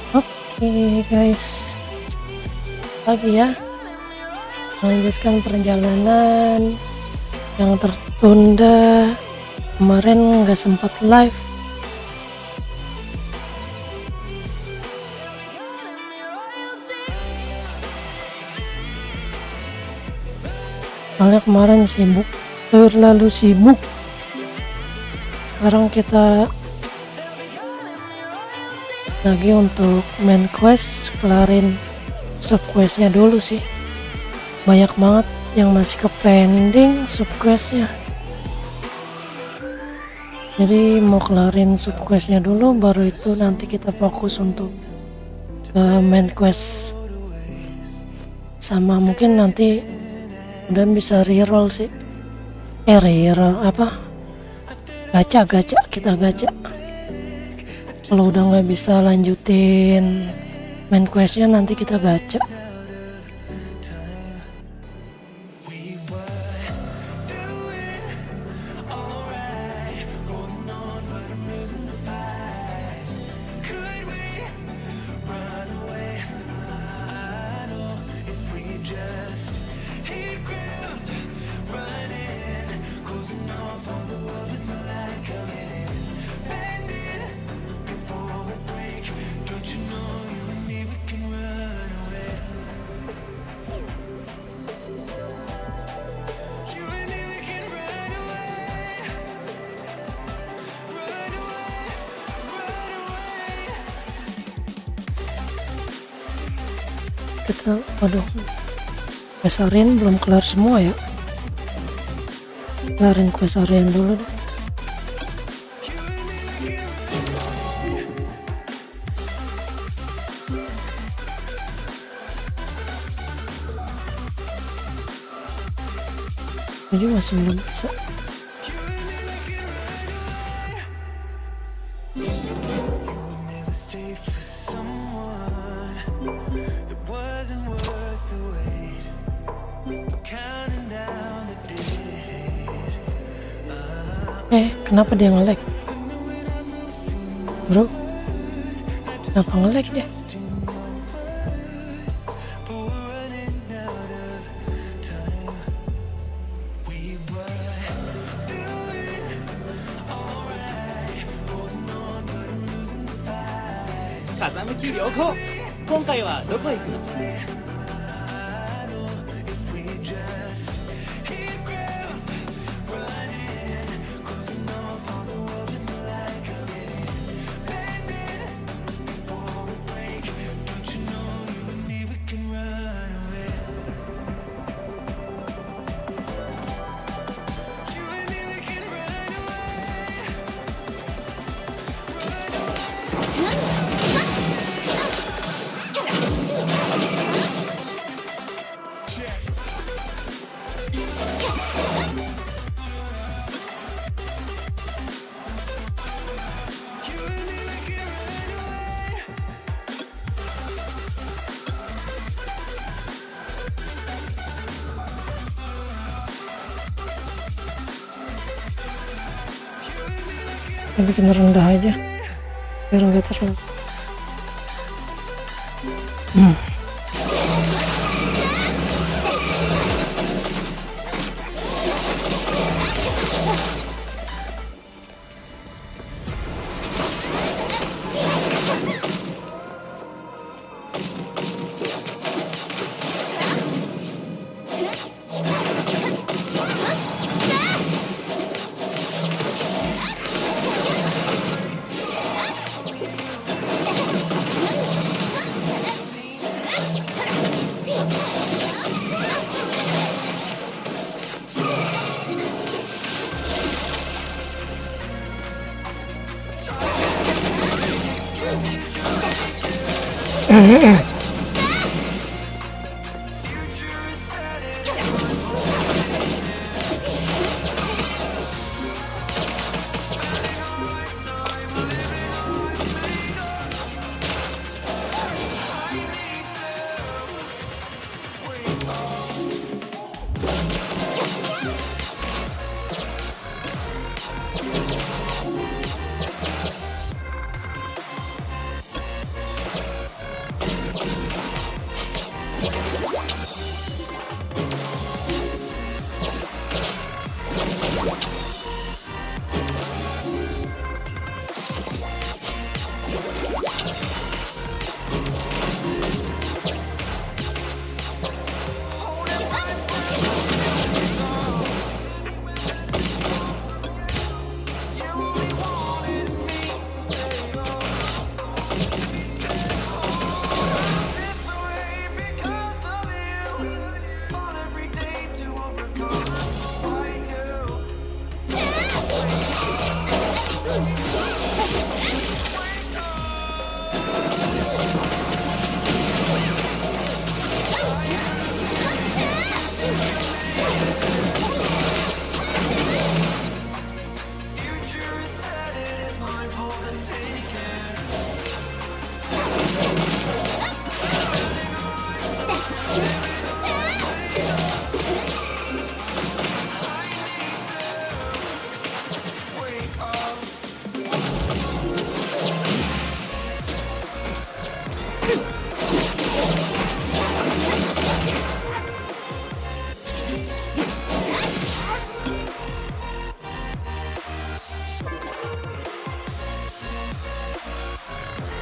Oke guys, lagi ya, melanjutkan perjalanan yang tertunda. Kemarin nggak sempat live, soalnya kemarin sibuk, terlalu sibuk. Sekarang kita lagi untuk main quest, kelarin sub questnya dulu sih. Banyak banget yang masih ke pending sub questnya, jadi mau kelarin sub questnya dulu, baru itu nanti kita fokus untuk main quest. Sama mungkin nanti udah bisa reroll sih, reroll apa, gacha kita gacha. Kalau udah nggak bisa lanjutin main questnya, nanti kita gacha. Kita, waduh, quest harian belum kelar semua ya. Kelarin quest harian dulu deh. Jadi masih belum bisa. Kenapa dia nge-lag? Bro, kenapa nge-lag dia? Kazamuki Ryoko, 今回はどこ行くの? Bikin rendah aja biar nggak terlalu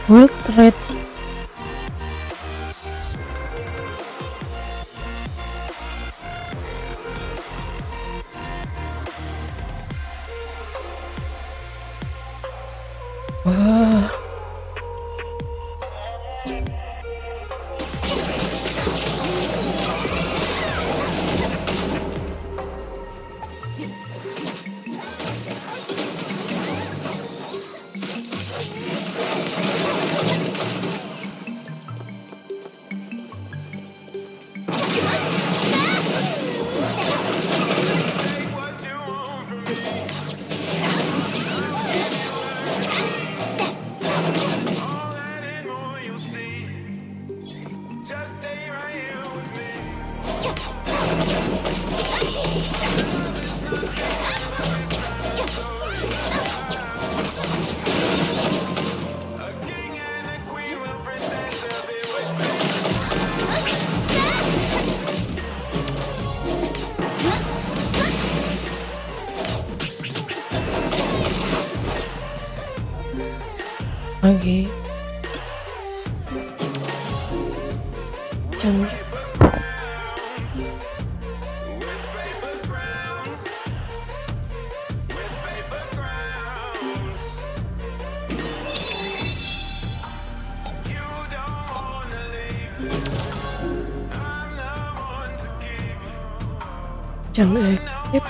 World Trade. Wah. Lagi jangan jangan aktif.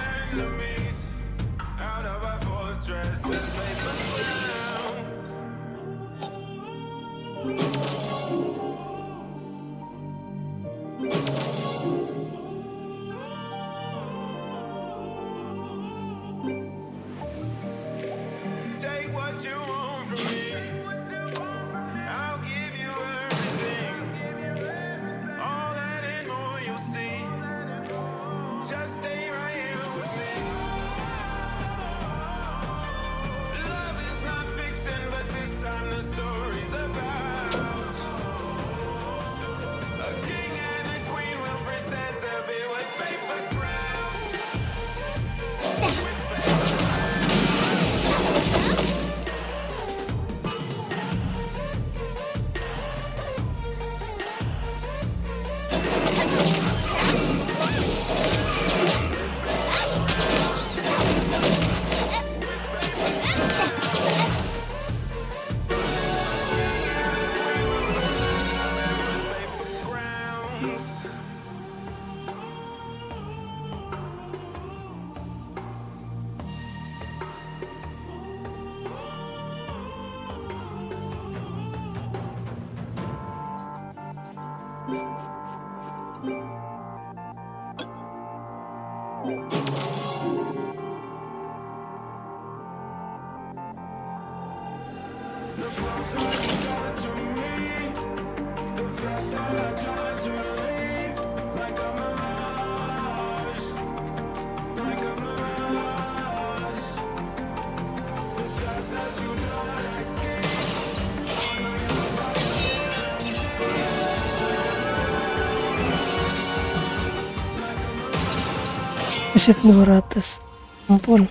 Visit 200. Ampun.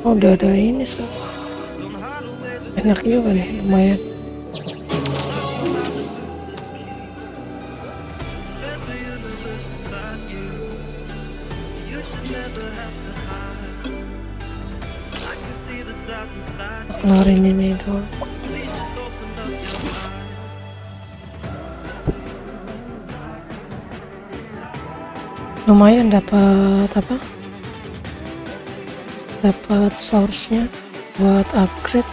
Oh, udah ada ini sekarang. Enak juga nih, lumayan. Keluarin ini doang. Lumayan dapat apa? Dapat source-nya buat upgrade.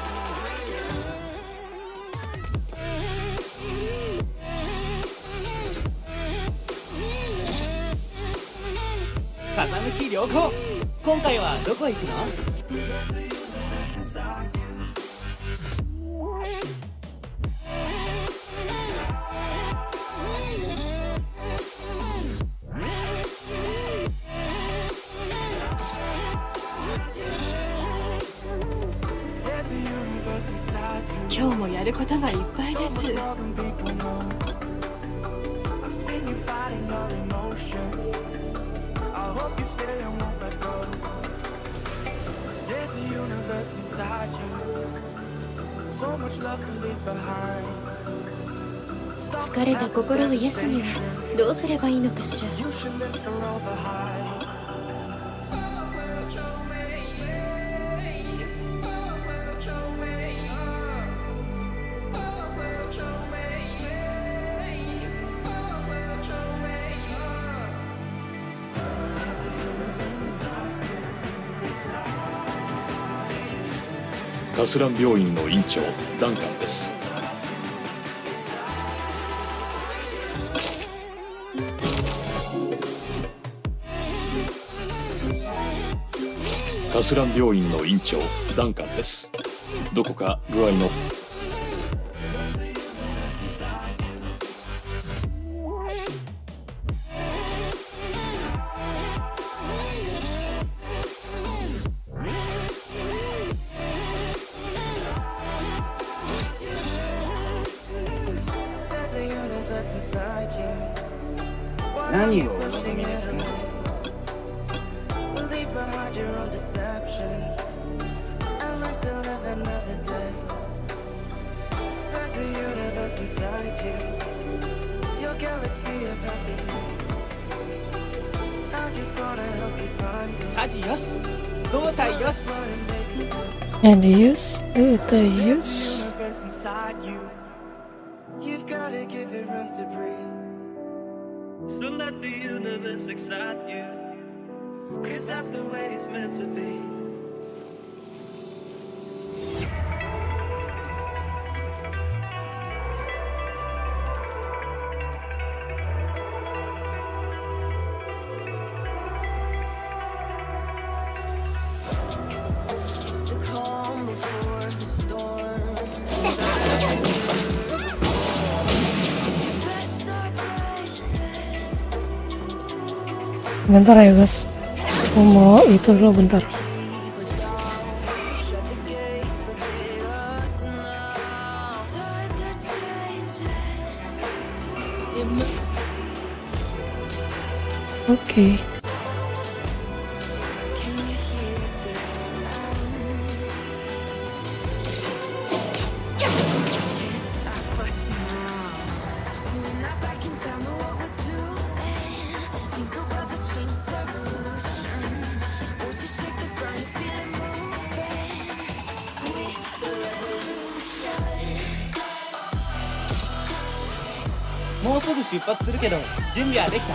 Kazanuki Ryoko, 今回はどこ行くの？今日もやることがいっぱいです。疲れた心を癒すにはどうすればいいのかしら。カスラン病院の院長ダンカンです。カスラン病院の院長ダンカンです。どこか具合の。何をお望みですか？家事よし、胴体よし。Elius, Elius. You've gotta give it room to breathe. So let the universe excite you, 'cause that's the way it's meant to be. It's the calm before the storm. Bentar ya guys, aku mau itu dulu bentar. Oke. Mau もうすぐ出発するけど準備はできた？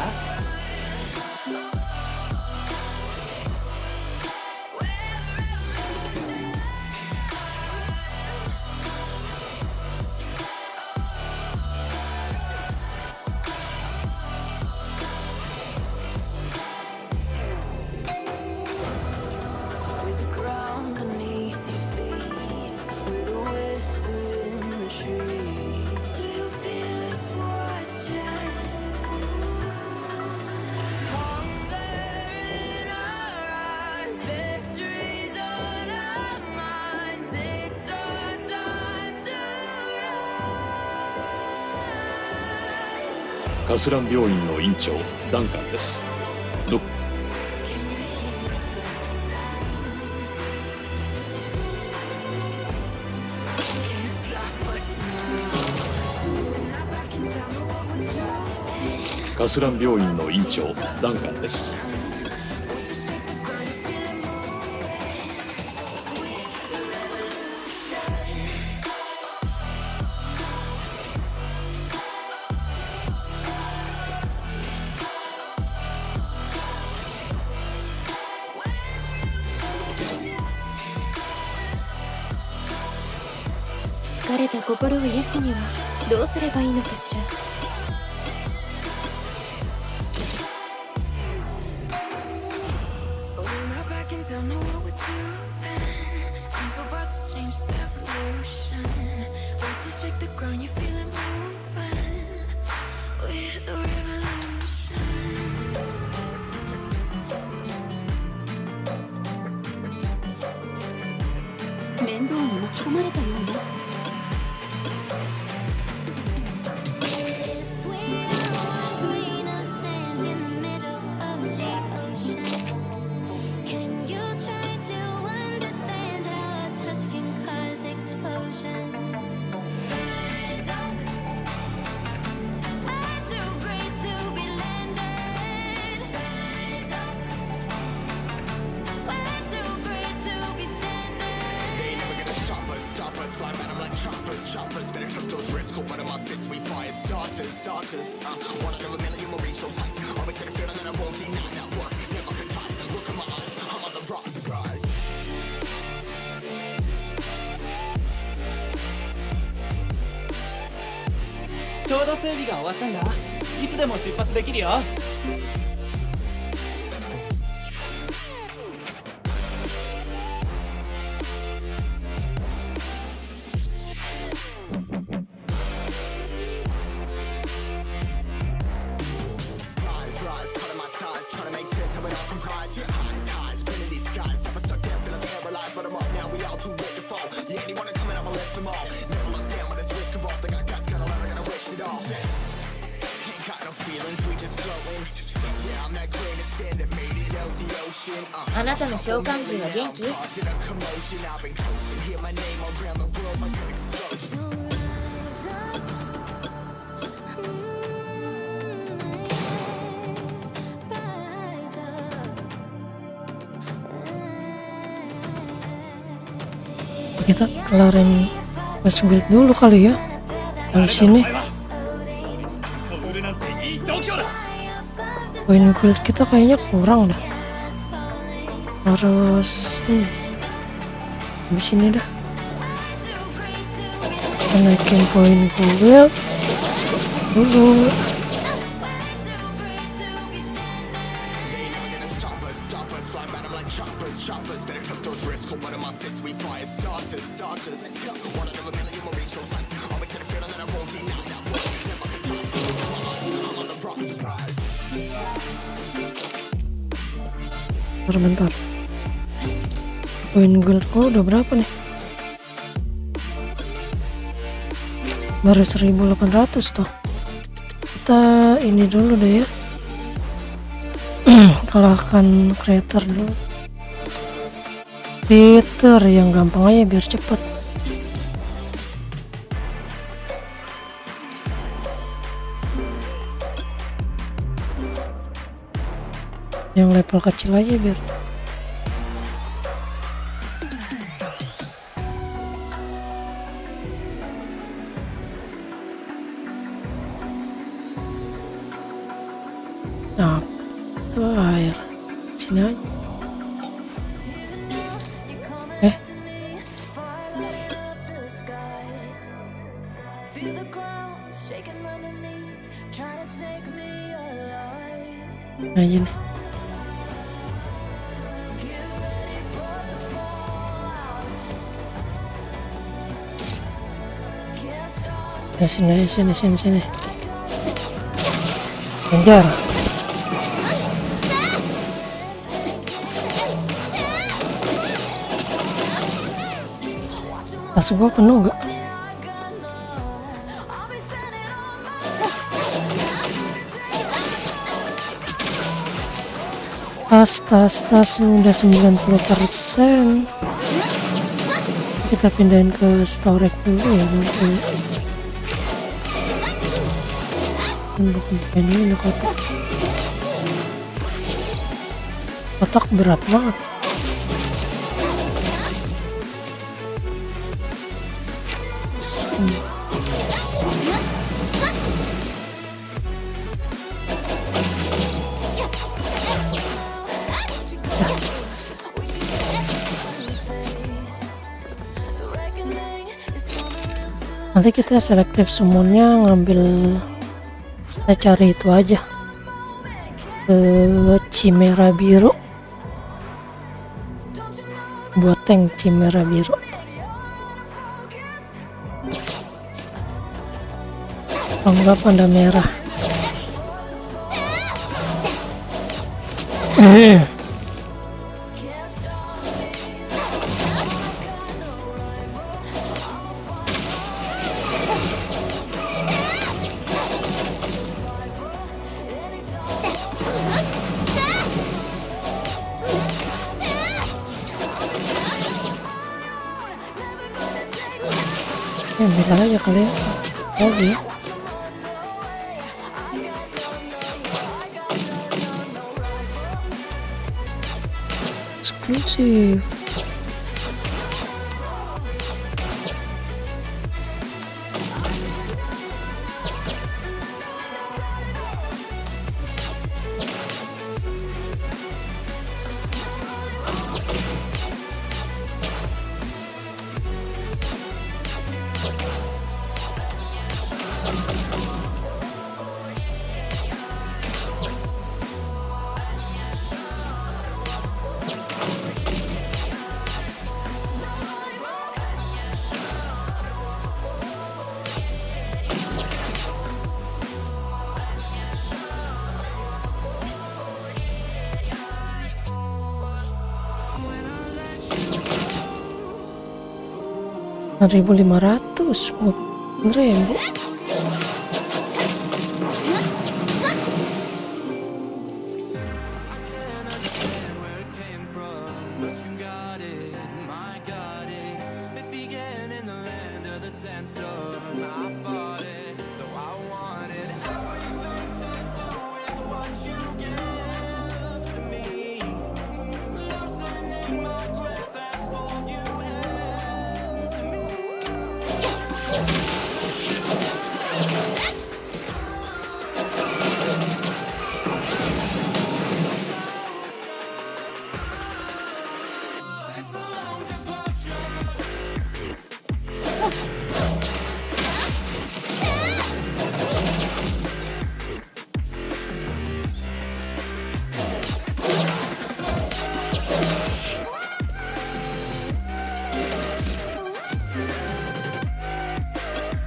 カスラン病院の院長ダンカンです。アスラン病院の院長ダンカンです。疲れた心を癒すにはどうすればいいのかしら。面倒に巻き込まれたような。ちょうど整備が終わったんだ。いつでも出発できるよ。あなたの召喚獣は元気？Kita kelarin quest build dulu kali ya. Dari sini poin guild kita kayaknya kurang dah. Harus di sini dah. Kita naikin poin guild dulu. Bentar. Poin guildku udah berapa nih? Baru 1800 tuh. Kita ini dulu deh ya. Kalahkan creator dulu. Peter yang gampang aja biar cepet. Yang level kecil aja biar nah itu air sini aja. Nah ini ya, sini. Kejar. Tas gua penuh gak? Tas udah 90%. Kita pindahin ke storage dulu ya. bukan ini kotak. Kotak berat banget. Nanti kita selektif summonnya ngambil, kita cari itu aja ke Chimera biru buat tank Chimera biru. Oh enggak, panda merah. Bilang aja kalian. Oh iya. Eksklusif. $1.500, bener.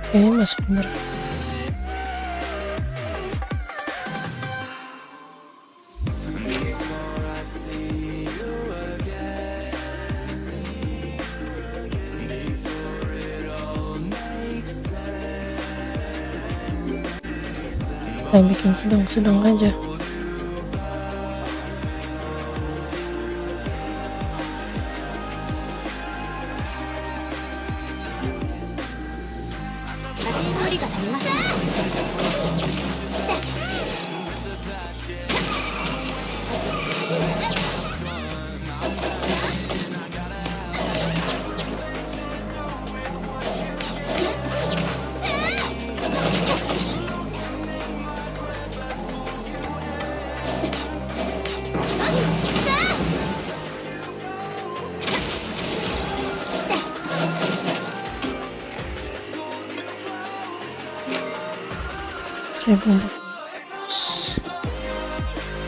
Ini masih bener. Kita bikin sedang-sedang aja.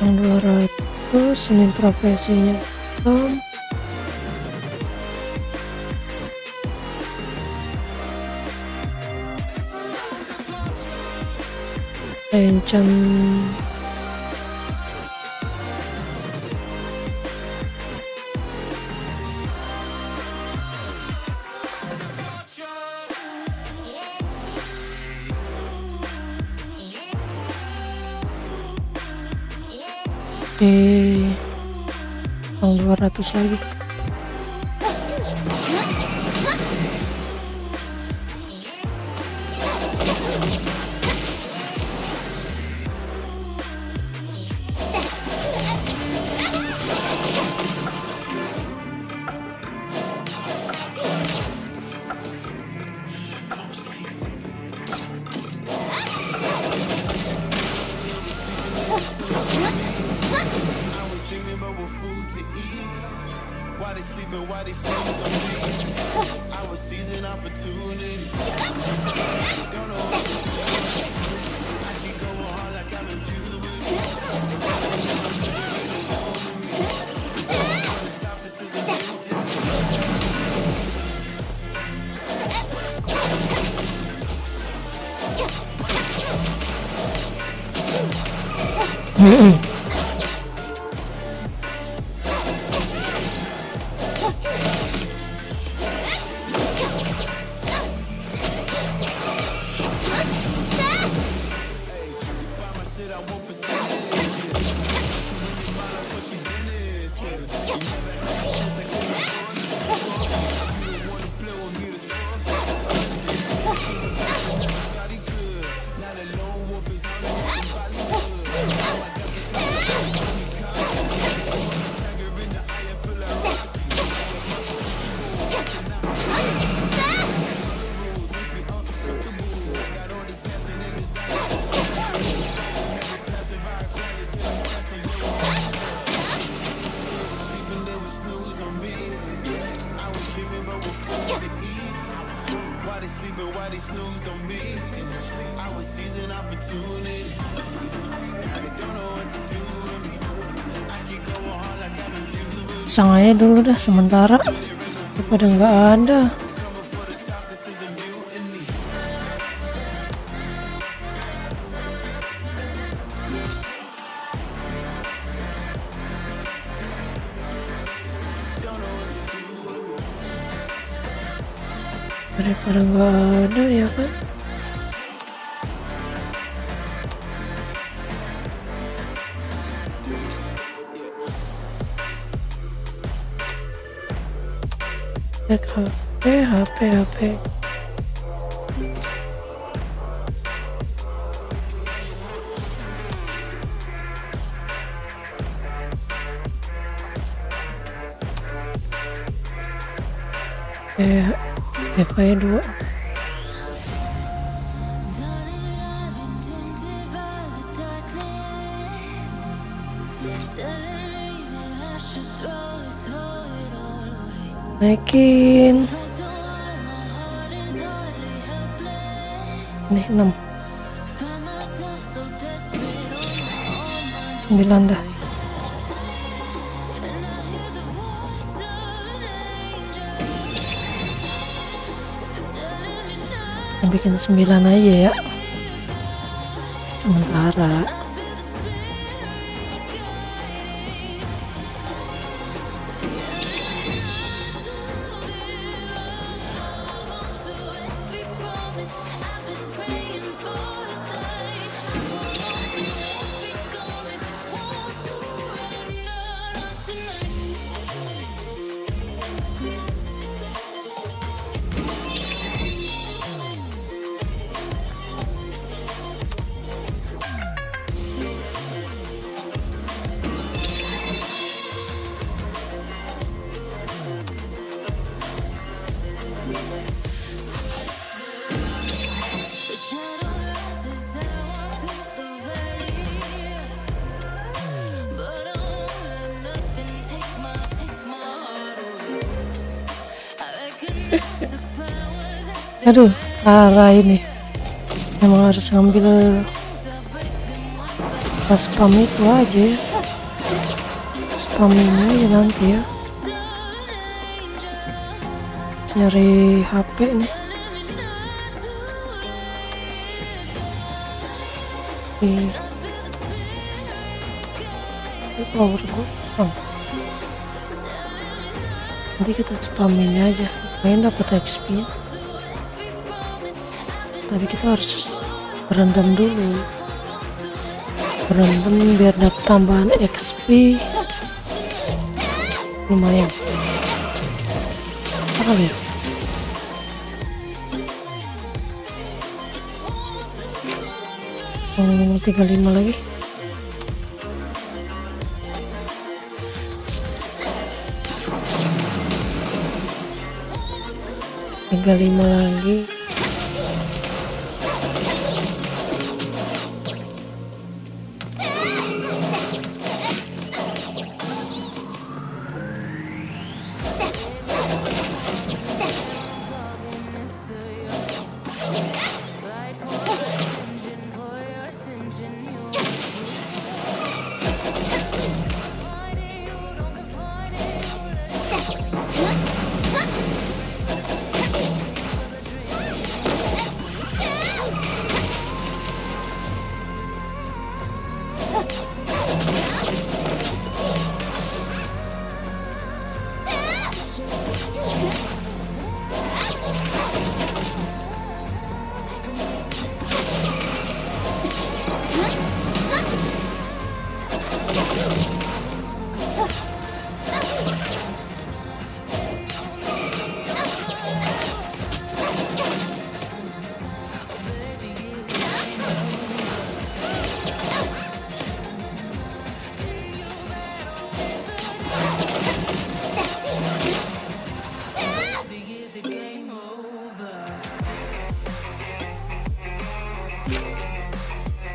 Yang 200 ini profesinya Enchant yang 200 lagi. Why they sleeping, why they sleeping on me? I was seizing opportunity. Don't know what to do. I keep going hard like I'm in puberty. On the top, this is a new Why they sleeping, why they snoozed on me? I was seizing opportunity. Now they don't know what to do with me. I keep going hard like I'm in puberty. Pasang aja dulu dah sementara daripada nggak ada. Coming for the top, this is a mutiny. Don't know what to do with me. Daripada nggak ada ya kan. Cek HP. DPI 2. Naikin nih 6 9 dah. Bikin 9 aja ya sementara. Aduh, parah ini. Emang harus ngambil pas spam itu aja ya. Spam ini aja nanti ya. Cari HP nih. Ini power gue. Nanti kita spamin aja. Main dapat XP. Tapi kita harus berendam dulu. Berendam biar dapat tambahan XP. Lumayan. Apa ya? Oh, 35 lagi. Tiga 5 lagi.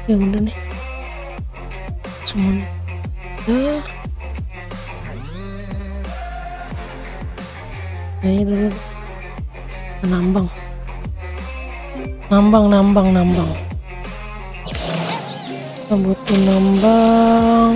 Ya udah nih, semuanya udah. Kayaknya dulu nambang. Kita butuh nambang.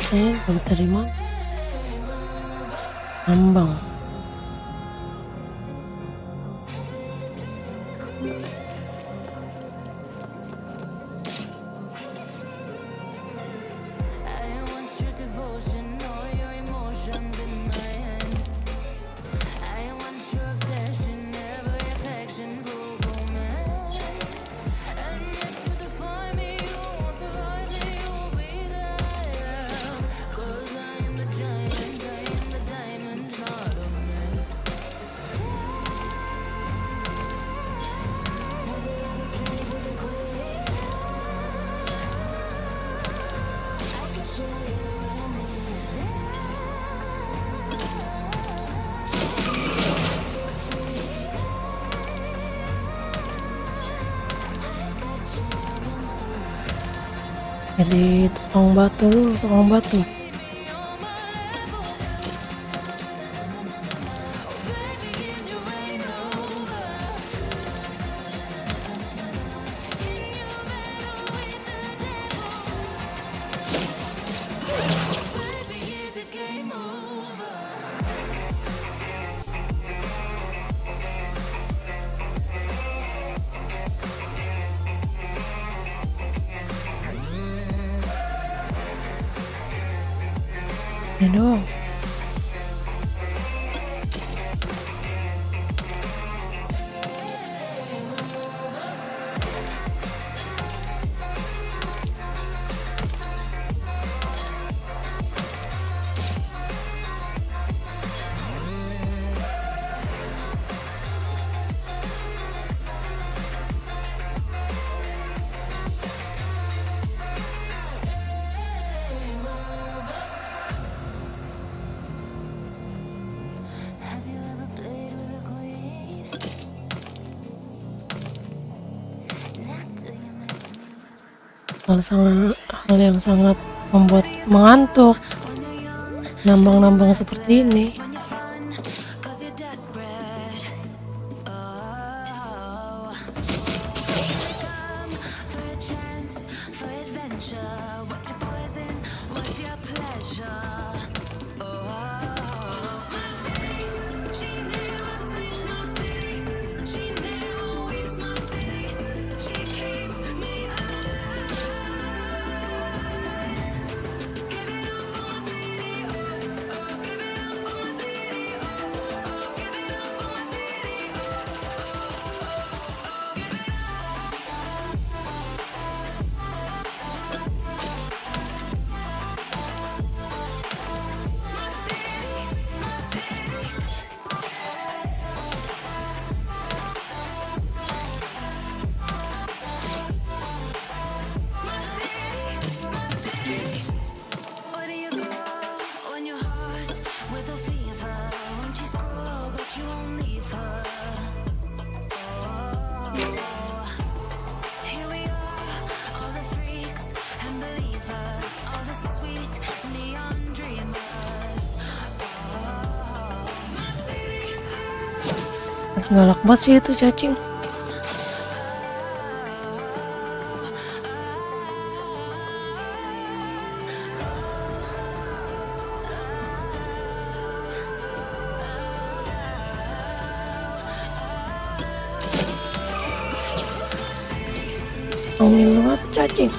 Saya bagi terima nambang. Jadi tukang batu. Ini dong. Hal yang sangat membuat mengantuk, nambang-nambang seperti ini. Galak banget sih itu cacing. Ngomongin lu apa cacing?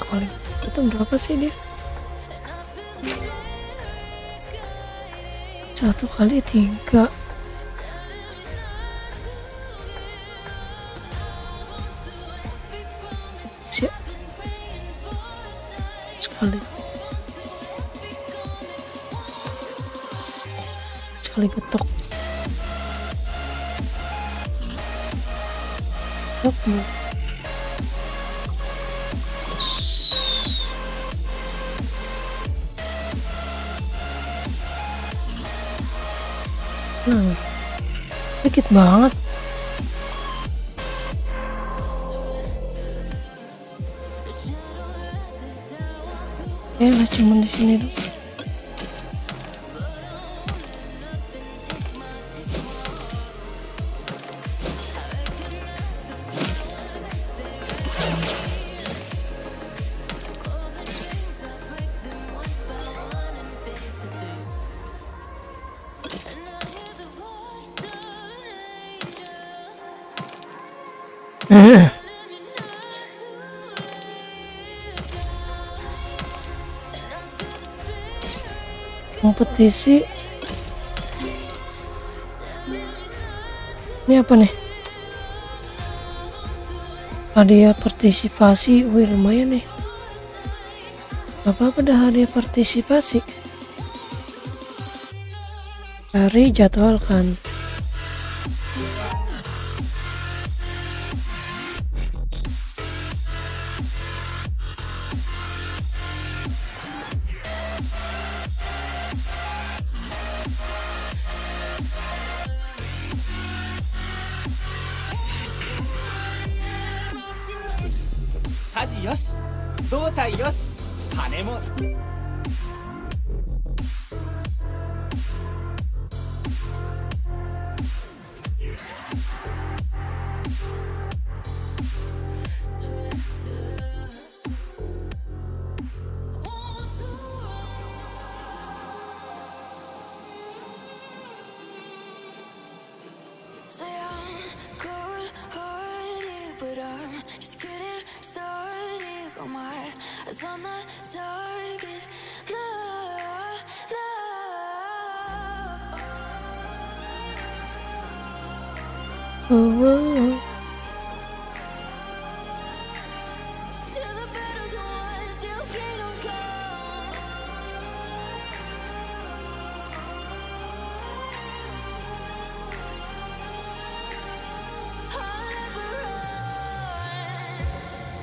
Kali itu berapa sih dia? 1 kali 3. Siap. Sekali getok. Nah, dikit banget. Lah cuman di sini dong. Kompetisi ini apa nih? Hadiah partisipasi. Wih, lumayan nih. Apa dah hadiah partisipasi? Cari jadwalkan. Haji yoshi, doutai yoshi, hane mo. Say I'm good-hearted, but I'm just getting started. Got my eyes on the target. No, no. Till the battle's won, till kingdom come. I'll never run.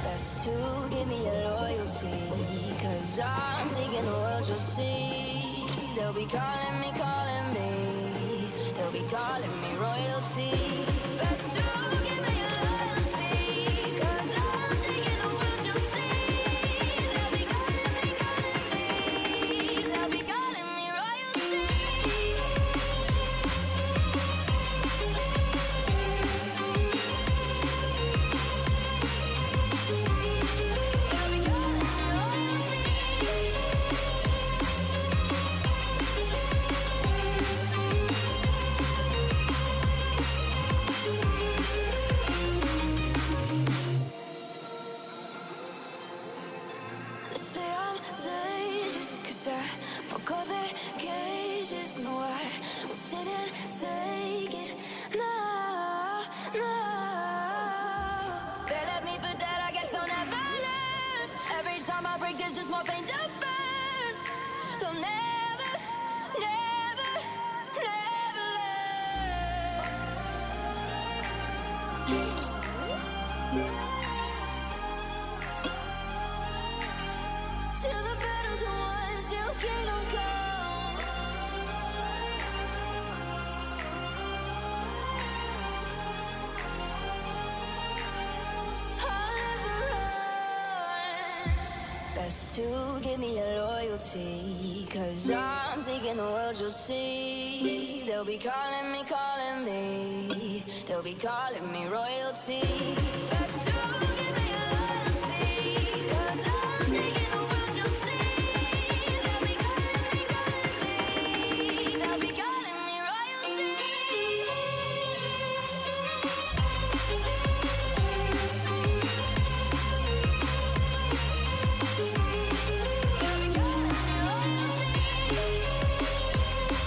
Best Best to give me your loyalty, 'cause I'm taking the world, you'll see. They'll be calling me, they'll be calling me royalty. Best to give me your loyalty, 'cause I'm taking the world, you'll see. They'll be calling me, they'll be calling me royalty. Say I'm dangerous 'cause I broke all their cages. No, I will sit and take it. No, no. They left me for dead, I guess I'll never learn. Every time I break, there's just more pain to burn. They'll never, never, never learn. Till the battle's won, till kingdom come. I'll never run. Best to give me your loyalty, 'cause I'm taking the world, you'll see. They'll be calling me, they'll be calling me royalty. Best to give me your loyalty, 'cause I'm taking the world, you'll see. They'll be calling me, they'll be calling me royalty.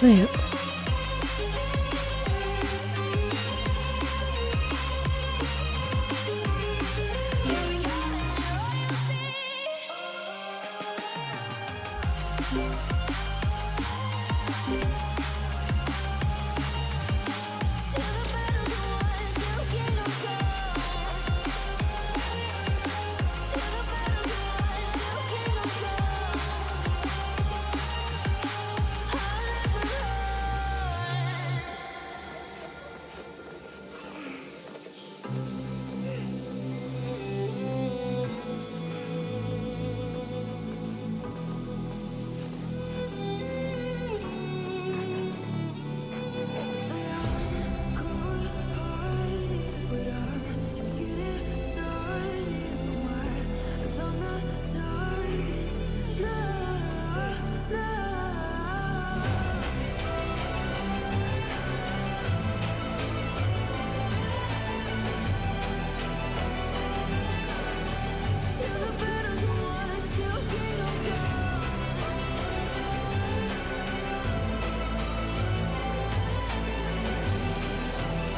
Ayo.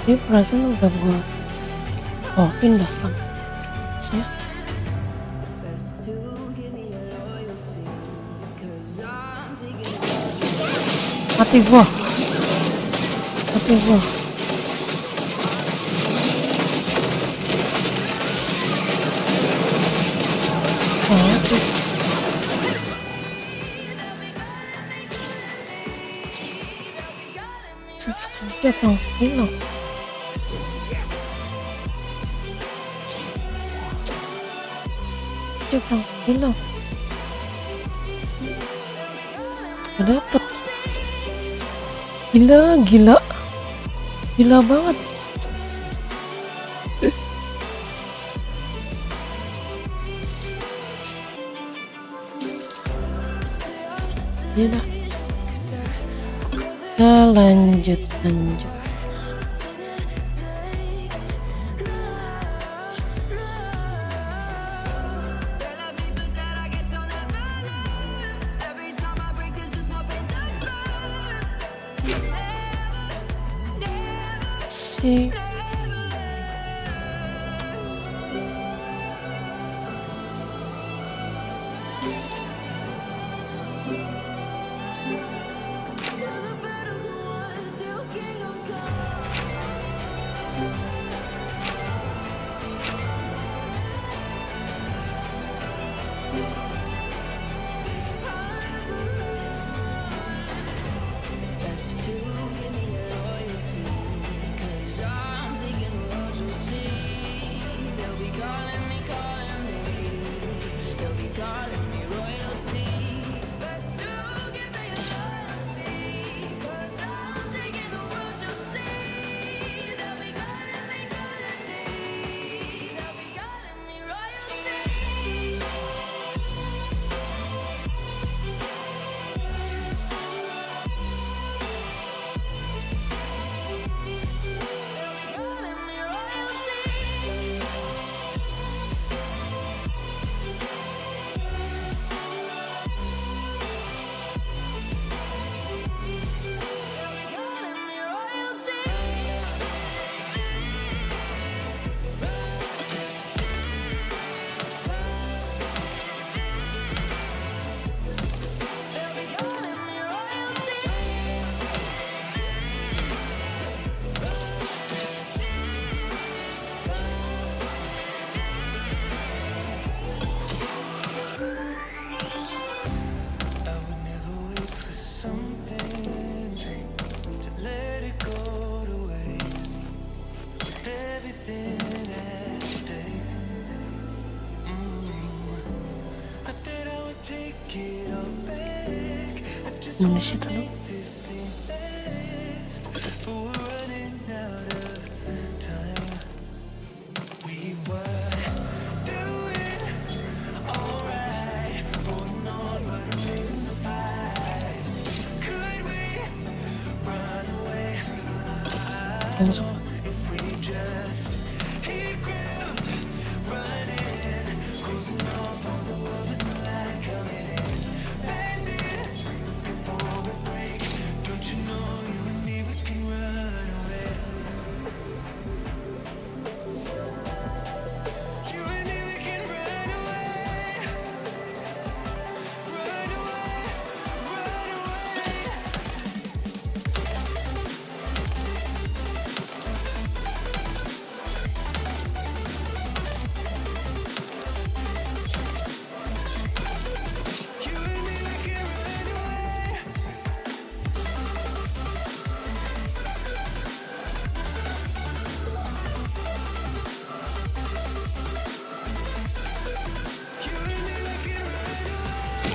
Ini perasaan udah gua offin dah kan saya. Mati gua. Mati. Sesekali langsung hilang. Coba hilang. Gak dapet. Gila banget. Ya dah. Kita lanjut. Si calling me royalty. Best to give me your loyalty, 'cause I'm taking the world, you'll see. They'll be calling me, they'll be calling me royalty. Calling me royalty. Calling me royalty. They'll be calling me royalty. I would never wait for something to let it go to waste. With everything at stake. I thought I would take it all back. I just Di wanna situ dong. make this thing last. But we're running out of time. We were doing alright, holding on, but I'm losing the fight. Could we run away Langsung. if we just hit ground running, closing off all the world with the light coming in, bending before we break? Don't you know you and me, we can run away? You and me, we can run away. Run away, run away. You and me, we can run away. You and me, we can run away.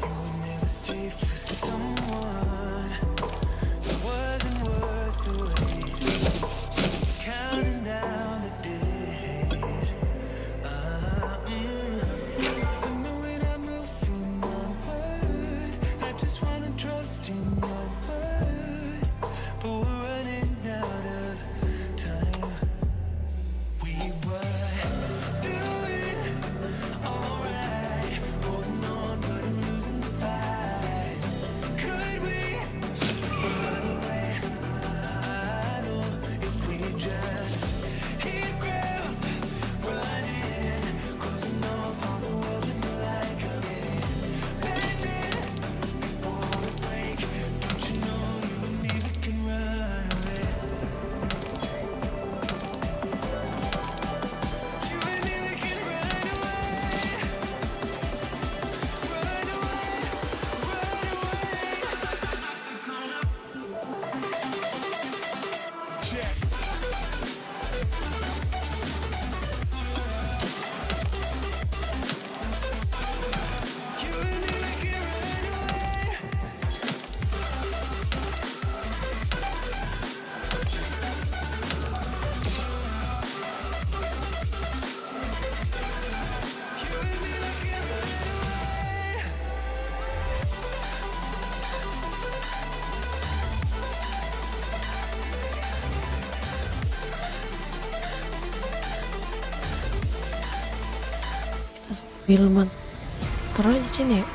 You would never stay for someone that wasn't worth the wait. Counting down the days. I know when I'm moving onward, I just wanna trust in your word. But we're running out of time. We were doing alright, holding on, but I'm losing the fight. Could we run away? I know if we just hit ground running, closing off all the world with the light coming in, bending before we break. Don't you know you and me, we can run away? You and me, we can run away. Run away, run away. Check. You and me, we can run away. You and me, we can run away. Kita filman. Taruh aja sini ya.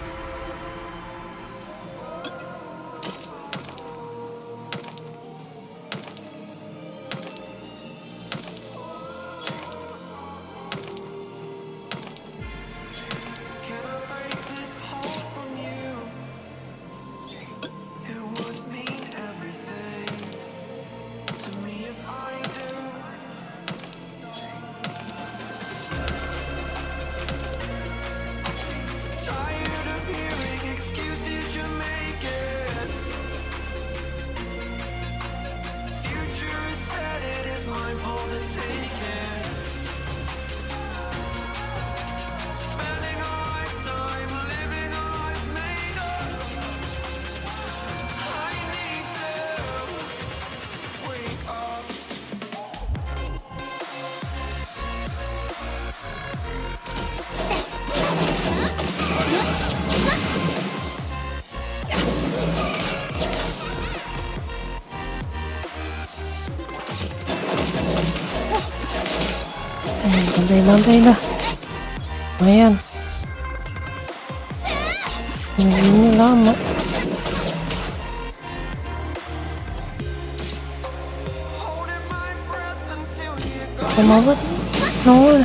Can I break this heart from you? It would mean everything to me if I do. Tired of Santai-santai dah. Lumayan. Ini lama. Lama banget. Nongol.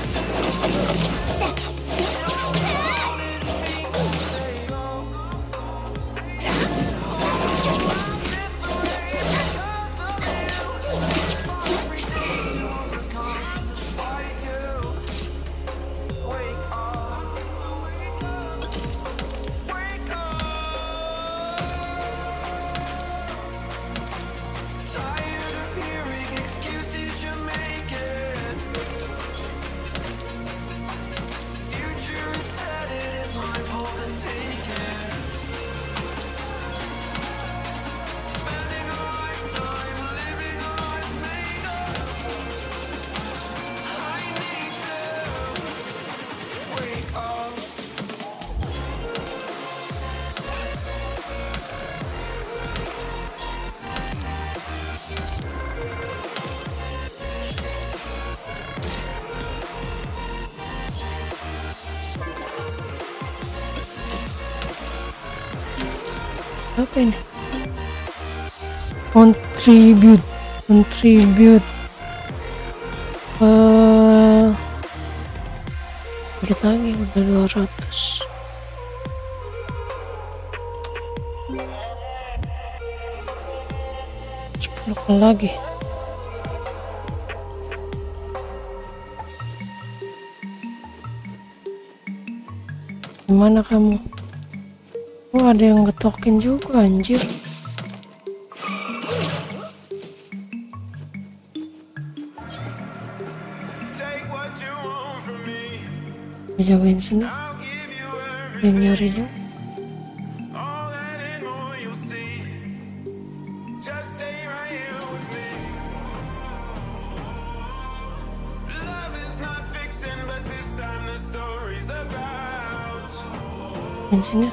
Apa ini? Contribute dikit lagi udah 200. Lagi gimana kamu? Oh, ada yang getokin juga anjir. Jagain sini. Dia nyari juga. Di sini.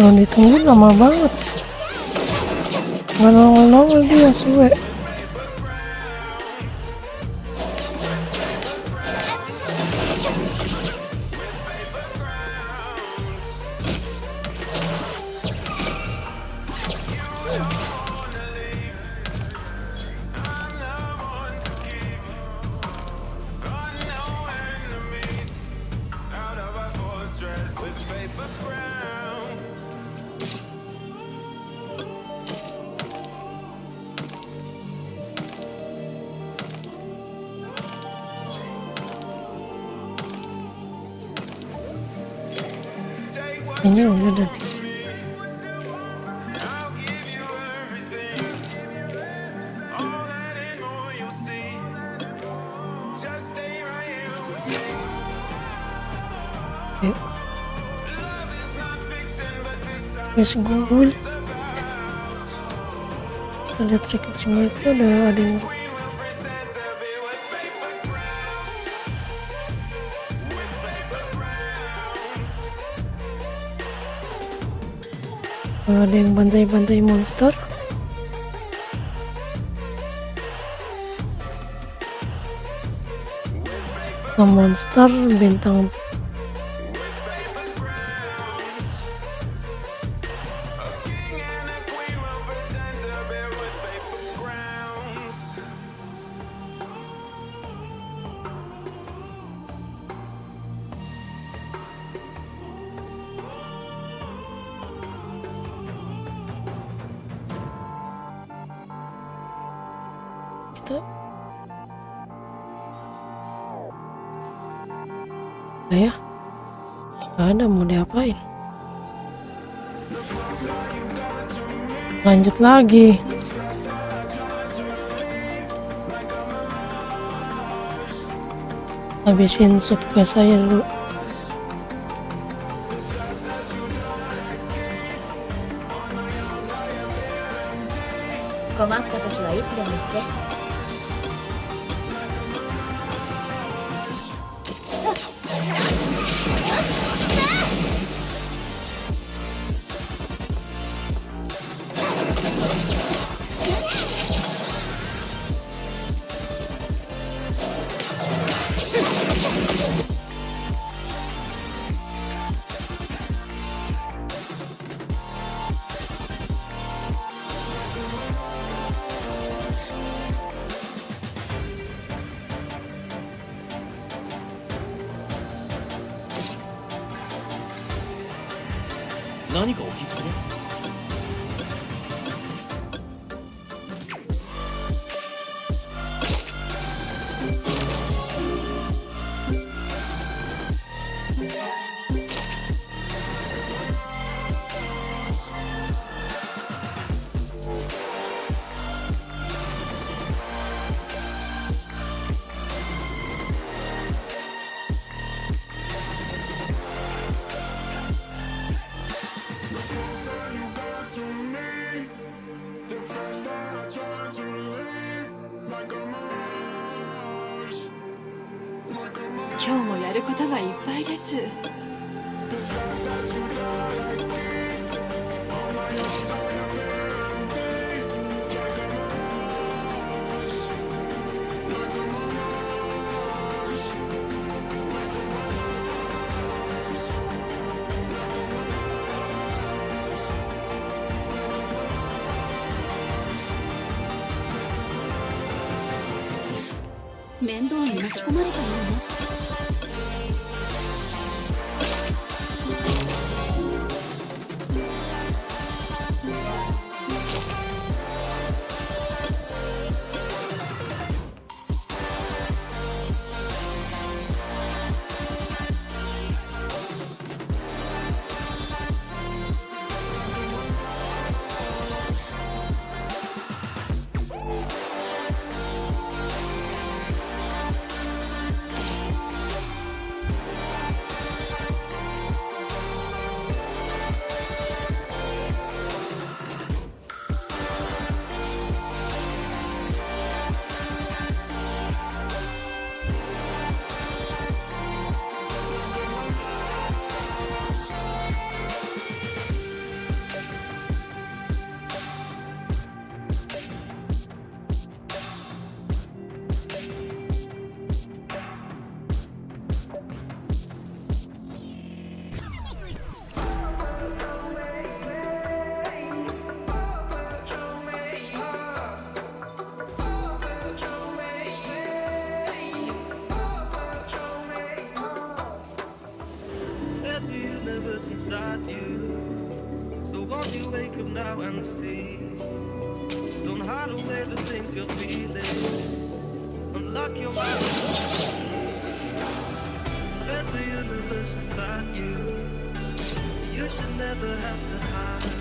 Kalau ditunggu lama banget. Nggak nongol-nongol dia suwe. Ini udah deh. Yuk. Wes Google. Kita lihat rekening itu ada yang ada yang bantai-bantai monster. Monster bintang kita ya nggak ada mau diapain. Lanjut lagi. Habisin sup gue saya dulu. つでも言って。何かお気づきね。今日もやることがいっぱいです。面倒に巻き込まれたような。There's a universe inside you. So won't you wake up now and see? Don't hide away the things you're feeling. Unlock your mind. There's a universe inside you. You should never have to hide.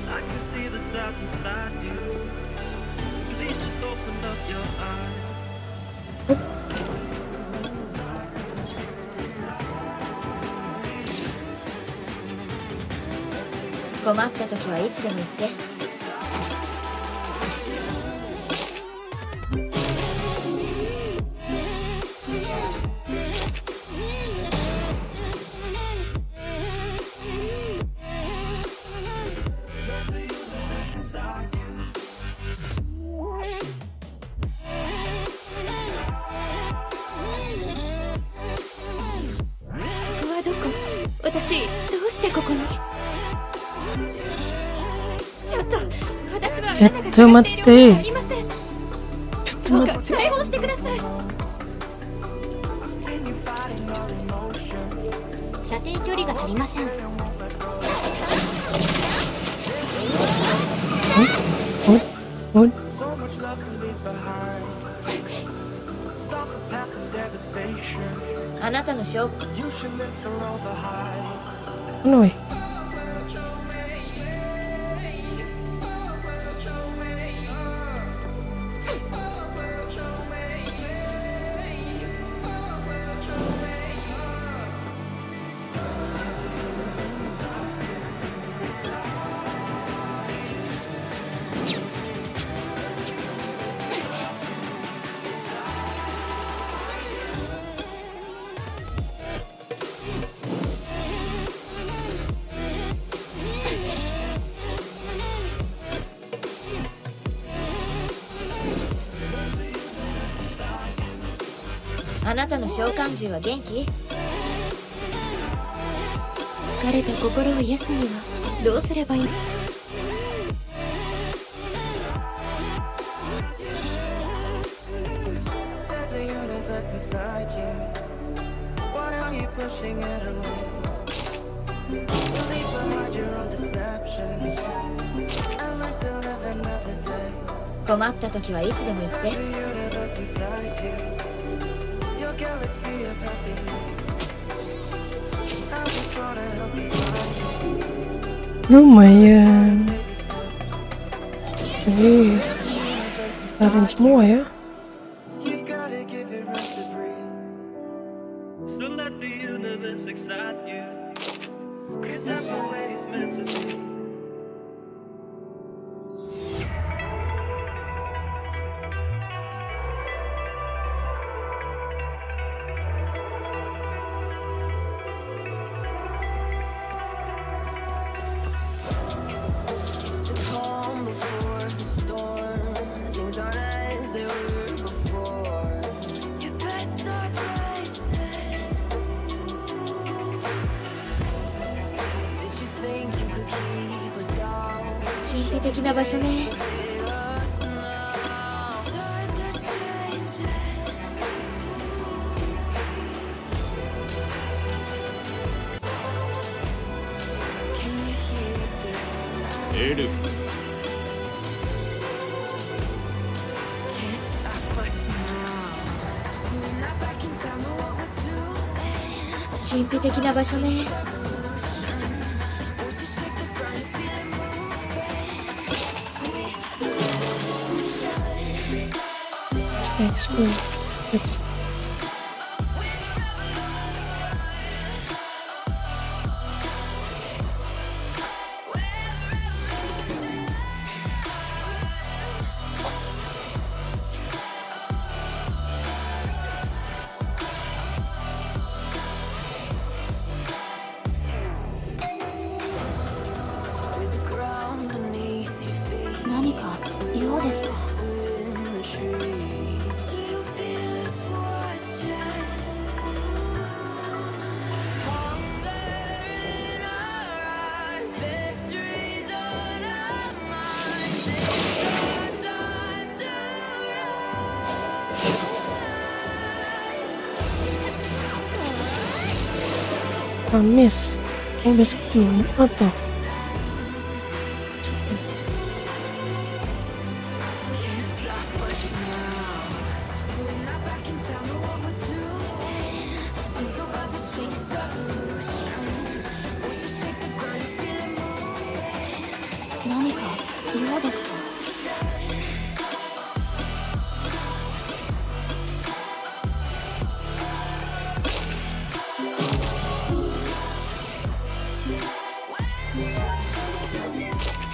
I can see the stars inside you. Please just open up your eyes. 困った時はいつでも言って。ここはどこ？私どうしてここに？ちょっと私はあなたが探しているわけじゃありません。どうか解放してください。射程距離が足りません。おいあなたの証拠。ano eh あなたの召喚獣は元気？疲れた心を癒すにはどうすればいい？ There's a universe inside you. Why are you pushing it away? You leave behind your own deceptions and learn to live another day. 困った時はいつでも言って。 The universe inside you, your galaxy of happiness. I just wanna help you find Lumayan. Ini kalian semua ya. You've gotta give it room to breathe. So let the universe excite you, 'cause that's the way it's meant to be. It's the calm before the storm. Things aren't as they were before. You best start bracing. Did you think you could keep us down? 神秘的な場所ね。 Us now. Start to change it. Can you hear this? エルフ Can't stop us now. We're not back in time, know what we're doing. 神秘的な場所ね。 Explore. With the ground beneath your feet. 何か用ですか？ In the tree. Do you feel us watching? Hunger in our eyes, victories on our minds. It's our time to rise. Kamis. Oh, besok Jumat toh. Can't stop us now. We're not back in time, know what we're doing. Things are about to change, it's evolution. Once you shake the ground, you feel it moving. 何か用ですか？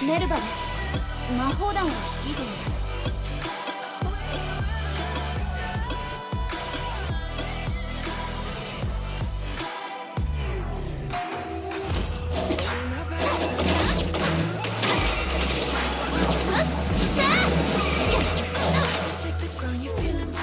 メルバです。魔法団を率いています。 Shake the ground, you feel it moving.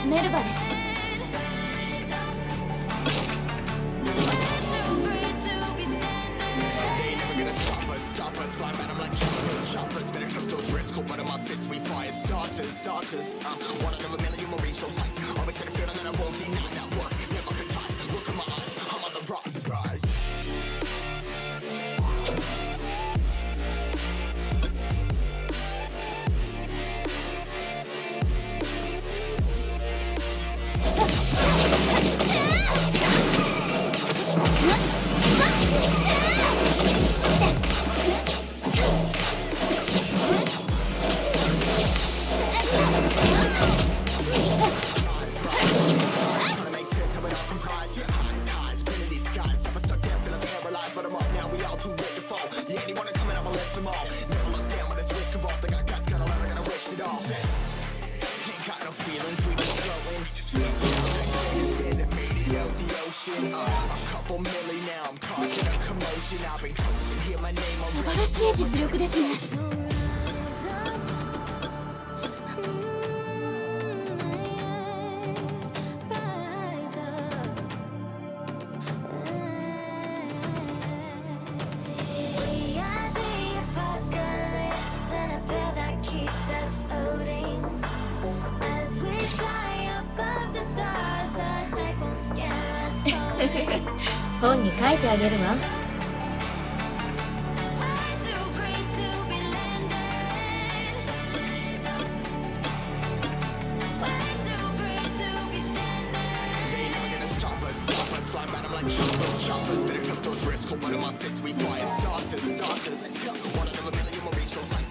メルバです。 Let's go. 素晴らしい実力ですね。本に書いてあげるわ。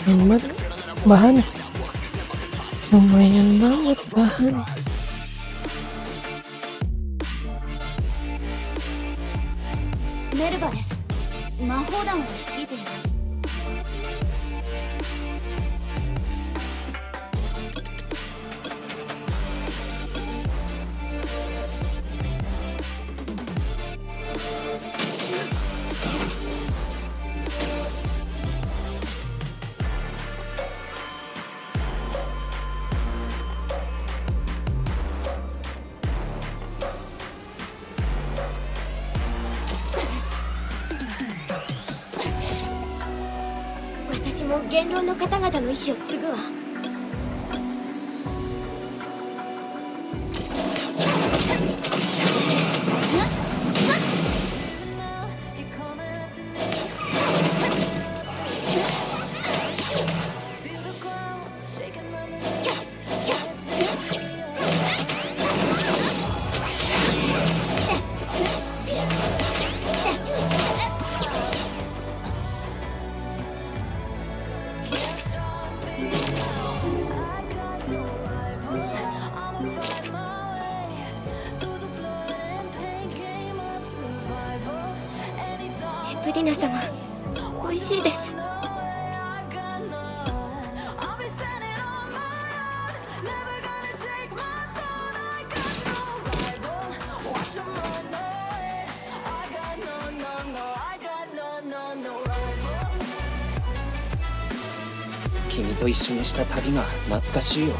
Hemat bahan, lumayan banget bahan. メルバです。魔法団を率いています。私も言論の方々の意志を継ぐわ。エプリナ様、美味しいです。君と一緒にした旅が懐かしいよ。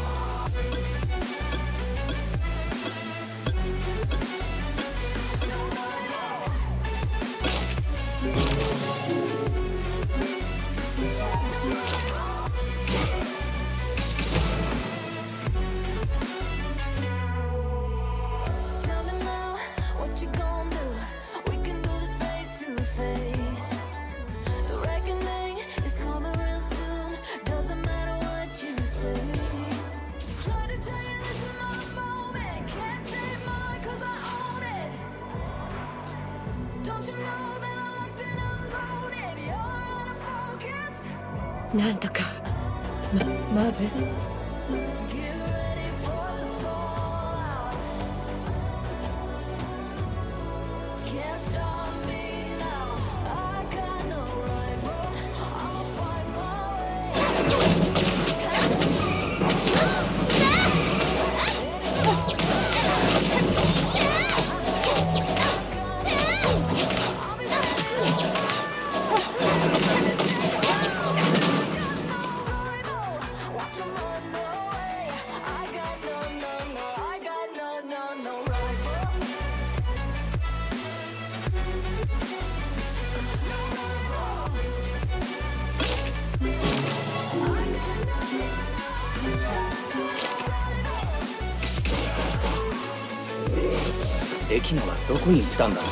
なんとかマーベル。エキナはどこに行ったんだろう。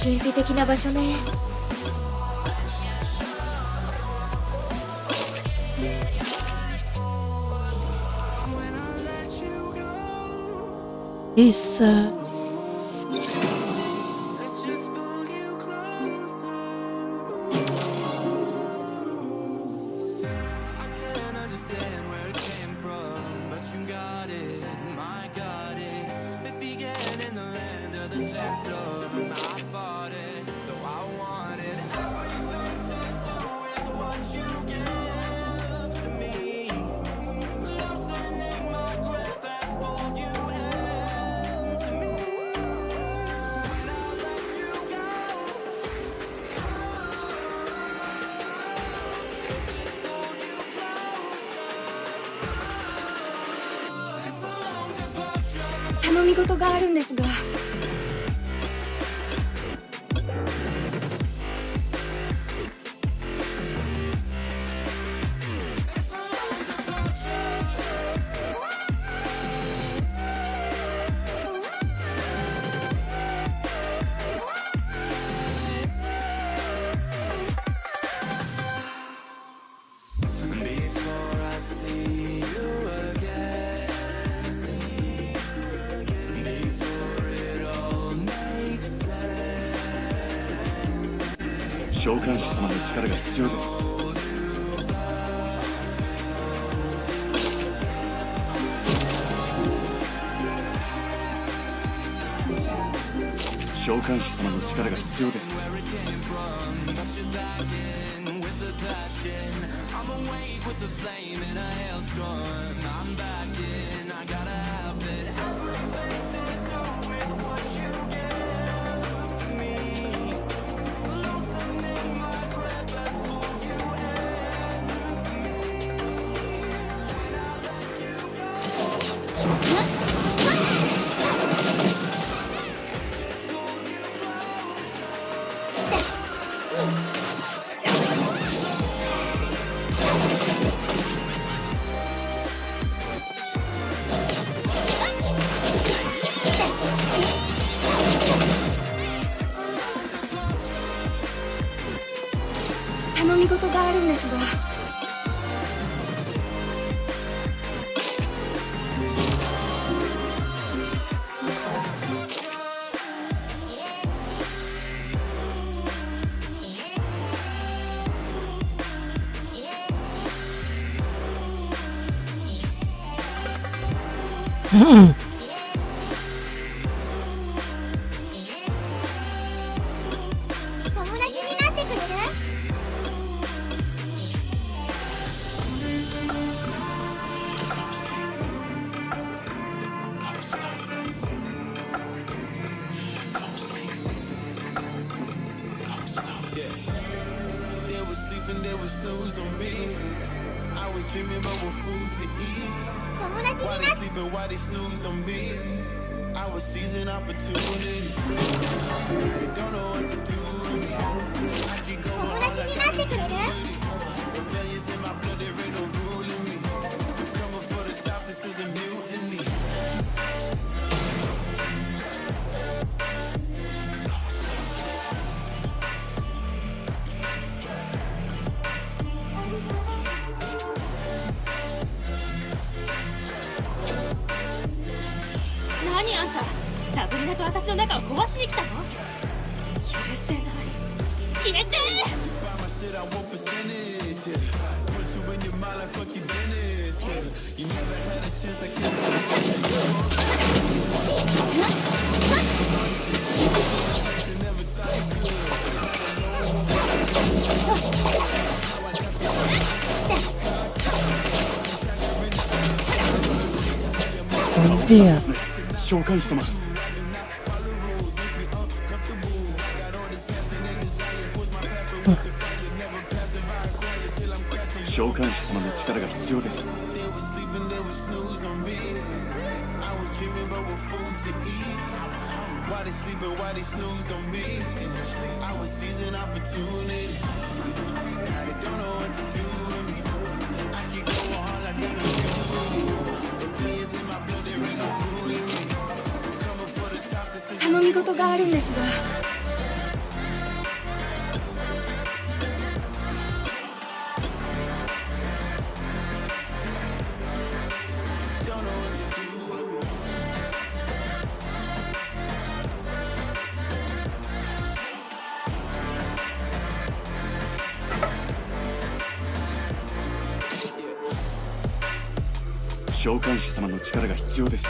神秘的な場所ね。Bisa. Can't understand where it came from, but you got it, my got it. 頼み事があるんですが。召喚師様の力が必要です。召喚師様の力が必要です。頼み事があるんですが。うん。友達になってくれる？They were sleeping, they were snooze on me. I was dreaming about what food to eat. 友達に Why な they って sleeping, why they snoozed on me? I was seizing opportunity. They don't know what to do with me. I keep going 友 all 達 I になってくれる？ Rebellions in my blood, there ain't no ruling me. Coming for the top, this is a mutiny. 何あんた、サブリナと私の仲を壊しに来たの？許せない。消えちゃえ！ Buy my shit, I want percentage. Yeah. Put you in your mind like fuck your dentist. Yeah. You never had a chance like Iya. 召喚師様。召喚師様の力が必要です。 They were sleeping, they were snooze on me. I was dreaming about what food to eat. Why they sleeping, why they snoozed on me? I was seizing opportunity. Now they don't know what to do with me. I keep going hard like I'm a Rebellions in my blood, there ain't no ruling me. Coming for the top, this is 頼み事があるんですが。don't know what to do with me. 召喚師様の力が必要です。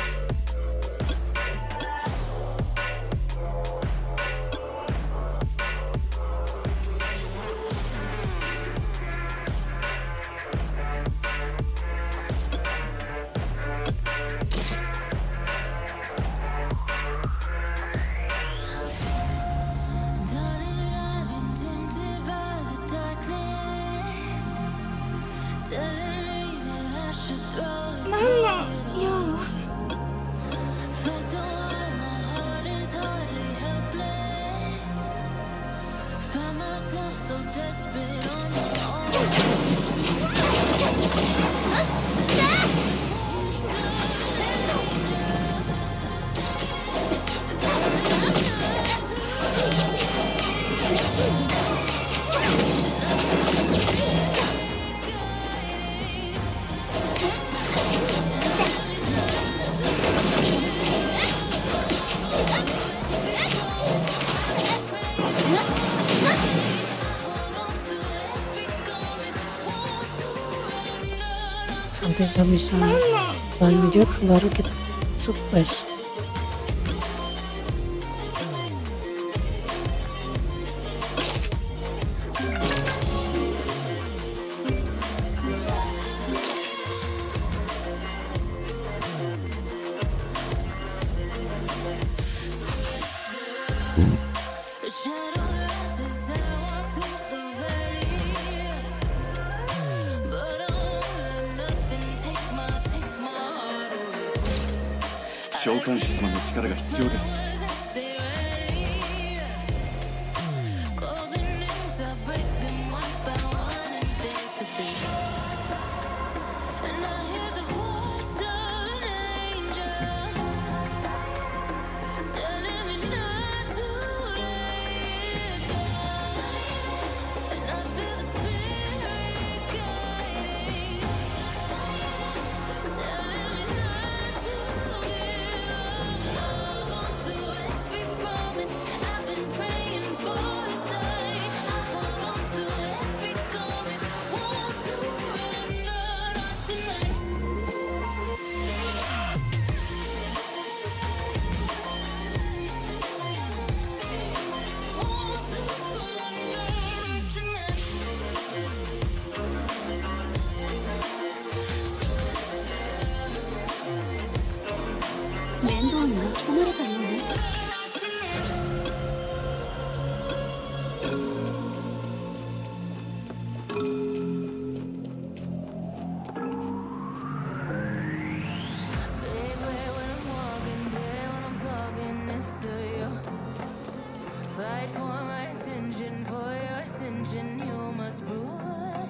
Sampai nggak bisa lanjut baru kita surprise. The shadow rises and walks through the valley, but I won't let nothing take my heart away. 召喚師様の力が必要です。 Call the names, I break them one by one and face to face. And I hear the voice of an angel telling me not to let go. And I feel the spirit guiding, telling me not to give up. Hold on to every promise I've been praying for tonight. I hold on to every coming, won't surrender, not tonight. Won't surrender, not tonight. 面倒に巻き込まれたようね。Big way when I'm walking, pray when I'm talking this to you. Fight for my attention, for your ascension, you must prove it.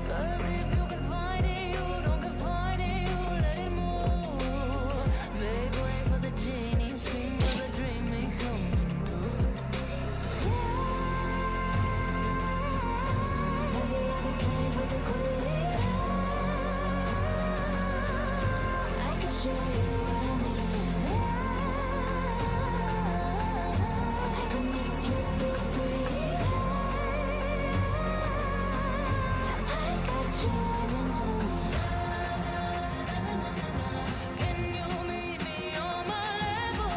'Cause if you can find it, you don't confine it, you let it move. Make way for the genie, scream for the dream may come true. Have you ever played with a queen? I can show you what I mean. I can make you feel free. I got you in an Can you meet me on my level?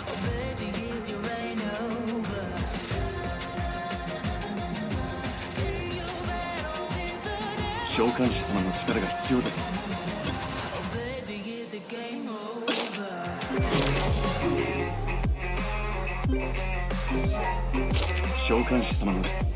Oh baby, is you right over? Can you battle with the devil? 召喚師様の力が必要です。 Baby, is the game over? 召喚師様の力。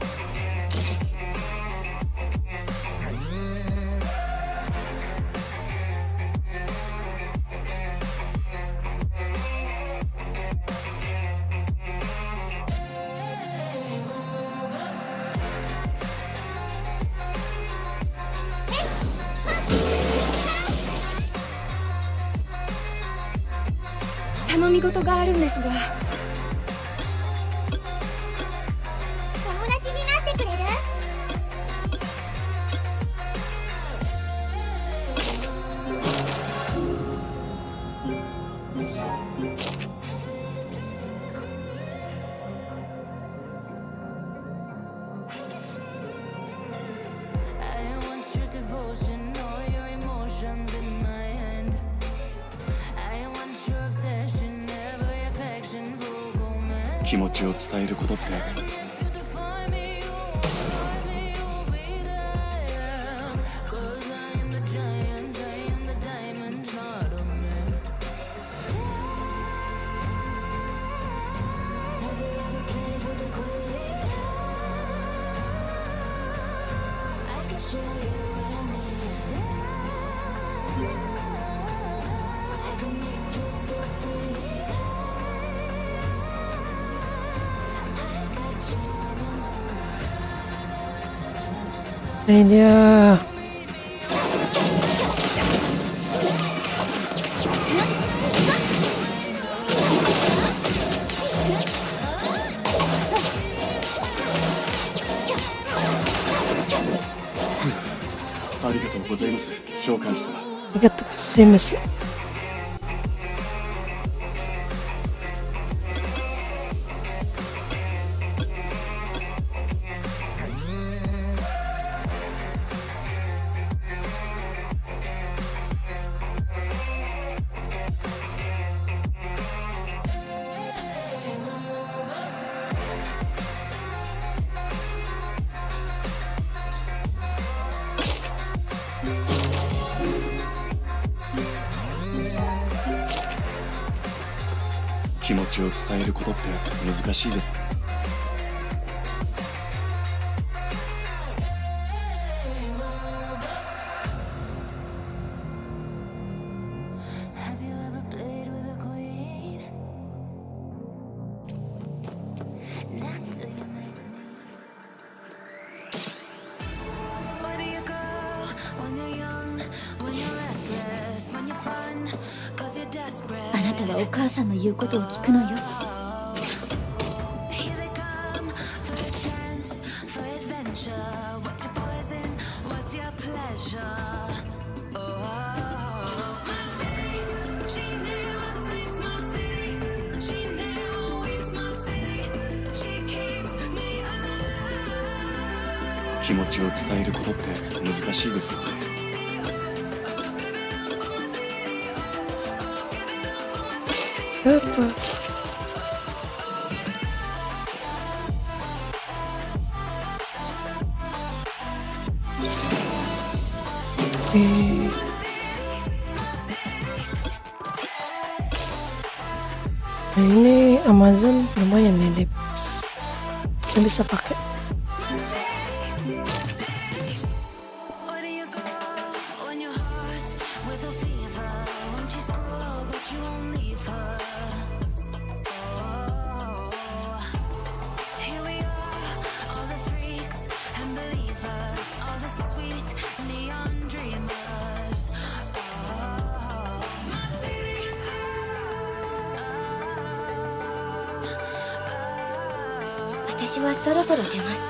頼み事があるんですが。友達になってくれる？I want your devotion, all your emotions in my hand. I want your obsession, every affection, full man. 気持ちを伝えることって If you define me, you won't find me, you'll be there. 'Cause I am the giant, I am the diamond, not a man. Have you ever played with a queen? Ini dia.ありがとうございます召喚師様。 Arigatou gozaimasu.気持ちを伝えることって難しいで。あなたはお母さんの言うことを聞くのよ。気持ちを伝えることって難しいですよね。Apa? Nah, ini Amazon lumayan nih, kita bisa pakai.私はそろそろ出ます。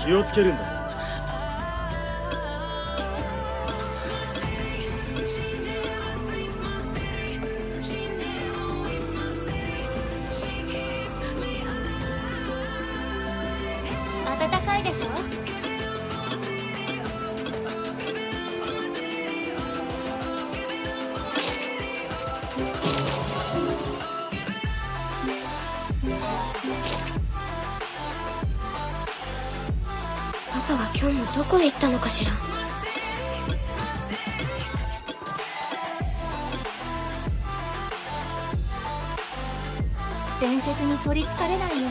気をつけるんだぞ。暖かいでしょ。パパは今日もどこへ行ったのかしら。伝説に取りつかれないようにね。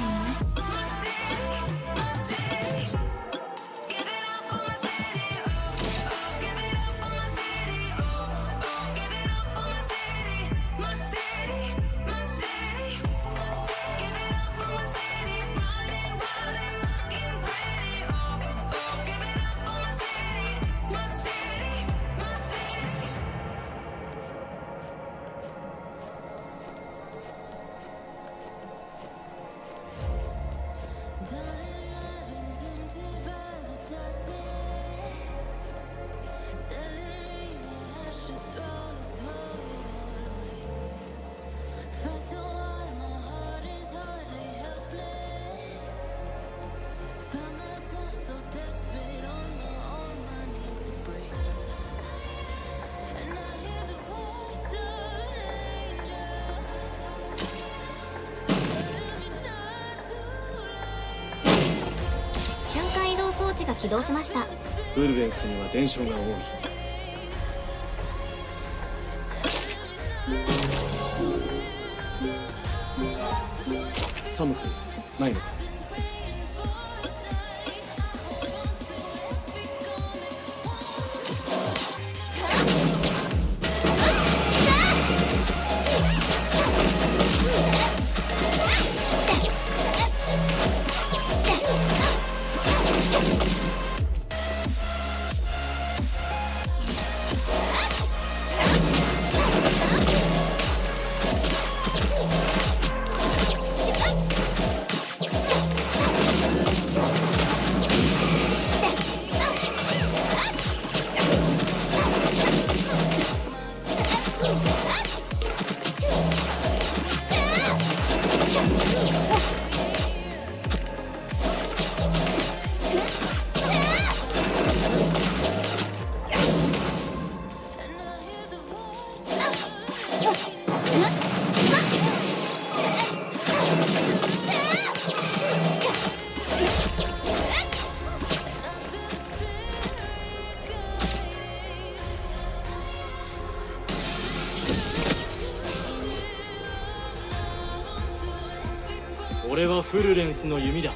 瞬間移動装置が起動しました。ウルベンスには伝承が多い。寒くないのか？俺はフルレンスの弓だ。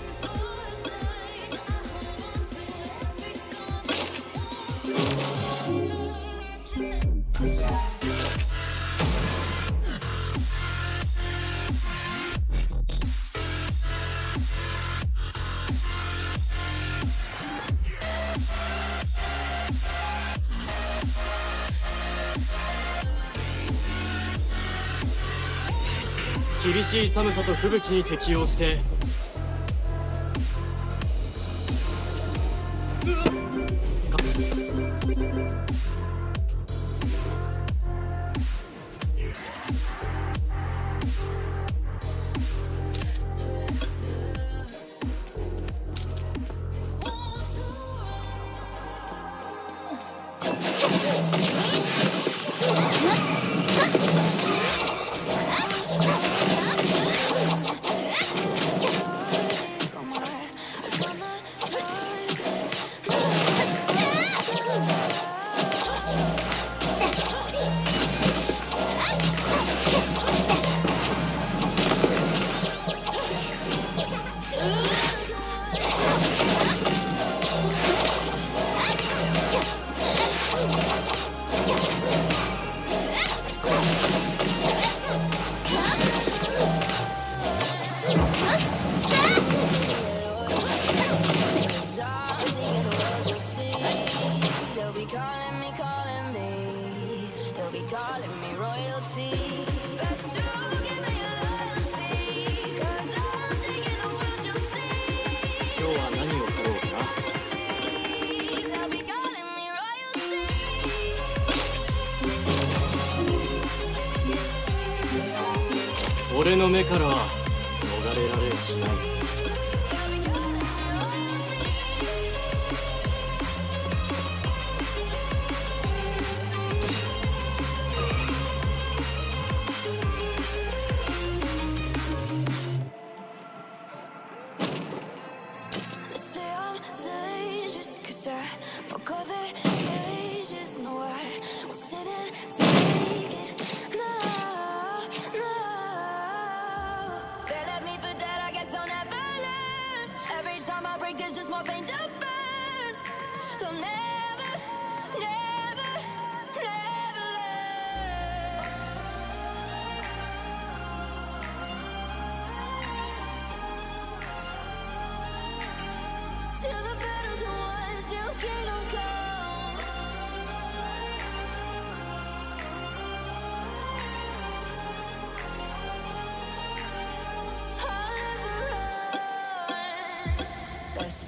厳しい寒さと吹雪に適応して今日は何を買おうかな。俺の目からは逃れられやしない。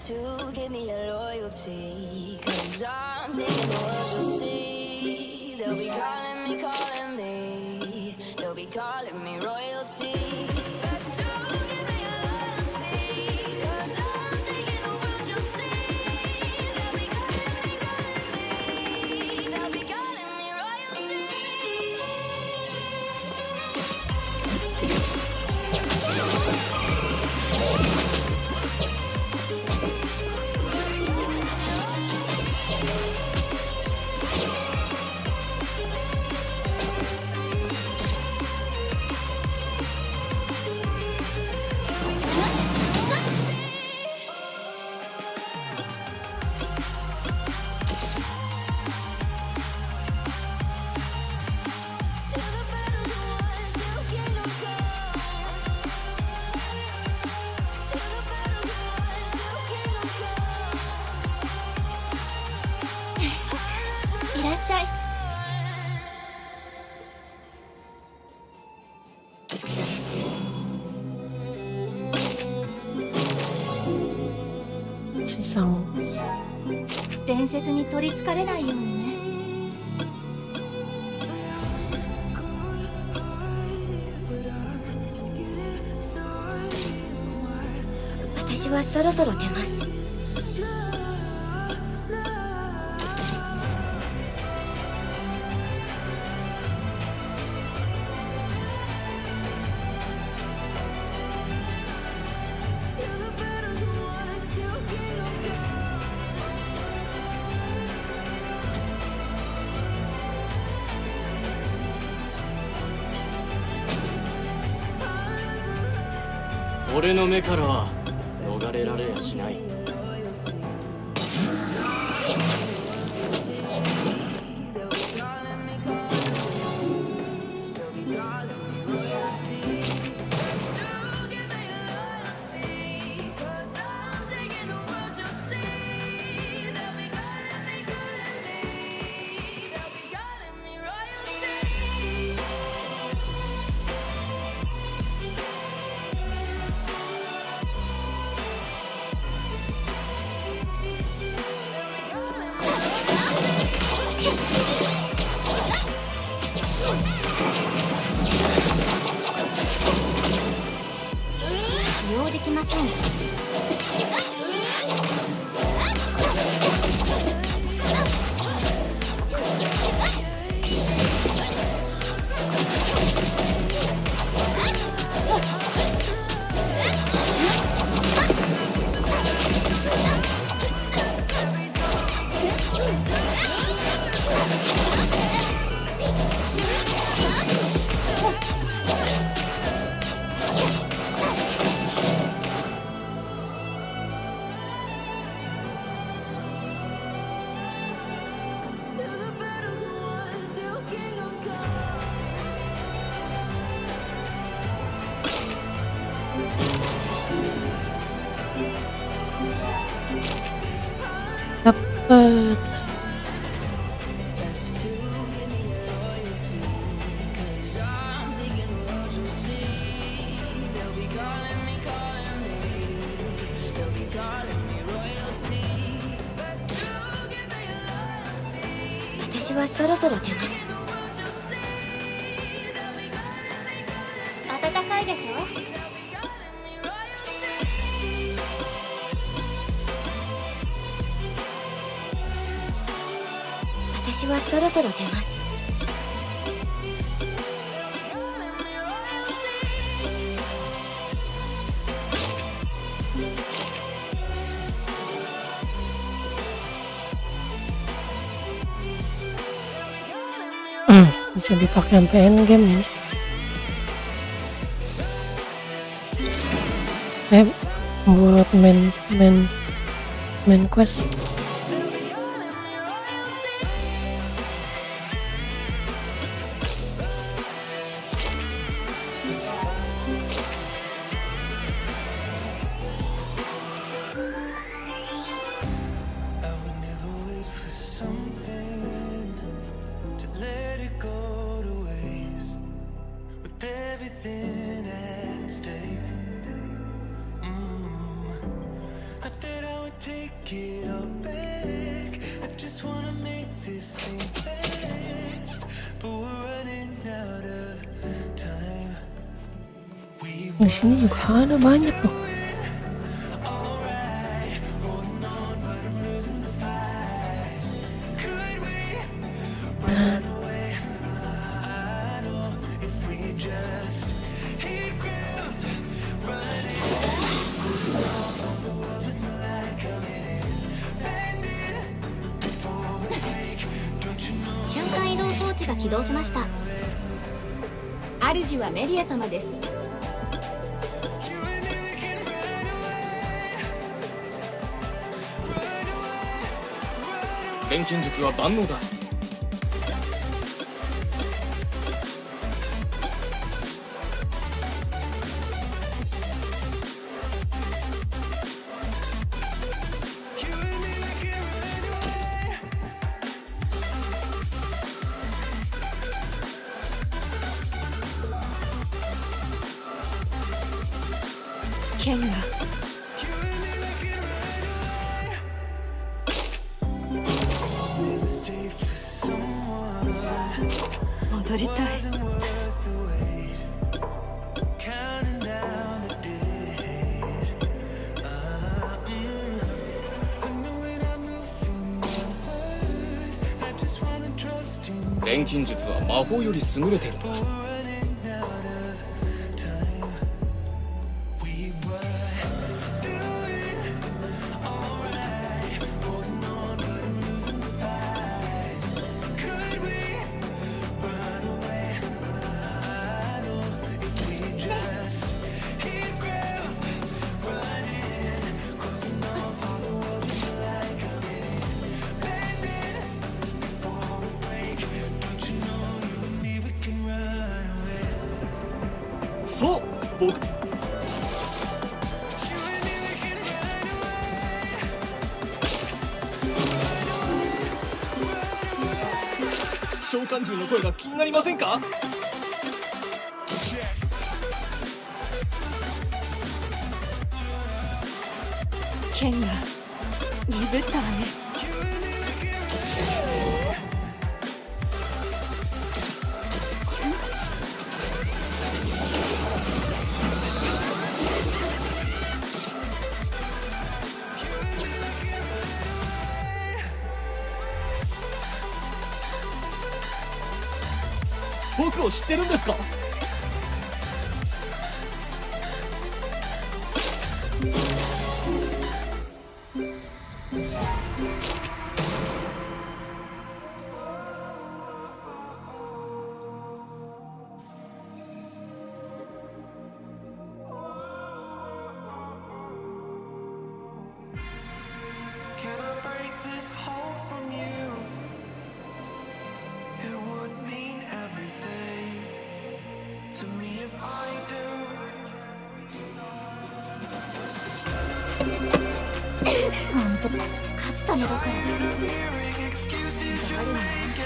To give me your loyalty, 'cause I'm taking the world to see. They'll be calling me, they'll be calling me royalty. Best to give me your loyalty, 'cause I'm taking the world to see. They'll be calling me, they'll be calling me royalty. si Sang. 伝説に取りつかれないようにね。私はそろそろ出ます。俺の目からは逃れられやしない。使用できません。Dapat.私はそろそろ出ます。暖かいでしょ。私はそろそろ出ます。Bisa dipakai sampai end game ini. Buat main quest. I would never wait for something to let it go to waste with everything at stake. I thought I would take it all back. I just wanna make this thing last, but we're running out of time. Di sini juga ada banyak tuh.装置が起動しました。主はメリア様です。錬金術は万能だ。剣が取りたい。 Counting down the days. I know when I'm moving onward, I just wanna trust in 錬金術は魔法より優れているんだ。 running out of time. We were doing alright, holding on but losing the fight. Could we run away? I know if we just hit ground running, closing off all the world we like a minute, bending before we break. Don't you know you and me, we can run away. そう僕 You and me, we can run away. 召喚獣の声が気になりませんか？剣が鈍ったわね。 僕を知ってるんですか？Can I break this hold from you? It would mean everything to me if I do. 本当勝つためだから Hearing excuses you あるのは make it.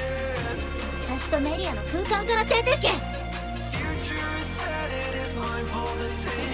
私とメリアの空間から出てけ Future is set, it is mine for the taking.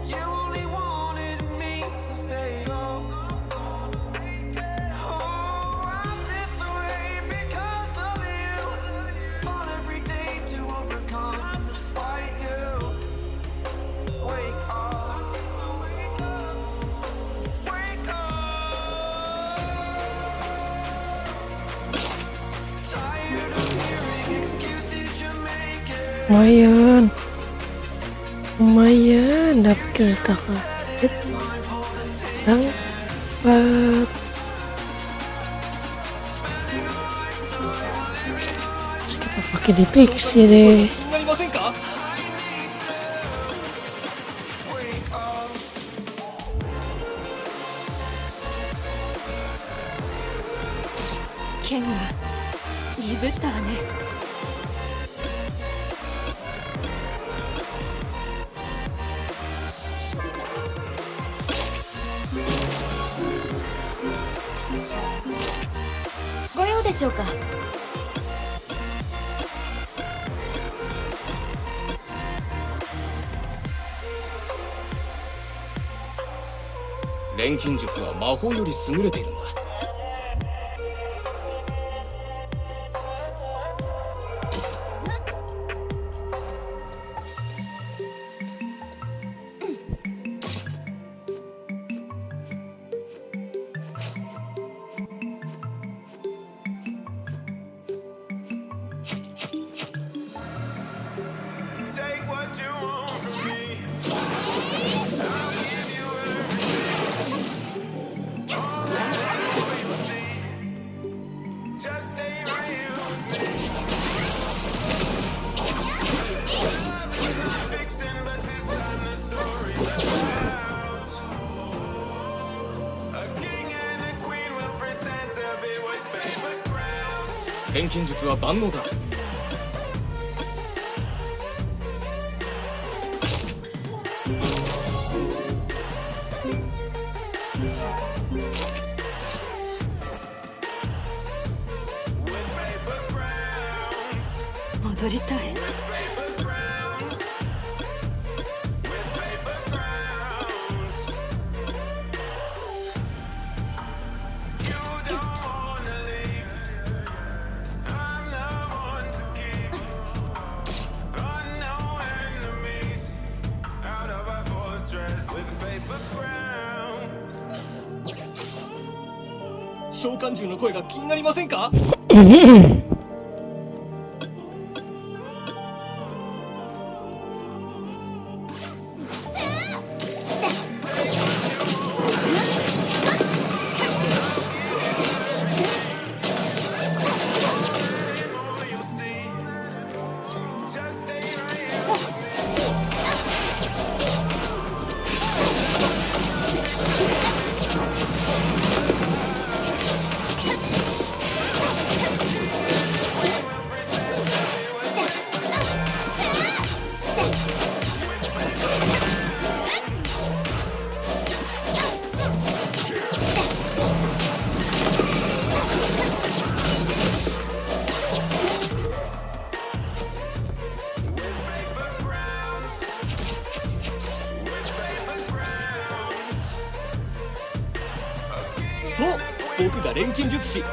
You only wanted me to fail. Oh, I'm this way because of you. Fought every day to overcome despite you. Wake up. Wake up. Tired of hearing excuses you make it. Lumayan. Lumayan dapat kereta karet. Dapat. Kita pakai di Pixie deh. 気になりませんか？剣が鈍ったわね。 ご用でしょうか？錬金術は魔法より優れているんだ。Take what you want from me. I'll give you everything. All that 錬金術は万能だ。踊りたい。召喚獣の声が気になりませんか？そう、僕が錬金術師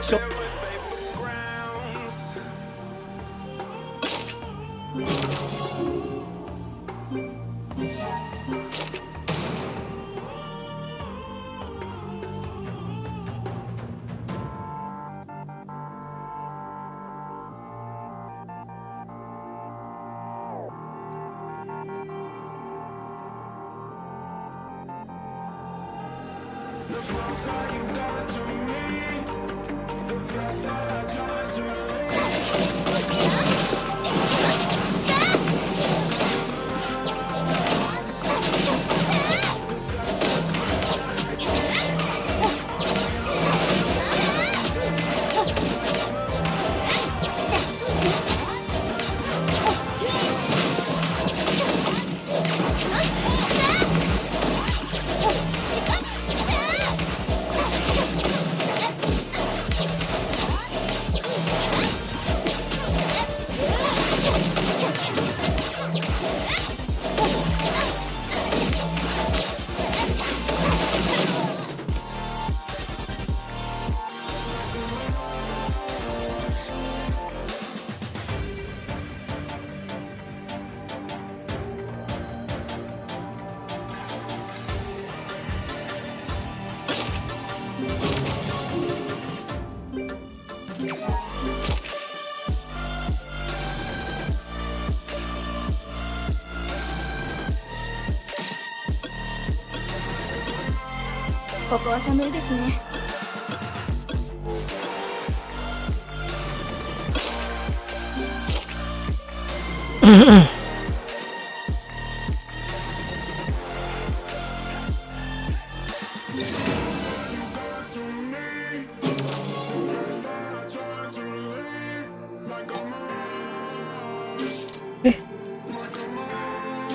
ここは寒いですね。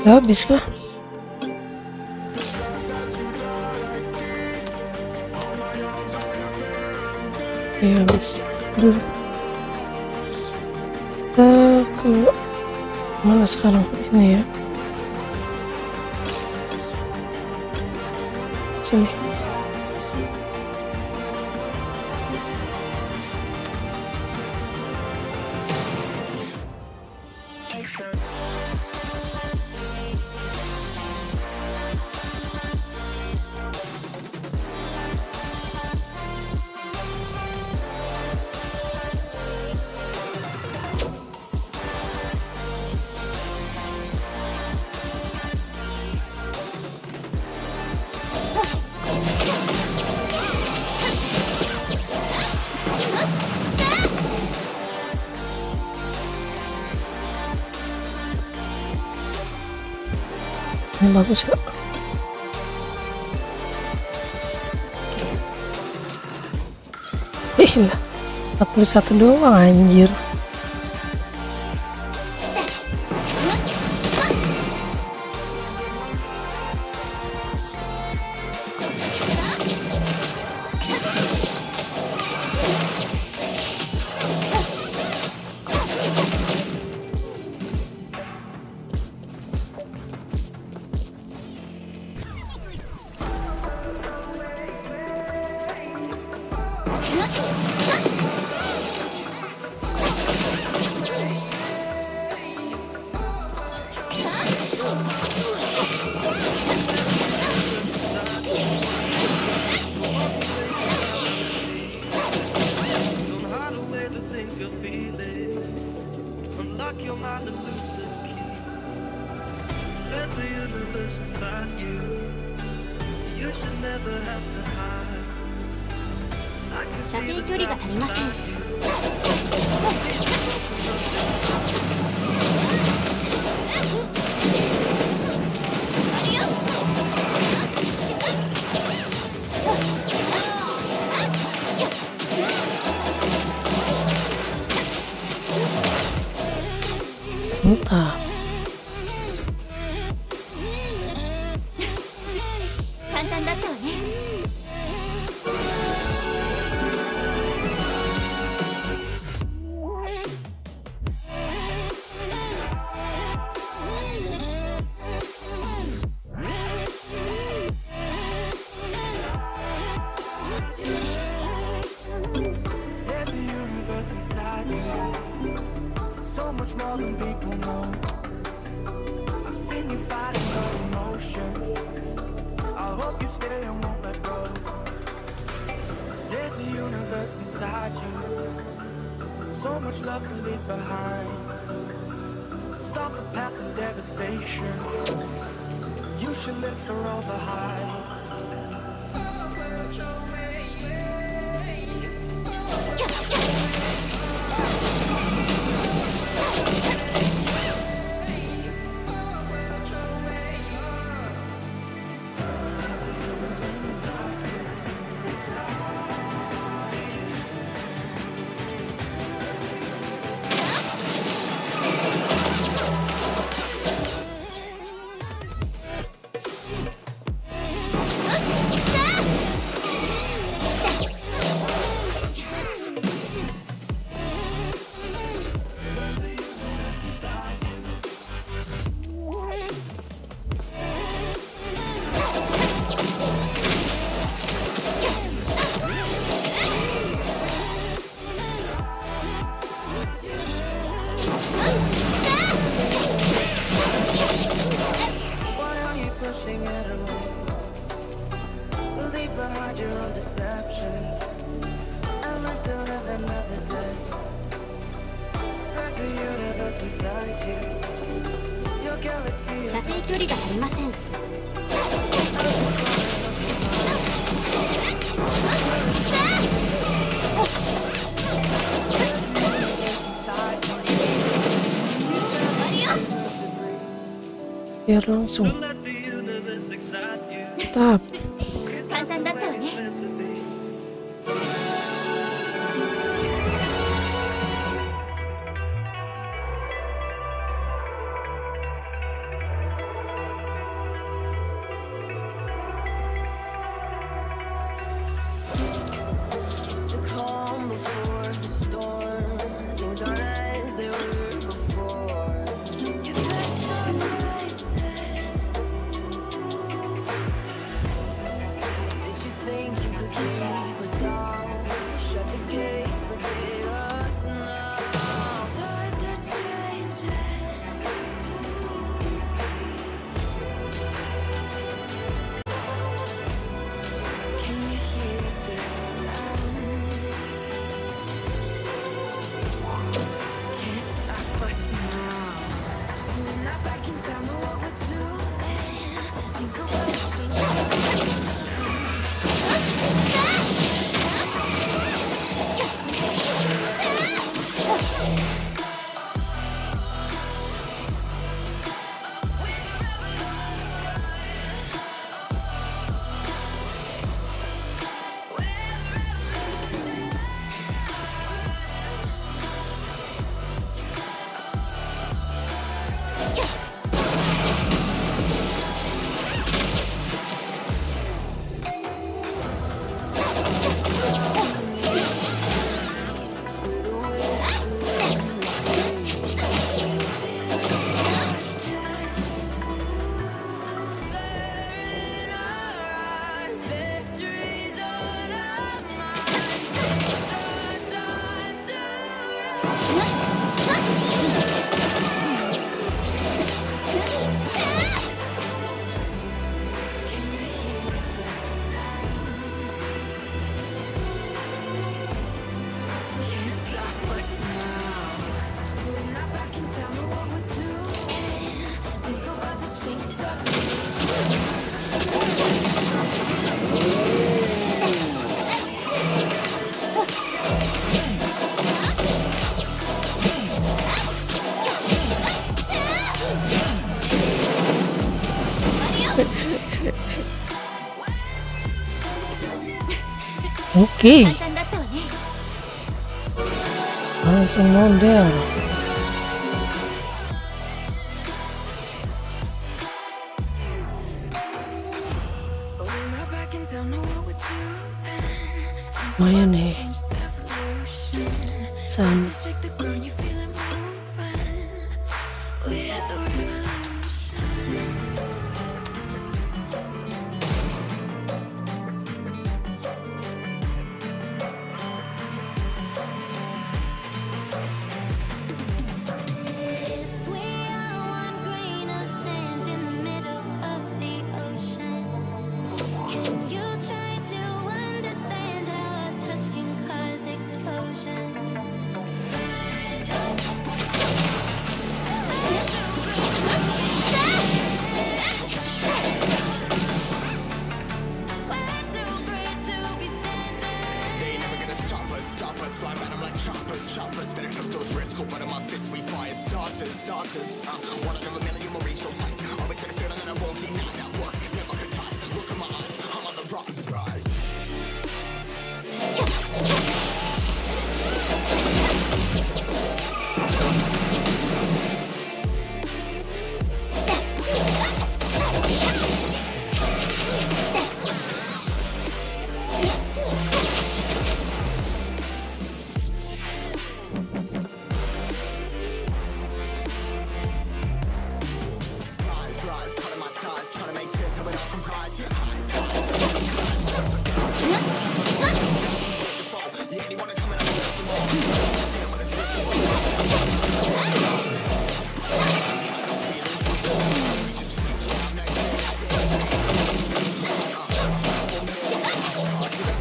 Udah habis kah? Ya habis. Dulu. Kita ke mana sekarang? Ini ya. Sini. Ini bagus kak. Lah. 41 doang anjir. Don't hide away the things you're feeling. Unlock your mind and lose the key. There's a universe inside you. You should never have to hide. I can 射 see 程 the 距離が stars 足りません inside you. Entah. 簡単だったわね There's a universe inside you. So much more than people know. I've seen you fighting your emotion. I hope you stay and won't let go. There's a universe inside you. So much love to leave behind. Stop the path of devastation. You should live for all the hype. Why are you pushing it away? Leave behind your own deception and learn to live another day. There's a universe inside you. Your galaxy 射程距離が足りません Biar langsung. let the universe excite you. Tap. 簡単だったわね Meant to be. It's the calm before the storm. Things aren't as they were before. You touch the horizon. Did you think you could Oke, 簡単だったわね。 langsung model. Lumayan nih. Sama. If we are one grain of sand in the middle of the ocean, can you try to understand how a touch can cause explosions? We're too great to be standing. They ain't never gonna stop us, flying at 'em like choppers, better took those risks, go of my fists, we fire starters, one out of a million will reach those heights, always had a feeling that I won't deny that work, never could toss, look in my eyes, I'm on the rocks, rise. Rise, part of my size, trying to make sense of it all comprised. Yeah, anyone that's coming up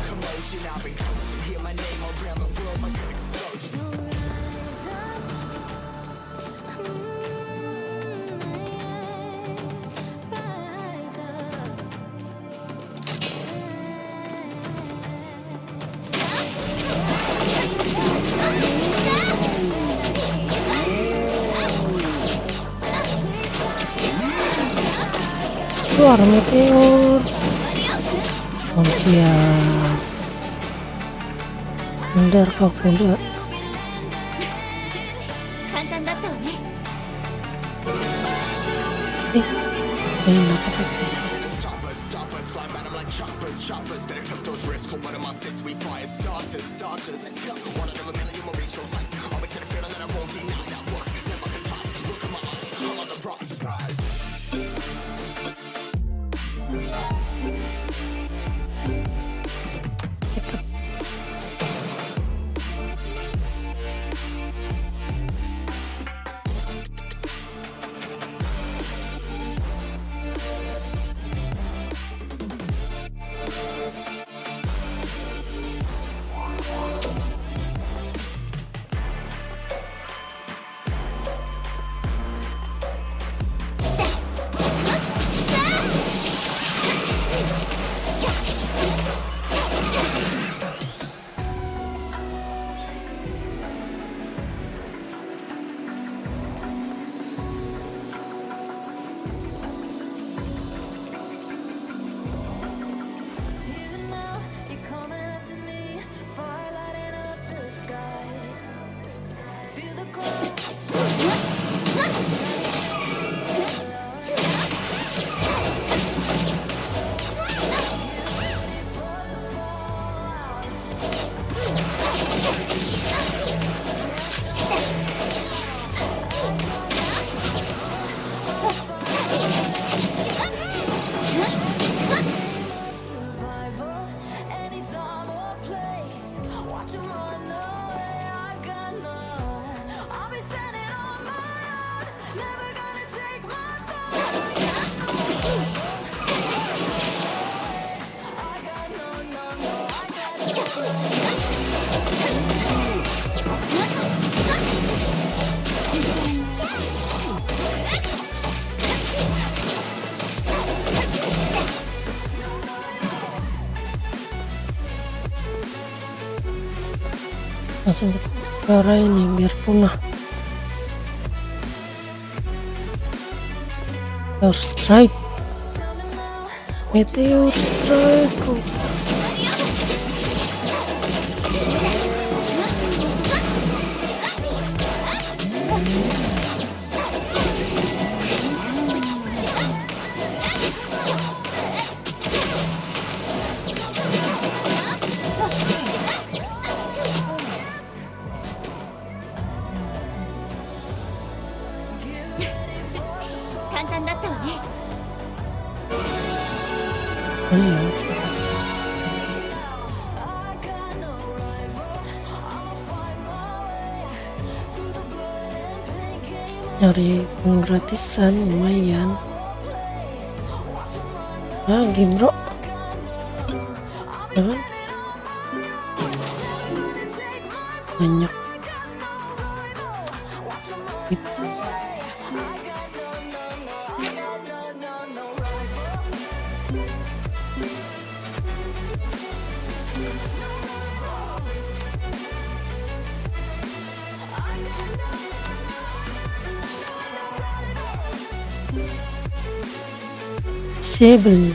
commotion, I've been coasting, hear my name around the world like an explosion. Rise up. Keluar meteor. Pontian. Mundur kau mundur. 簡単だったわね。 Main apa itu? Stoppers, fly at 'em like choppers, better took those risks, go of my fists, we fire starters, one out of a million will reach those heights, always had a feeling that I won't deny that work, never could toss, look in my eyes, I'm on the rocks, rise. Even now, you're coming up to me, fire lighting up the sky. Feel the survival, anytime or place. Watch 'em run away, I got none. I'll be standing on my own, never gonna take my throne. I got no, I got no. Langsung ke arah ini biar punah. Meteor strike. Meteor strike. 簡単だったわね。 Nyari gratisan lumayan lagi bro, jangan banyak. Sable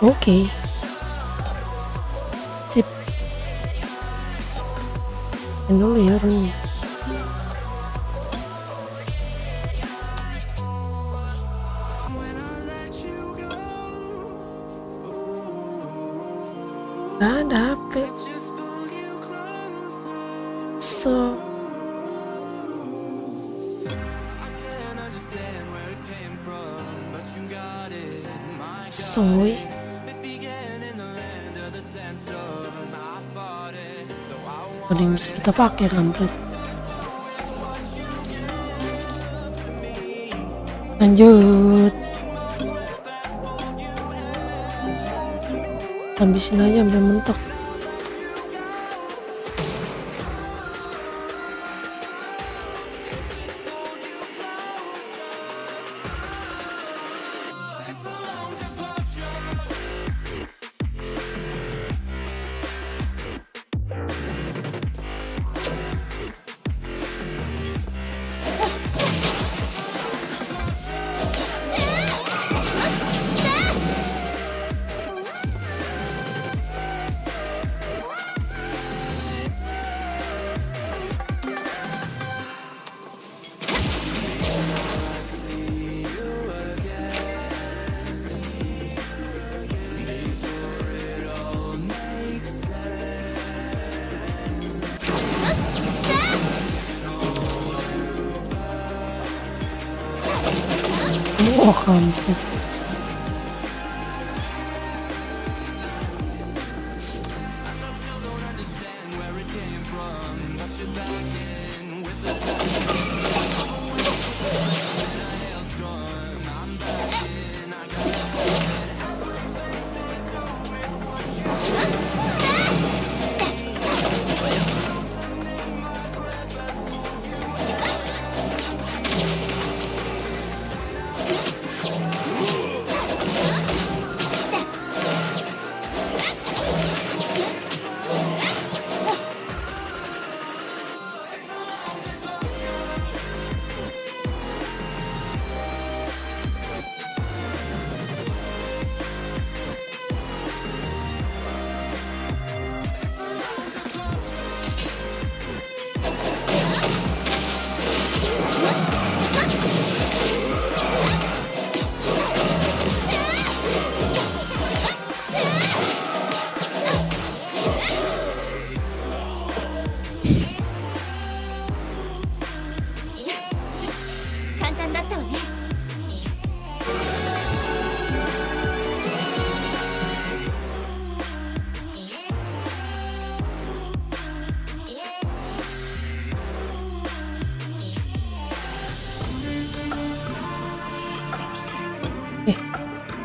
oke. Sip. Ini dulu ya runnya. Gak ada HP. So soy ada yang bisa kita pakai kampret. Lanjut, habisin aja sampai mentok. Oh kampret.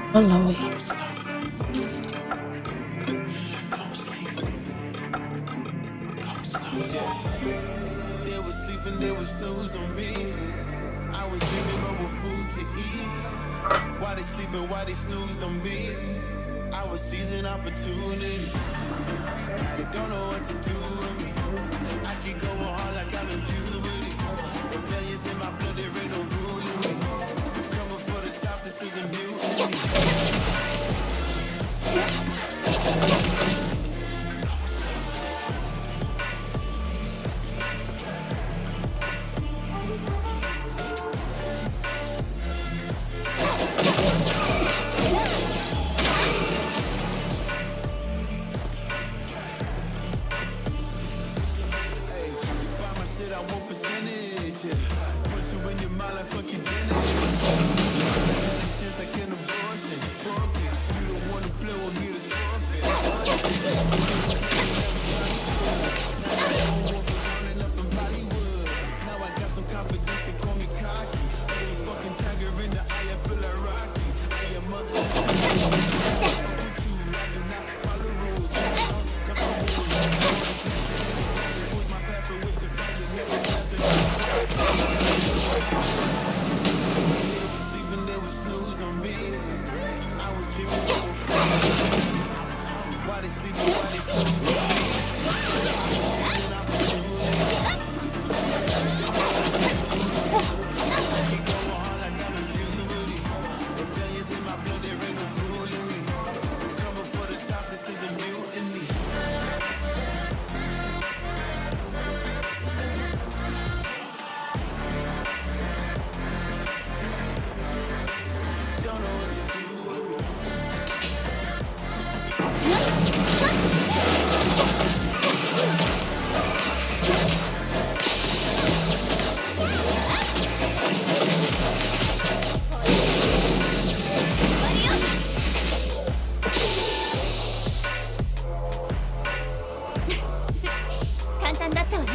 Alah weh. They was sleeping, they was snooze on me. I was dreaming about what food to eat. Why they sleeping, why they snoozed on me? I was seizing opportunity. Now they don't know what to do with me. I keep going hard like I'm in puberty. Rebellions in my blood, there ain't no ruling me. Coming for the top, this isn't mutiny. 簡単だったわね。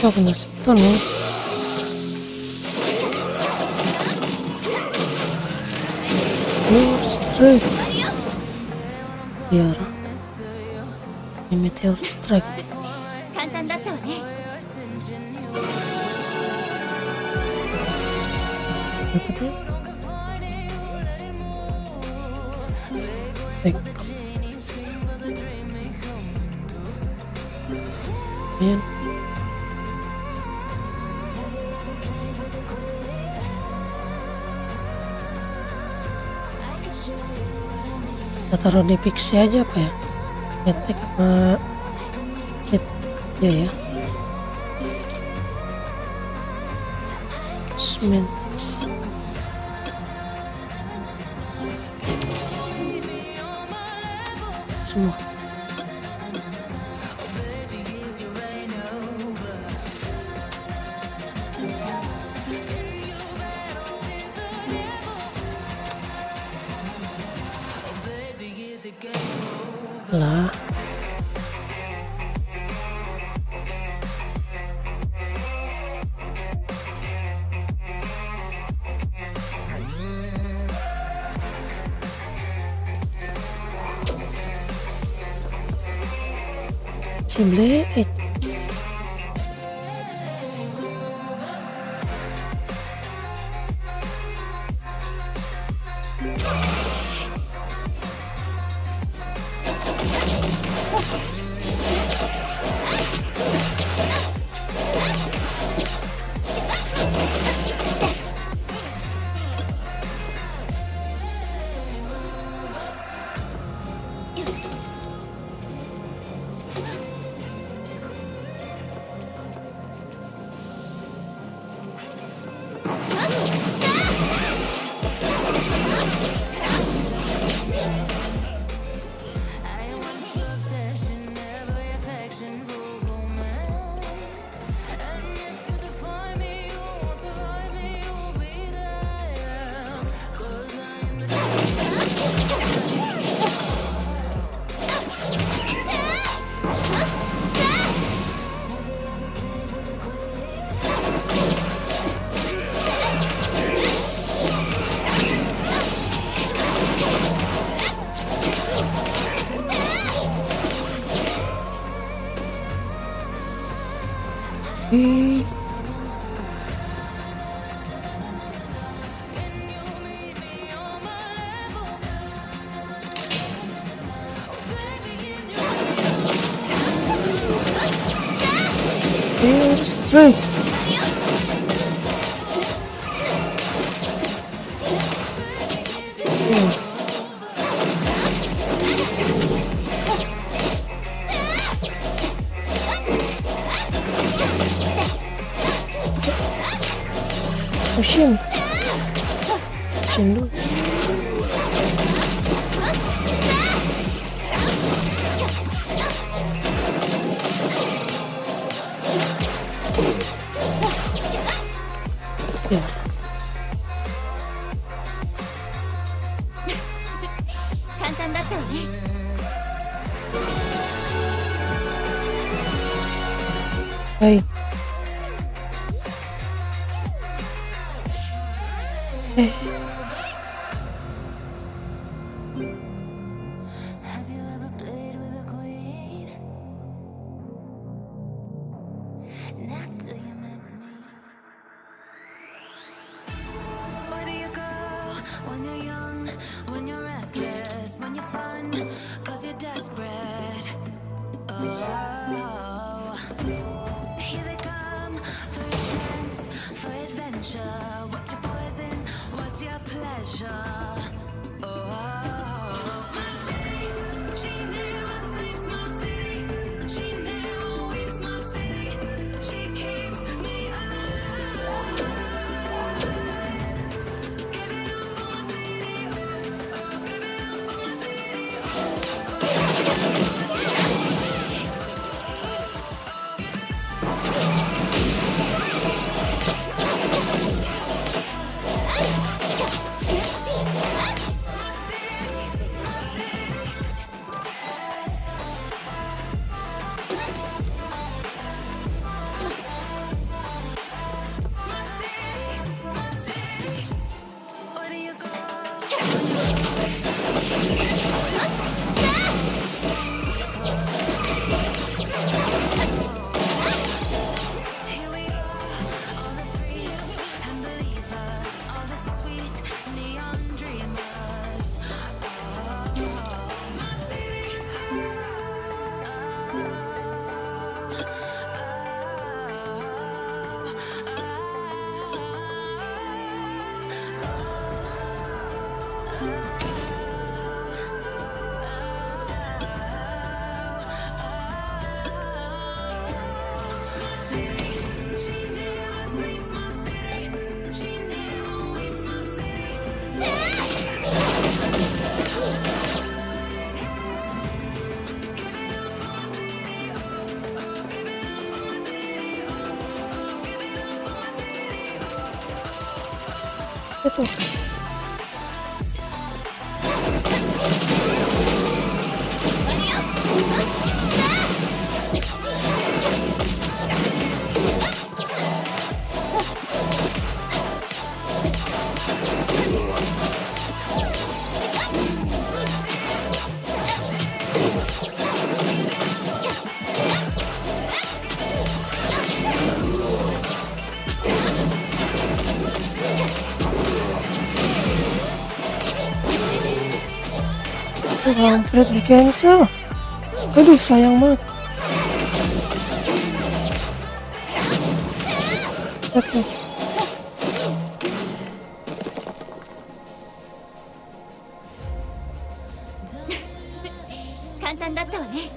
Aku kena stun nih. Strike. Biar ini meteor strike. 簡単だったわね。 Tapi baik. Ayan. Kita taruh di pixie aja apa ya? Ngetek sama hit ya ya. Achievements. Semua. Lah. Cible straight. Pushin dulu. Ya. Baik. Have you ever played with a queen? Not till you met me. Where do you go when you're young, when you're restless, when you're fun, 'cause you're desperate? Oh, here they come for a chance, for adventure. What's your poison? What's your pleasure? She Itu. Kampret di cancel. Aduh sayang banget. Satu. 簡単だったわね。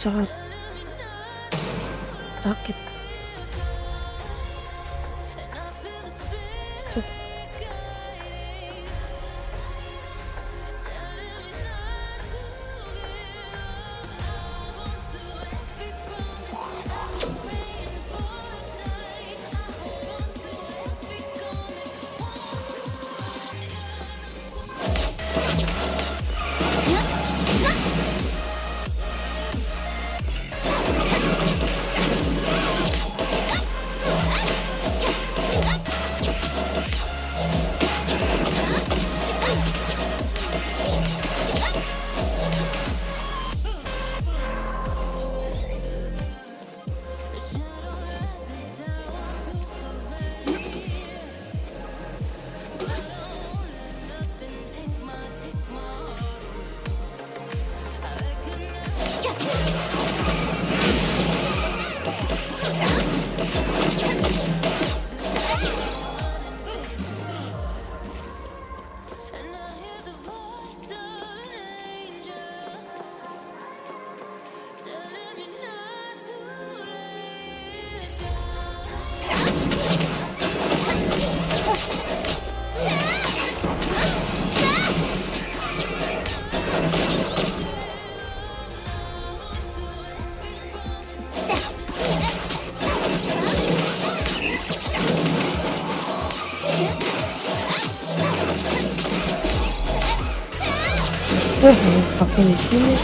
Jahat. Sakit. Cuk. Pakai di sini.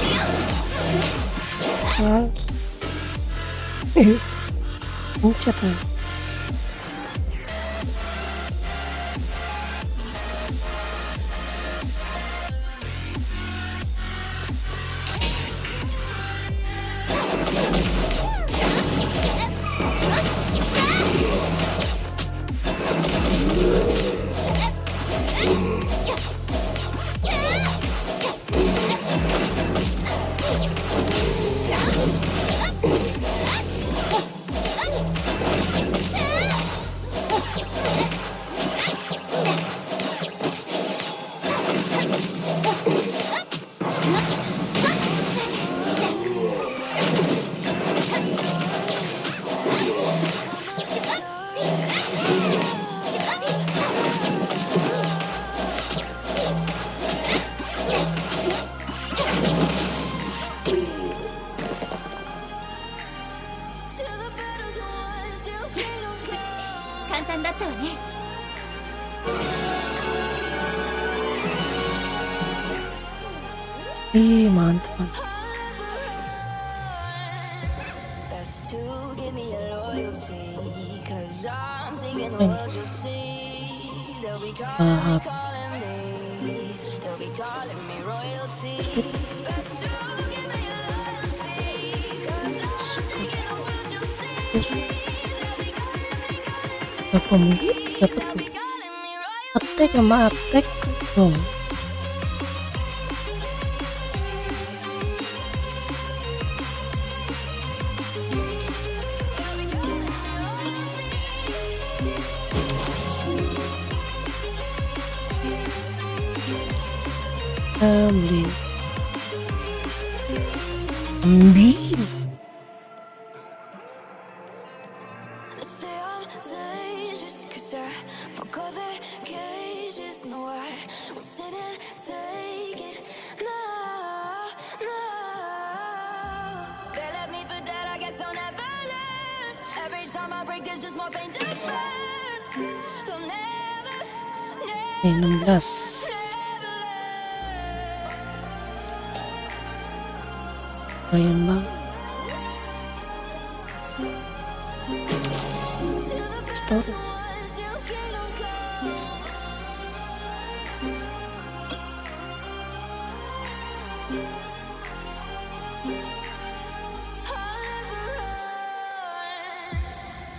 Salah. Pencet ya. Ih, mantap. Tahap. Dapat mungkin dapat attack sama attack dong. Beli Ambil. They say I'm dangerous 'cause I broke all their cages. No, I won't sit and take it. No, no. They left me for dead, I guess they'll never learn. Every time I break, there's just more pain to burn. They'll never, never, 16. Lumayan bang. Stop. ones you can't go.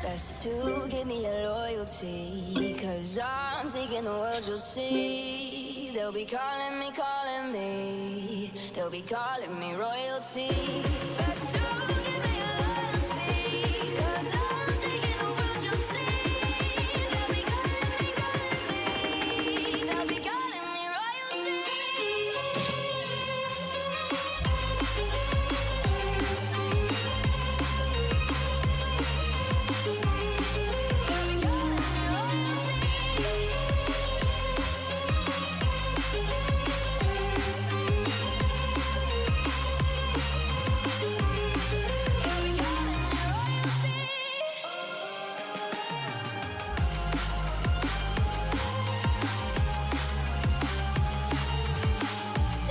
Best to give me your loyalty, 'cause I'm taking the world, you'll see. They'll be calling me, they'll be calling me royalty. Best to give me your loyalty, 'cause I'm taking the world, you'll see. They'll be calling me, they'll be calling me royalty.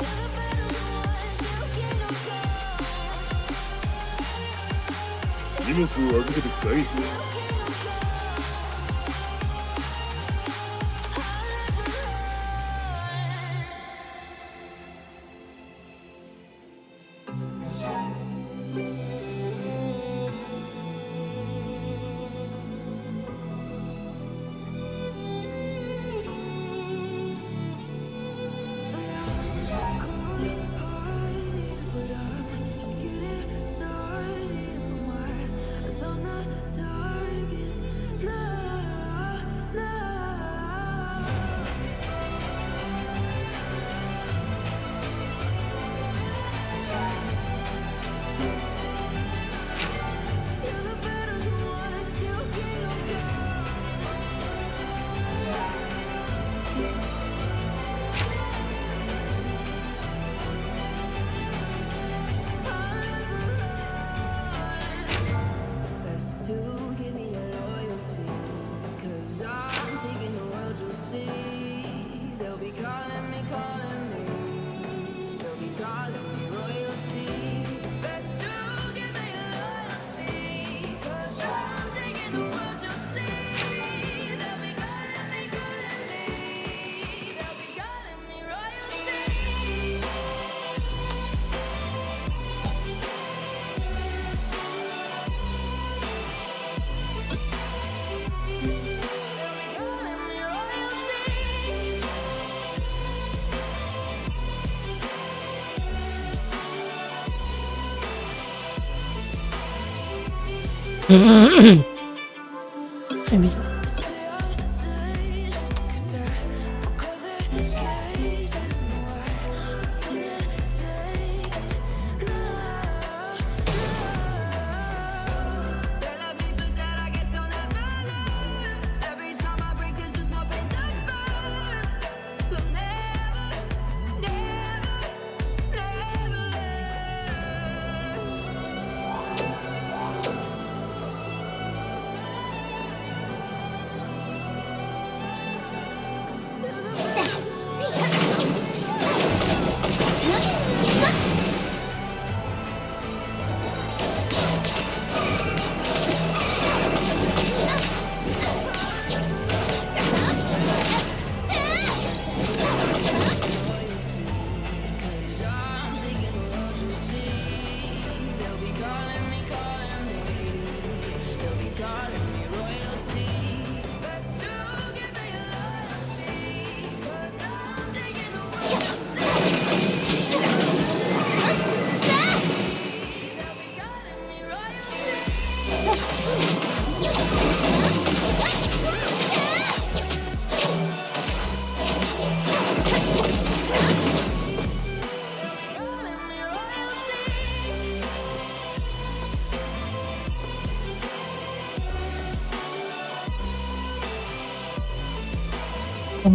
To the better ones, you can't go. 荷物を預けてくかい？ Saya bisa.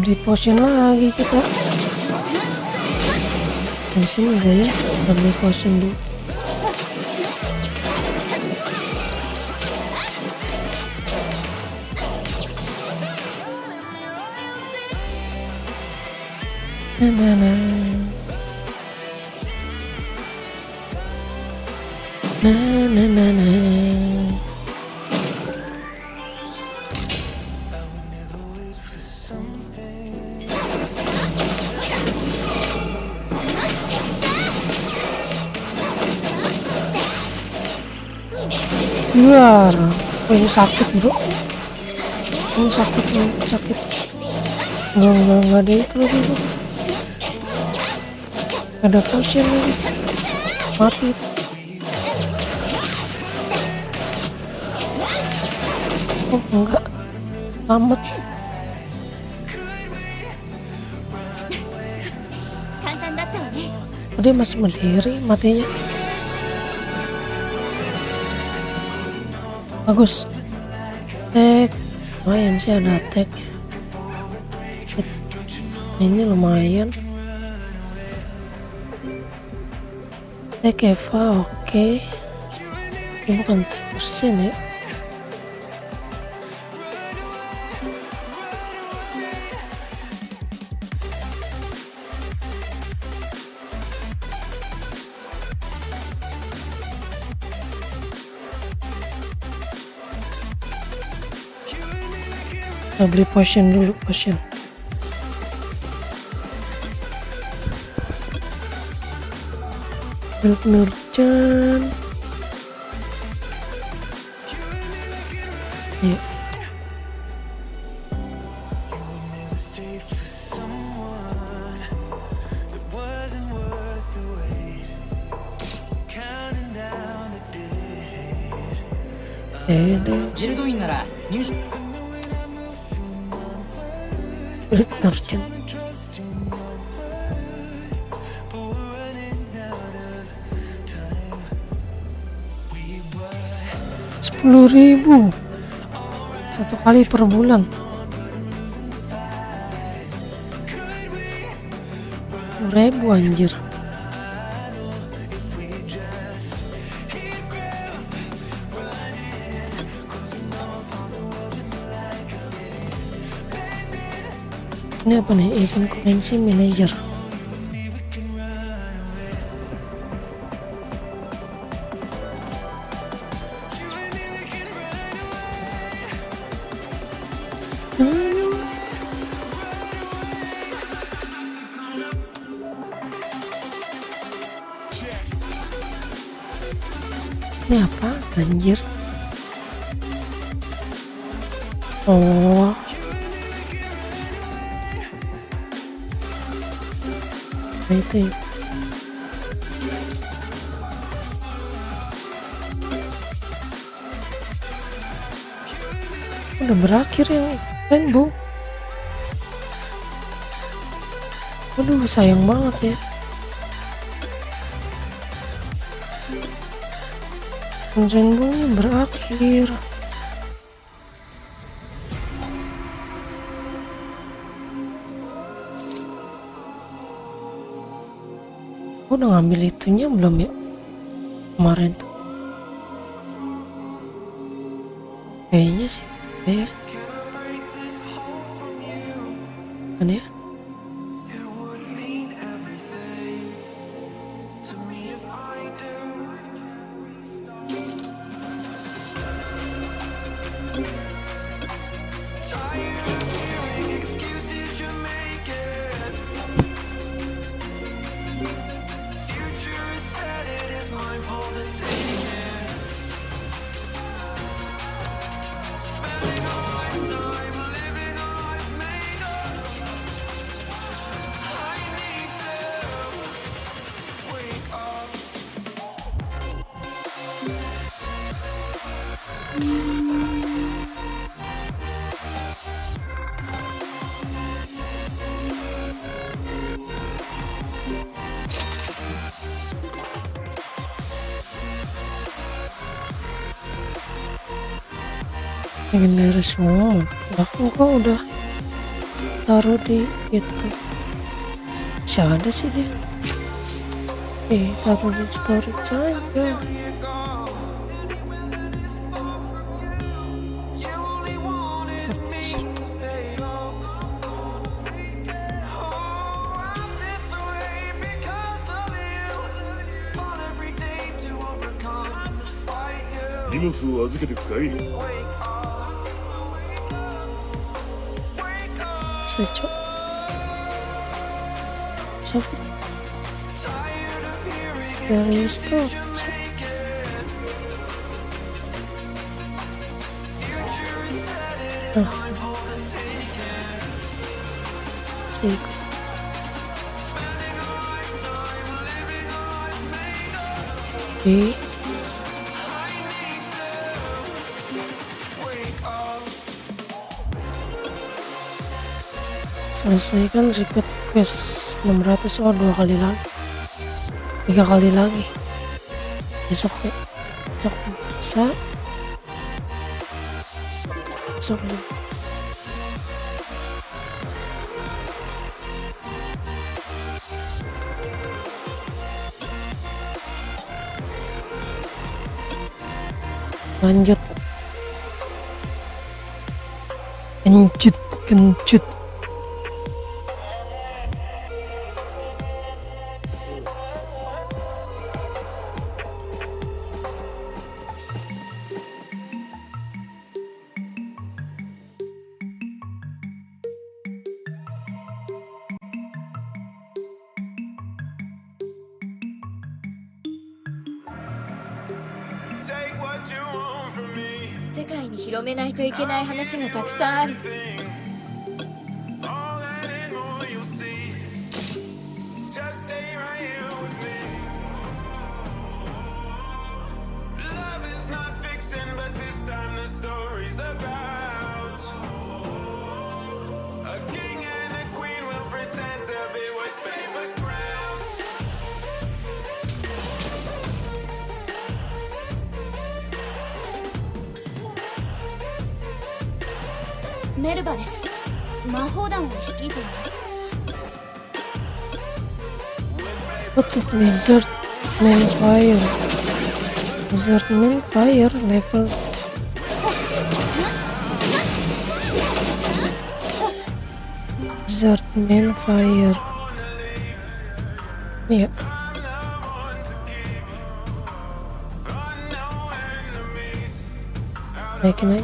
beli potion lagi kita. Di sini udah ya, beli potion dulu. Na. Luar, ini sakit bro, ini sakit. Enggak ada itu lagi bro. Ada potion lagi, mati itu. Oh enggak, selamat. 簡単だったわね。 Dia masih berdiri matinya. Bagus. Attack. Lumayan sih ada attack. Ini lumayan. Attack Eva oke. Ini bukan attack persen ya. Kita beli potion dulu, potion. Build merchant. Yuk. Deh. ギルドインなら入手 Build merchant. $10.000 satu kali per bulan. $10.000 anjir. Ini apa nih? Event currency manager. Ini apa? Anjir. Oh. Nah, itu ya. Udah berakhir yang rainbow. Aduh sayang banget ya. Rainbow-nya berakhir. Aku udah ngambil itunya belum ya kemarin tuh? Kayaknya sih ya. Kan ya? Legendaris semua. Aku kok udah taruh di itu. Siapa ada sih dia? Taruh di storage aja.荷物を預けてくかい？ Secok. Siapa? Dari storage. Cik. Selesaikan repeat quest 600. 2 kali lagi, 3 kali lagi. Besok bisa. Besok lanjut. Kencut. Take what you want from me. 世界に広めないといけない話がたくさんある。 All that and more you'll see. Just stay right here with me. Love is not fiction, but this time the story's about a king and a queen will pretend to be with paper crowns. メルバです。魔法団を率いています。 What is Lizard Man Fire? Lizard Man Fire level. Lizard Man Fire. Iya. Naikin aja.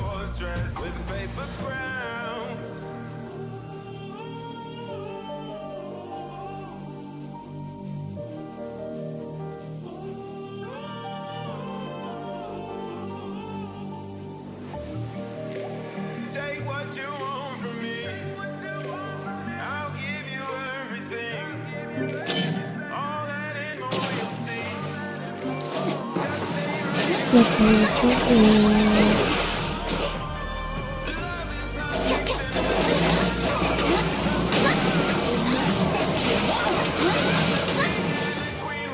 Take what you want from me. I'll give you everything. All that and more you'll see. Seperti Queen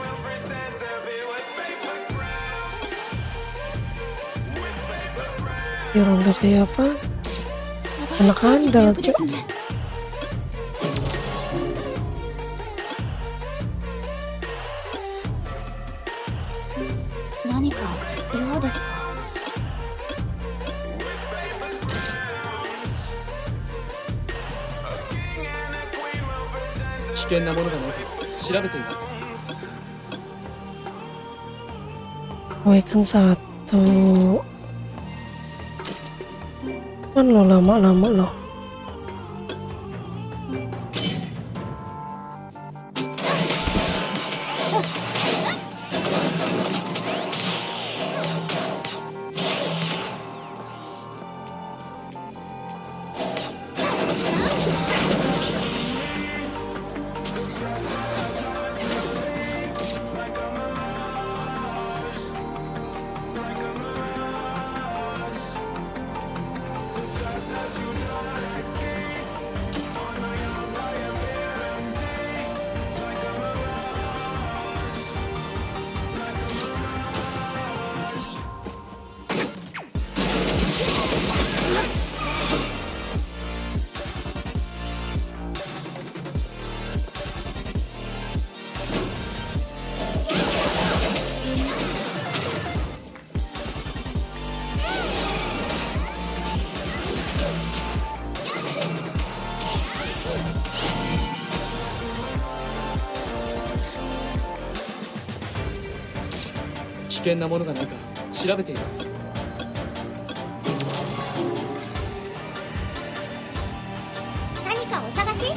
will pretend to be with paper crowns. ya udah kayak apa? 素晴らしい実力ですね。 何か用ですか？ 危険なものがないか調べています。 Weekend 1. Kan lo lama-lama loh. 険なものがないか調べています。何かお探し？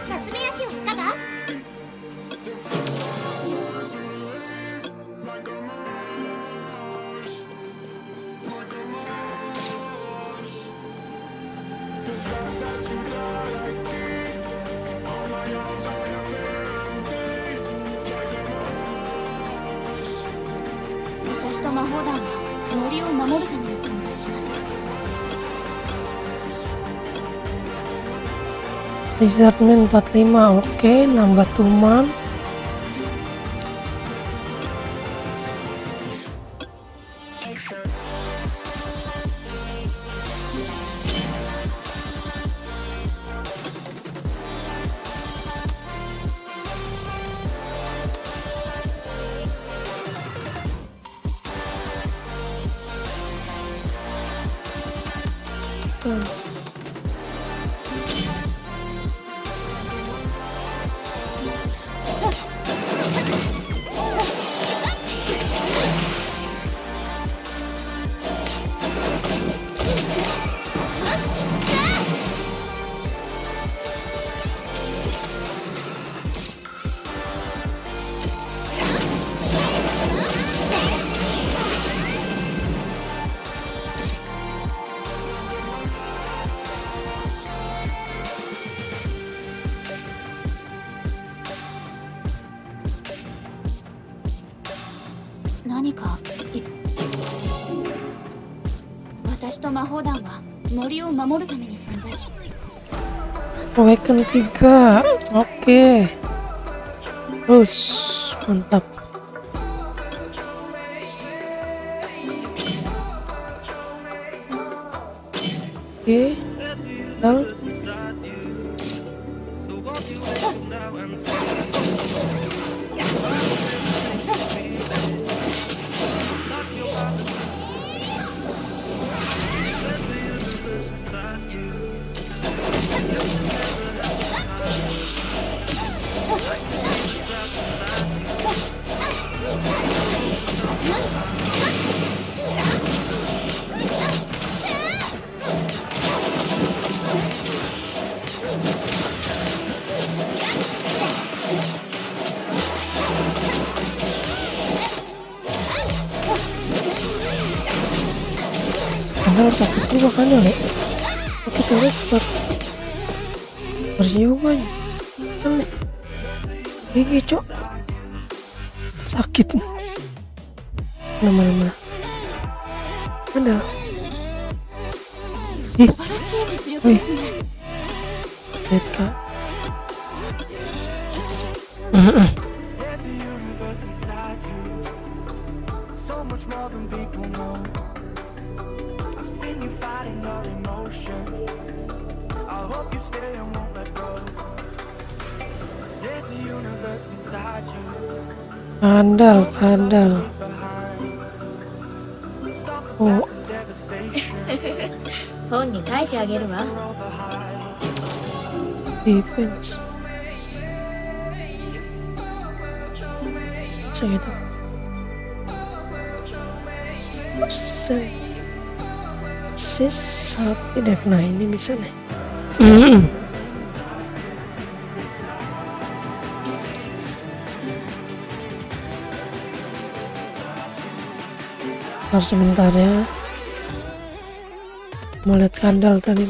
夏目足をいかが？私と魔法団は森を守るために存在します。Lizardman 45, oke, nambah tuman. Tuh.何か私と魔法団は森を守るために存在し。 Awaken 3, oke. Terus, mantap. Oke, lalu harus sakit juga kan ya, oke, kita start beryoga nih, gigi cok, sakit nama-nama ada ih, wih, lihat kak, Pandal. Oh. 本に書いてあげるわ。 Defense. Segitu. Persen. Sis tapi Devna ini bisa nih. Harus sebentar ya, mau lihat kandal tadi.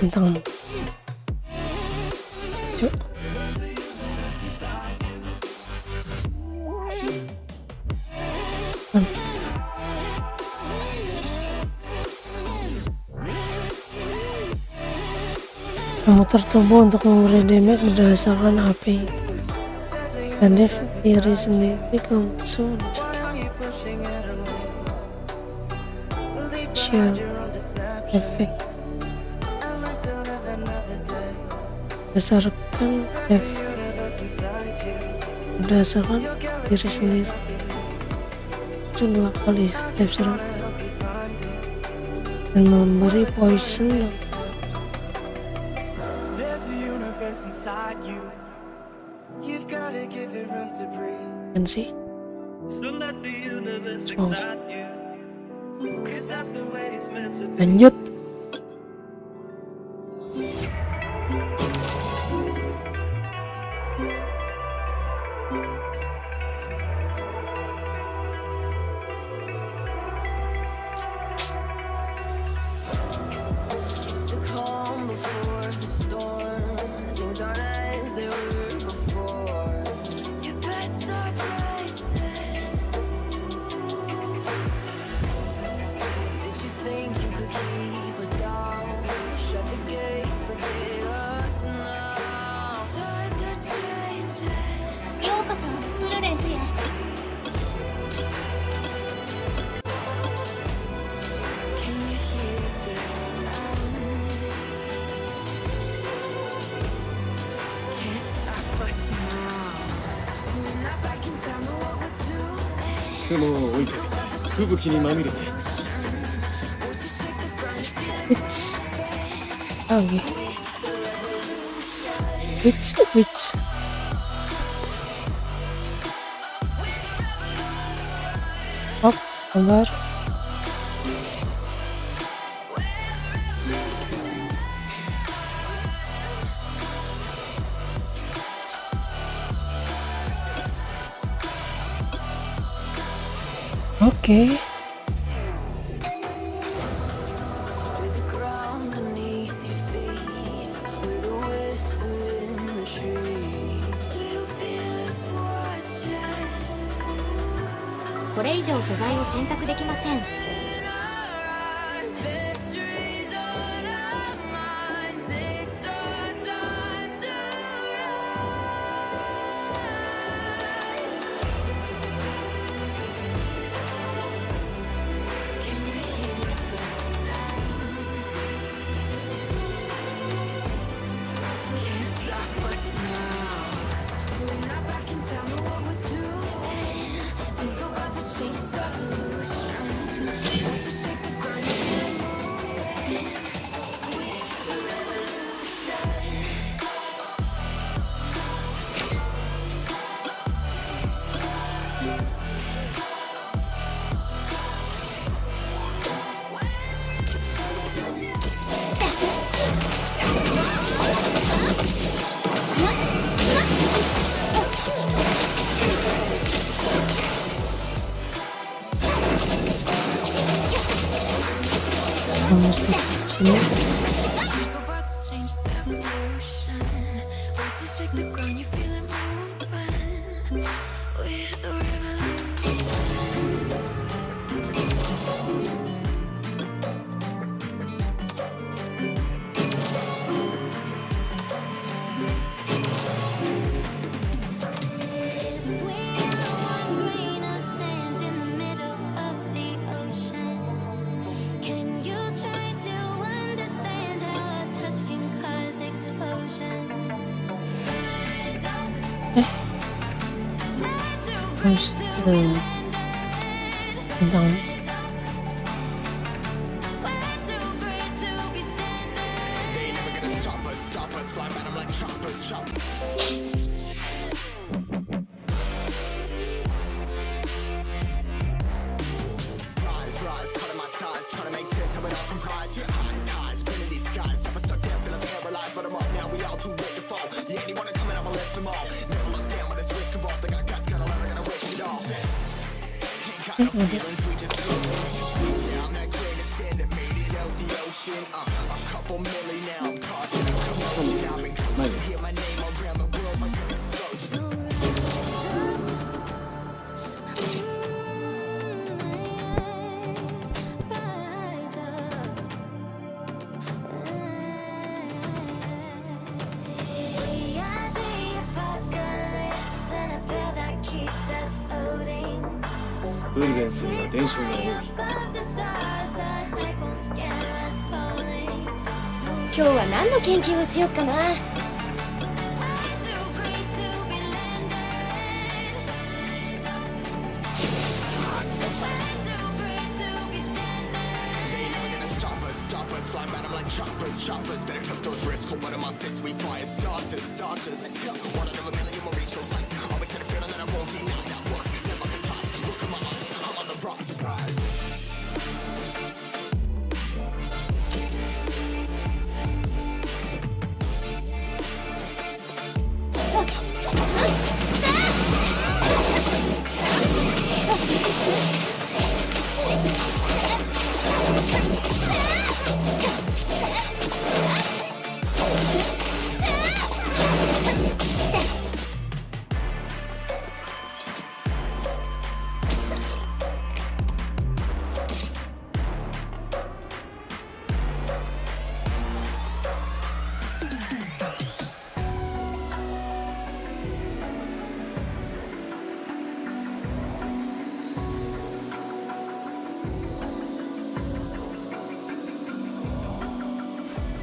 Bintang cuk. Memutar tubuh untuk memberi damage berdasarkan HP dan diri sendiri kamu sulit chill efek berdasarkan diri sendiri itu 2 kali setiap serang dan memberi poison There's a universe inside you. You've gotta give it room to breathe. dan sih So let the universe excite you. 'Cause that's the way it's meant to be. lanjut It's the calm before the storm. Things aren't as they were before. Your best start rising. Did you think you could keep us out? Shut the gates, forget us now. Tides are changing. ようこそフルレンスへ。 Can you hear this sound? Can't stop us now. We're not back in town, know what we're doing. 雲を置いて吹雪にまみれて Witch lagi Witch oh sabar oke There's a ground beneath your feet, with a whisper in the trees. Do you feel us watching? これ以上素材を選択できません。 Victory's on our minds. It's our time to rise. Can you hear the sound? Can't stop us now. We're not back in town, know what we're doing. Things are about to change, it's evolution. Want to shake the ground, you feel it moving. mesti kecil We're about to change, it's evolution. Want to shake the ground, you feel it moving. We're the revolution. If we are one grain of sand in the middle of the ocean, can you try to understand how a touch can cause explosions? terus tentang We are the apocalypse in a ウルベンスには伝承が多い。 above the stars, the light won't scare us falling. 今日は何の研究をしよっかな。 Too great to be landed. Too great to be standing.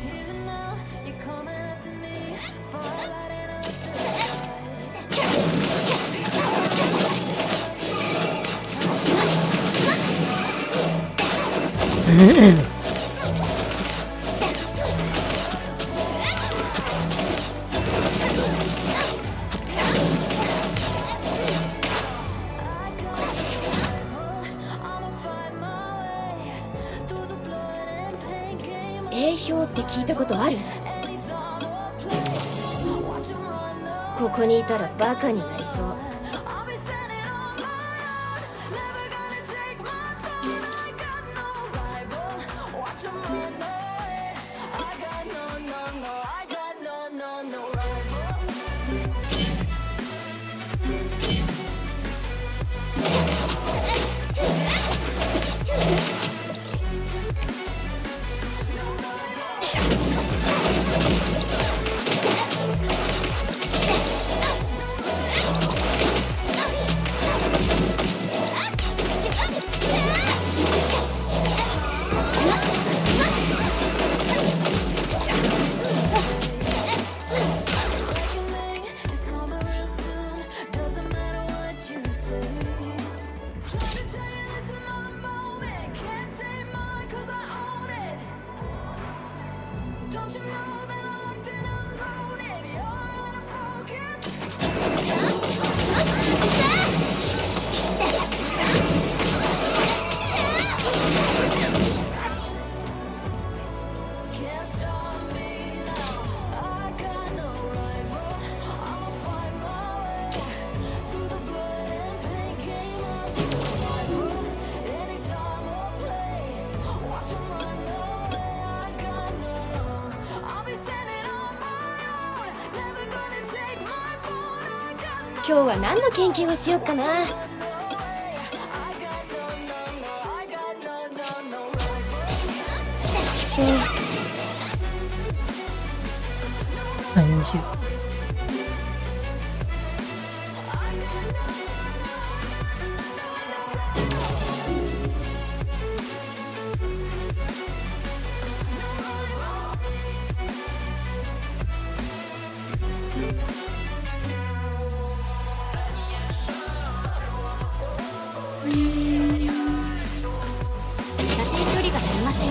Even now, you're coming up to me, falling up the I'ma find my way through the blood and pain game. 栄氷って聞いたことある？ Anytime or place, watch 'em run up. ここにいたらバカになりそう。 I'll be standing on my own, never gonna take my throne. I got no rival, watch 'em run away. I got I got no rival. Reckoning is coming real soon. Doesn't matter what you say. Try to tell you this is my moment. Can't take mine 'cause I own it. Don't you know that I'm locked and unloaded? You're out of focus. Can't stop me now. I got no rival. I'ma find my way through the blood and pain game of survival. Anytime or place, watch 'em run away. I got I'll be standing on my own. Never gonna take my phone. I got 今日は何の研究をしよっかな。 I got no rival. そう30。射程距離が足りません。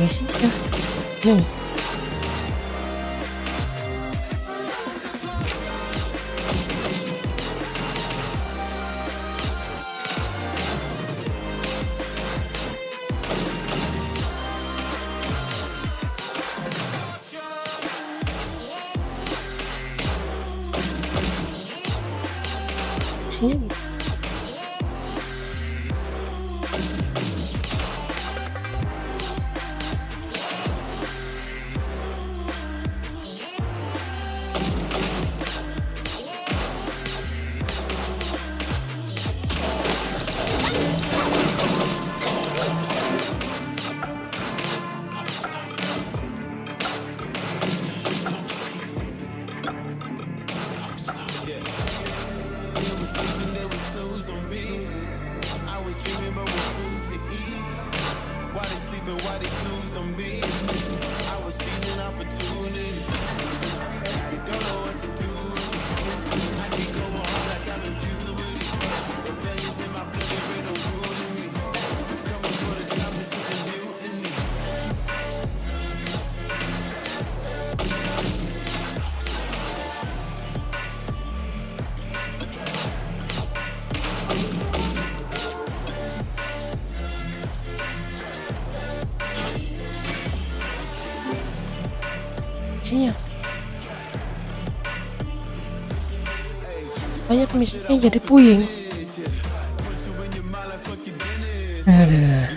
misinya. Misinya gitu. Misinya banyak, misinya jadi puyeng. Ada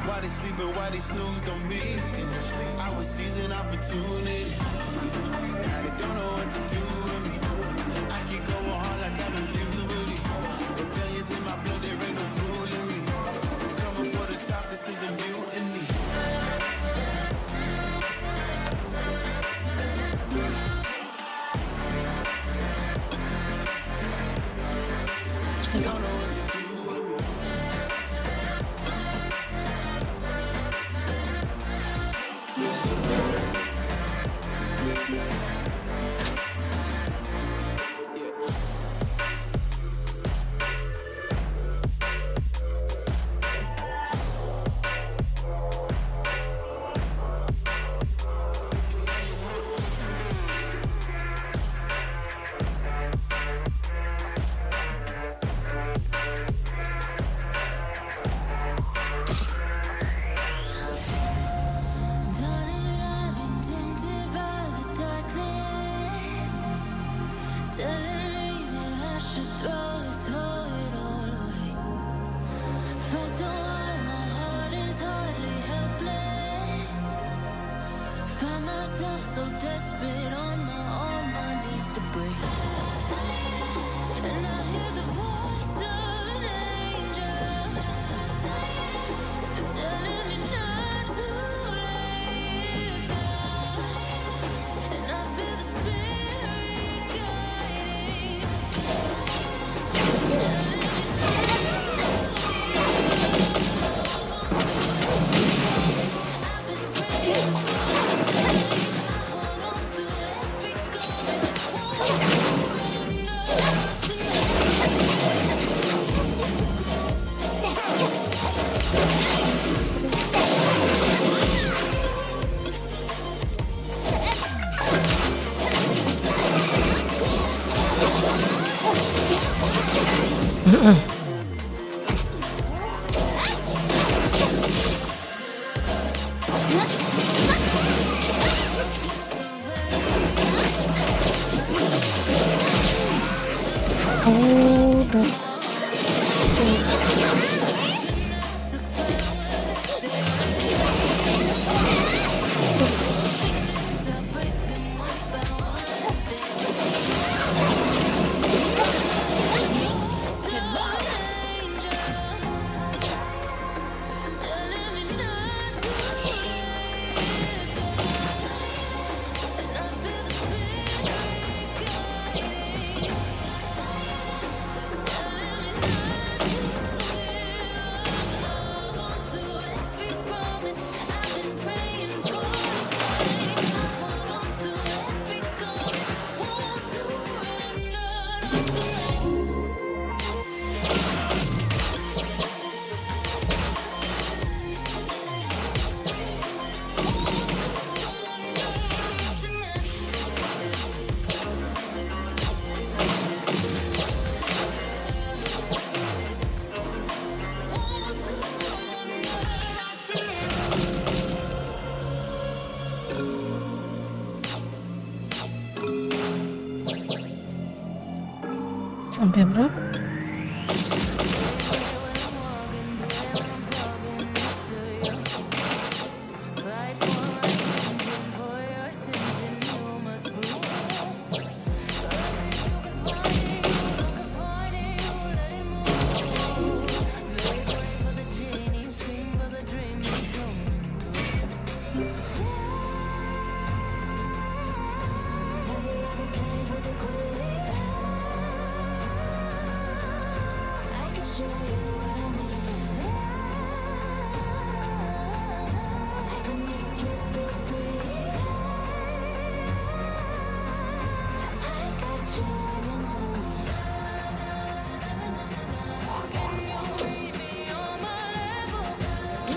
Why they sleeping, why they snoozed on me? I was seizing opportunity. Now they don't know what to do with me. I keep going hard like I'm in puberty. Rebellions in my blood, there ain't no ruling me. Coming for the top, this is a mutiny. astaga. Darling, I've been tempted by the darkness, telling me that I should throw it all away. Fight so hard, my heart is hardly helpless. Find myself so desperate on my knees to break. And I hear the voice of an angel telling me not to lay it down. And I feel the spirit guiding. I've been praying, I hold on to every Oh, udah. sampai berapa?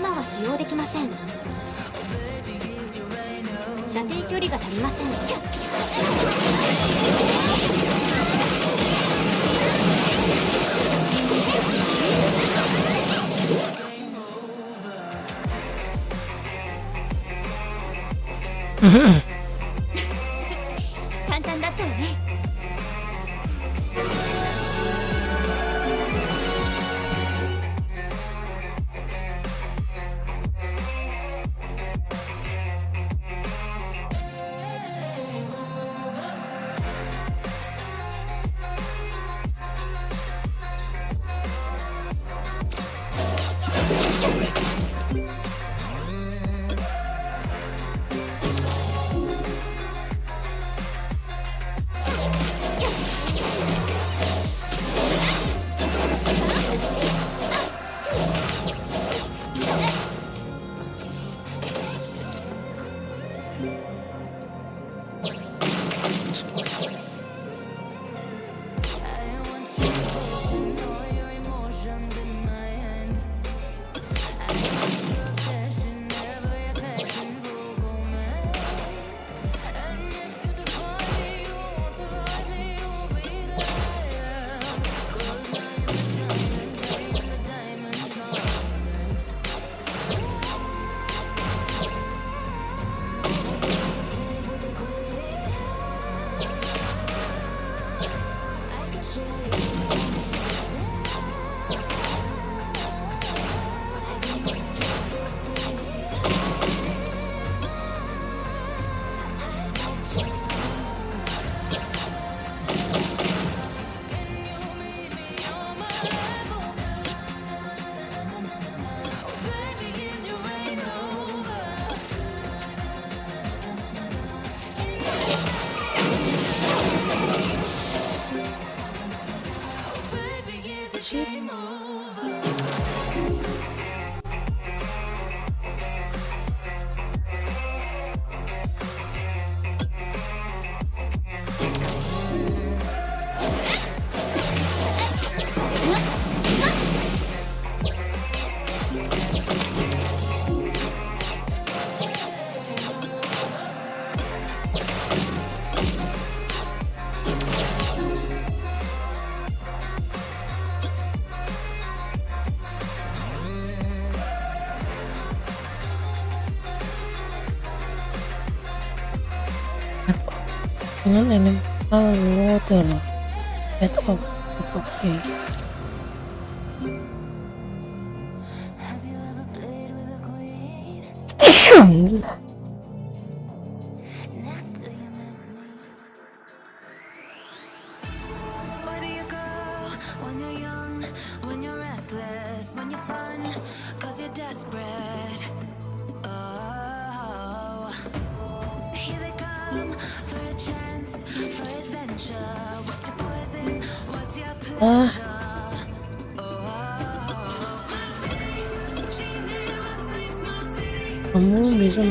Now 使用できません。射程距離が足りません。簡単だったよね。Dengan elemental water bed of oke. Alhamdulillah. Where do you go when you're young, when you're restless, when you're fun, 'cause you're desperate? Oh, here they come for a chance, for adventure. What's your poison? What's your pleasure? Kamu bisa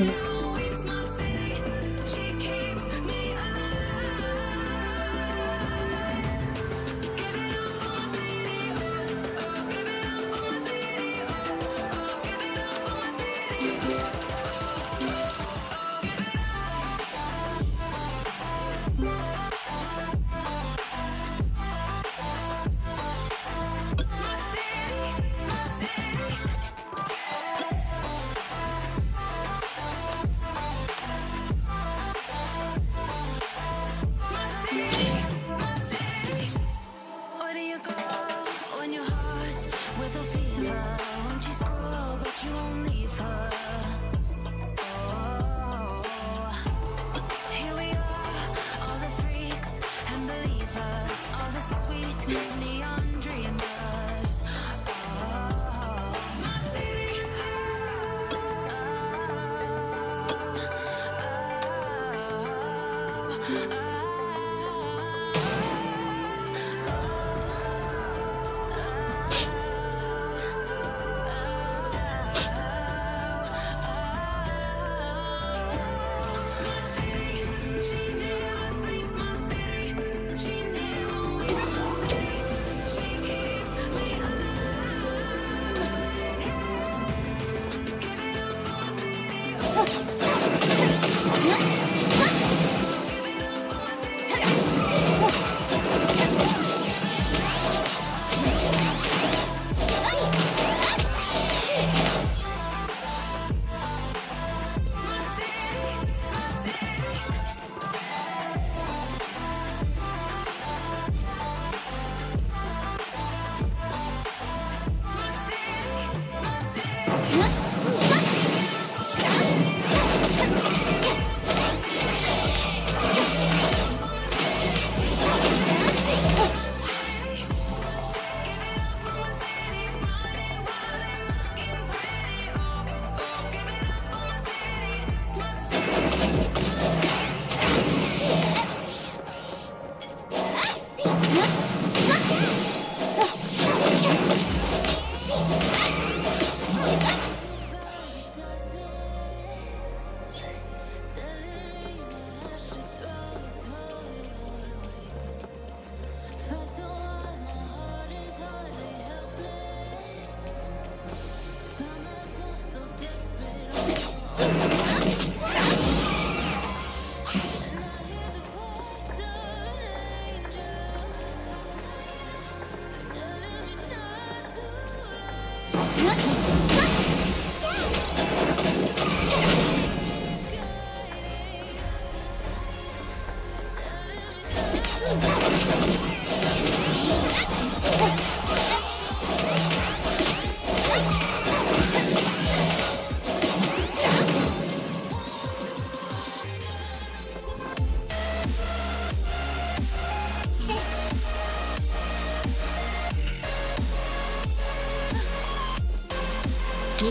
日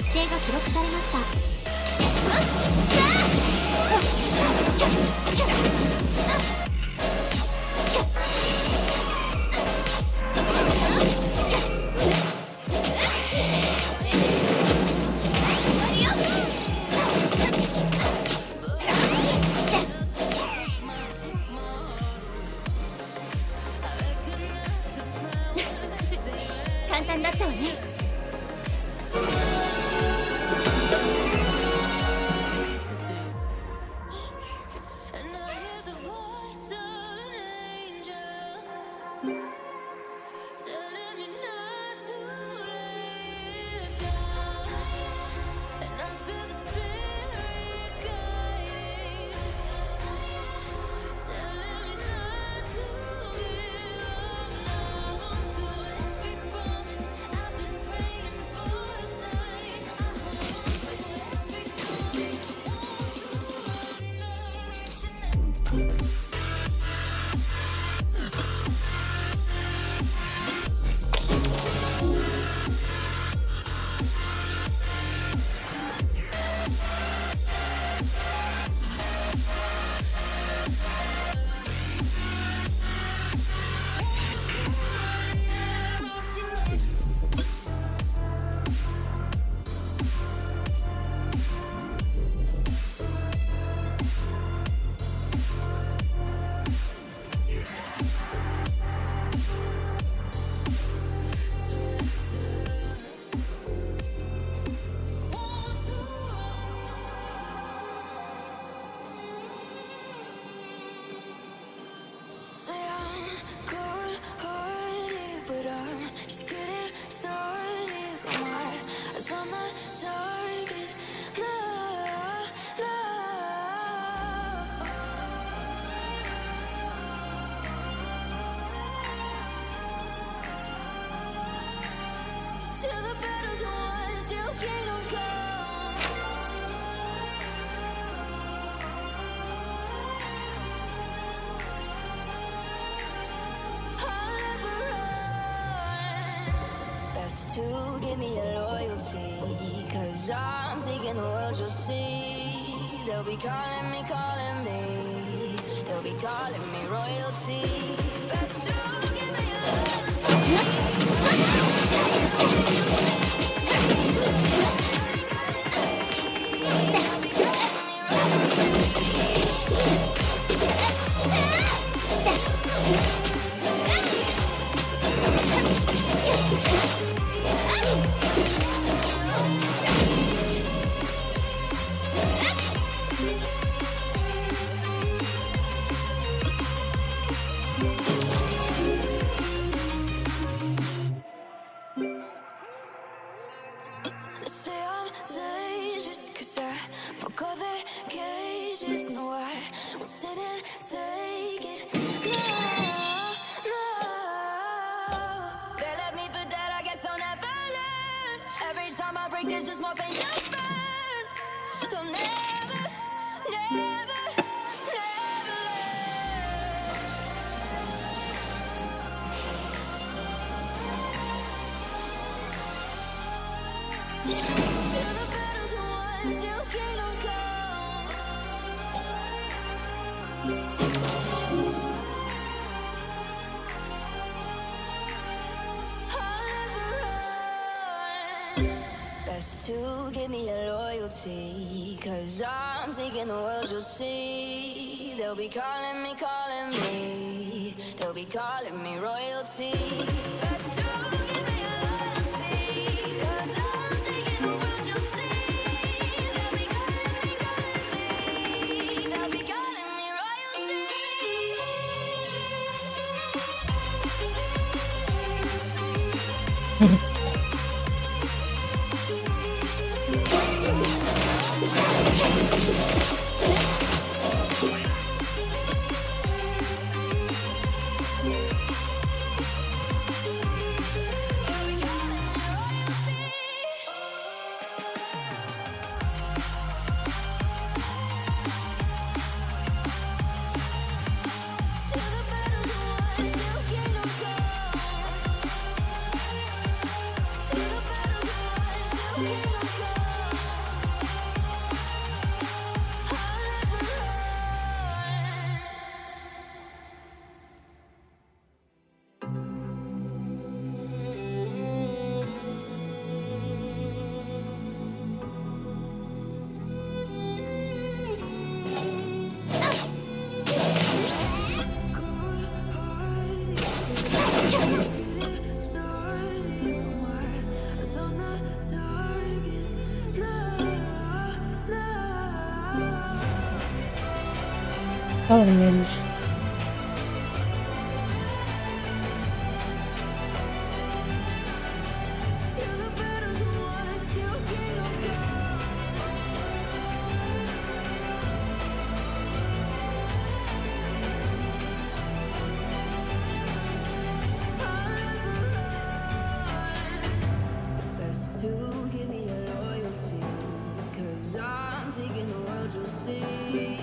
程が記録されました。簡単だったわね。Say I'm good-hearted, but I'm just getting started. Got my eyes on the target. No, no. Till the battle's won, till kingdom come. Best to give me your loyalty, 'cause I'm taking the world, you'll see. They'll be calling me, they'll be calling me royalty. Best to give me your Say I'm dangerous 'cause I broke all the cages. No, I will sit and take it. No, no. They left me for dead, I guess I'll never learn. Every time I break, there's just more pain to burn. They'll never, never, never till the battle's won, till kingdom come. I'll never run. Best to give me your loyalty, 'cause I'm taking the world, you'll see. They'll be calling me, they'll be calling me royalty. Best to give me your loyalty, 'cause I'm taking the world, you'll see. They'll be calling me, they'll be calling me royalty. Elements. Best to give me your loyalty, 'cause I'm taking the world, you'll see.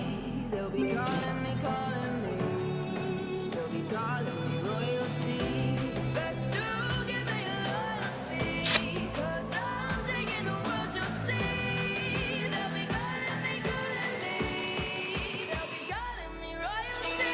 They'll be calling me, they'll be calling me royalty. Best to give me your loyalty, 'cause I'm taking the world, you'll see. They'll be calling me, they'll be calling me royalty.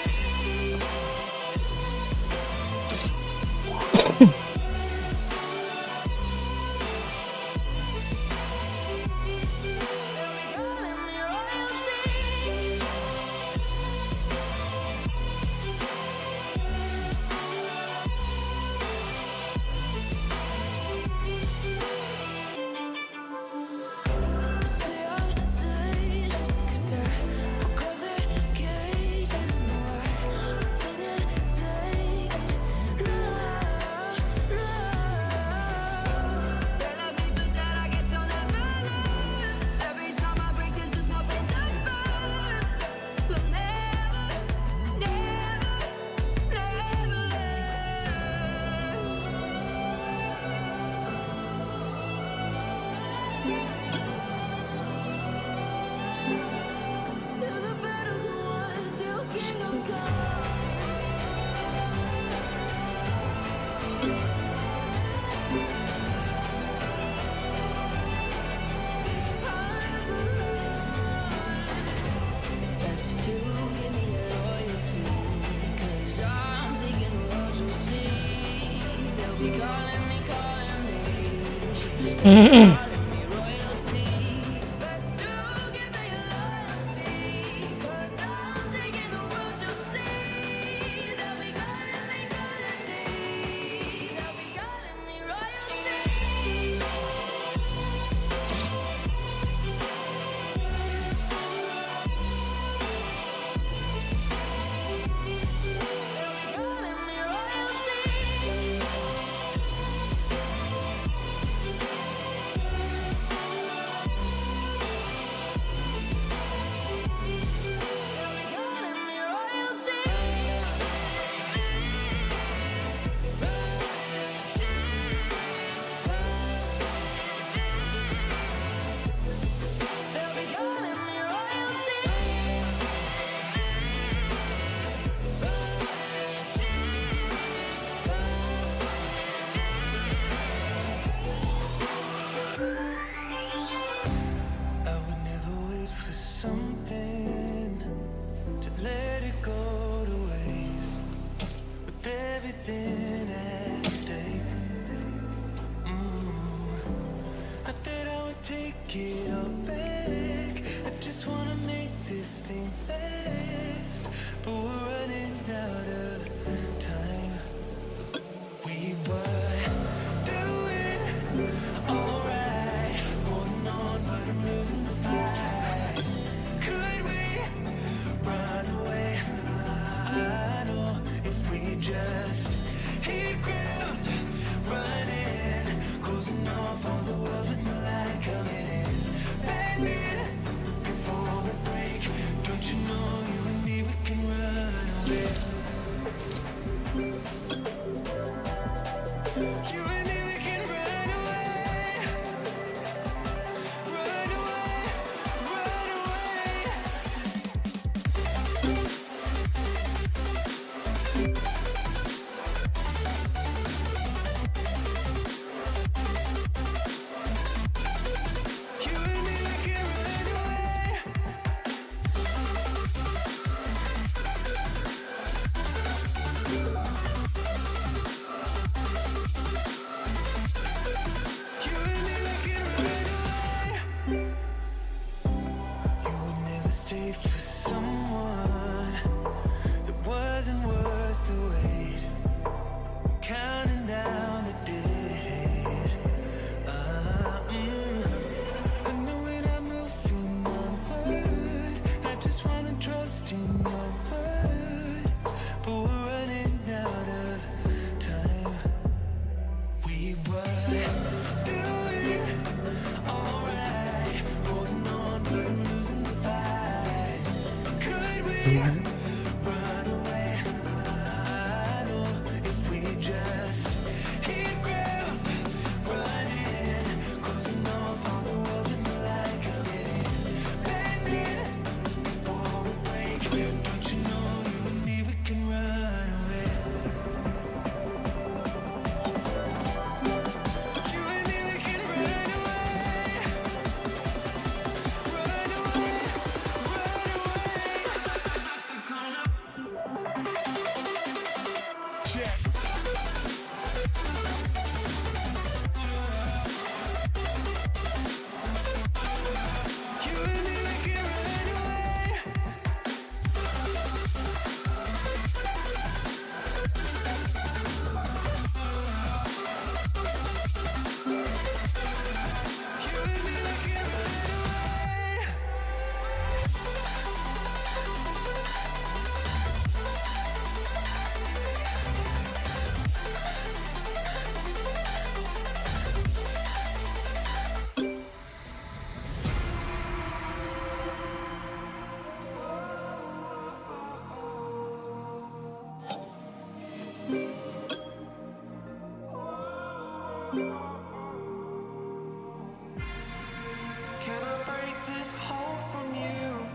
Can I break this hold from you?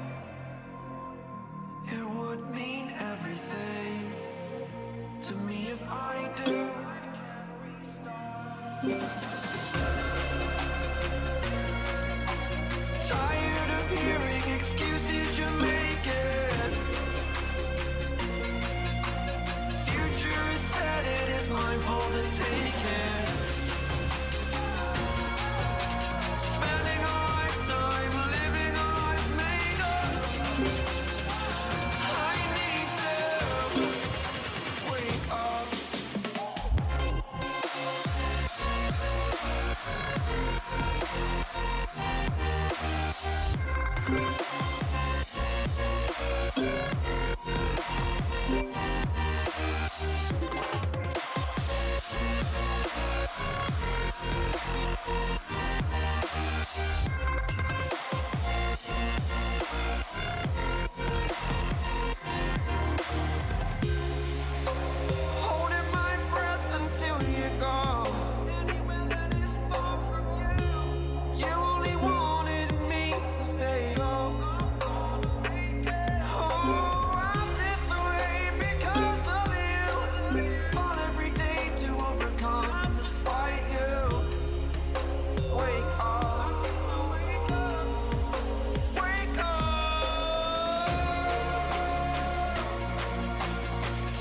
It would mean everything to me if I do. Tired of hearing excuses you're making. Future is set, it is mine for the taking. Spending all my time living I've made up. I need to wake up. Holding my breath until you go. Anywhere that is far from you. You only wanted me to fail. Oh, I'm this way because of you. Fall every day to overcome despite you. Wake up. Wake up.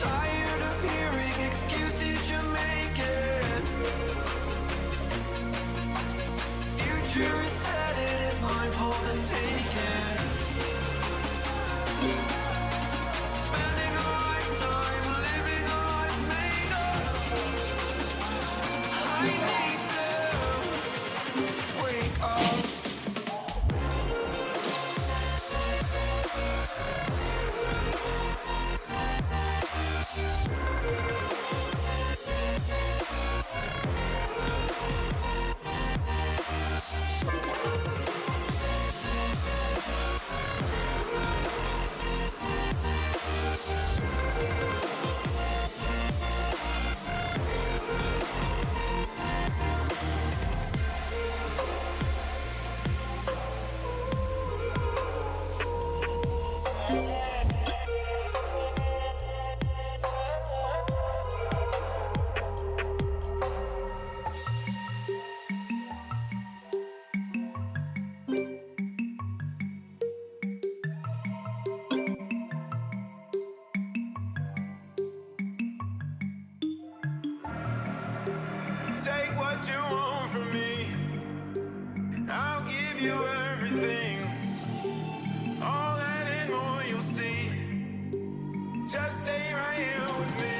Tired of hearing excuses you're making. Future is set, it is mine for the taking. Spending all my time living I've made up. I need to wake up. Take what you want from me. I'll give you everything. All that and more you'll see. Just stay right here with me.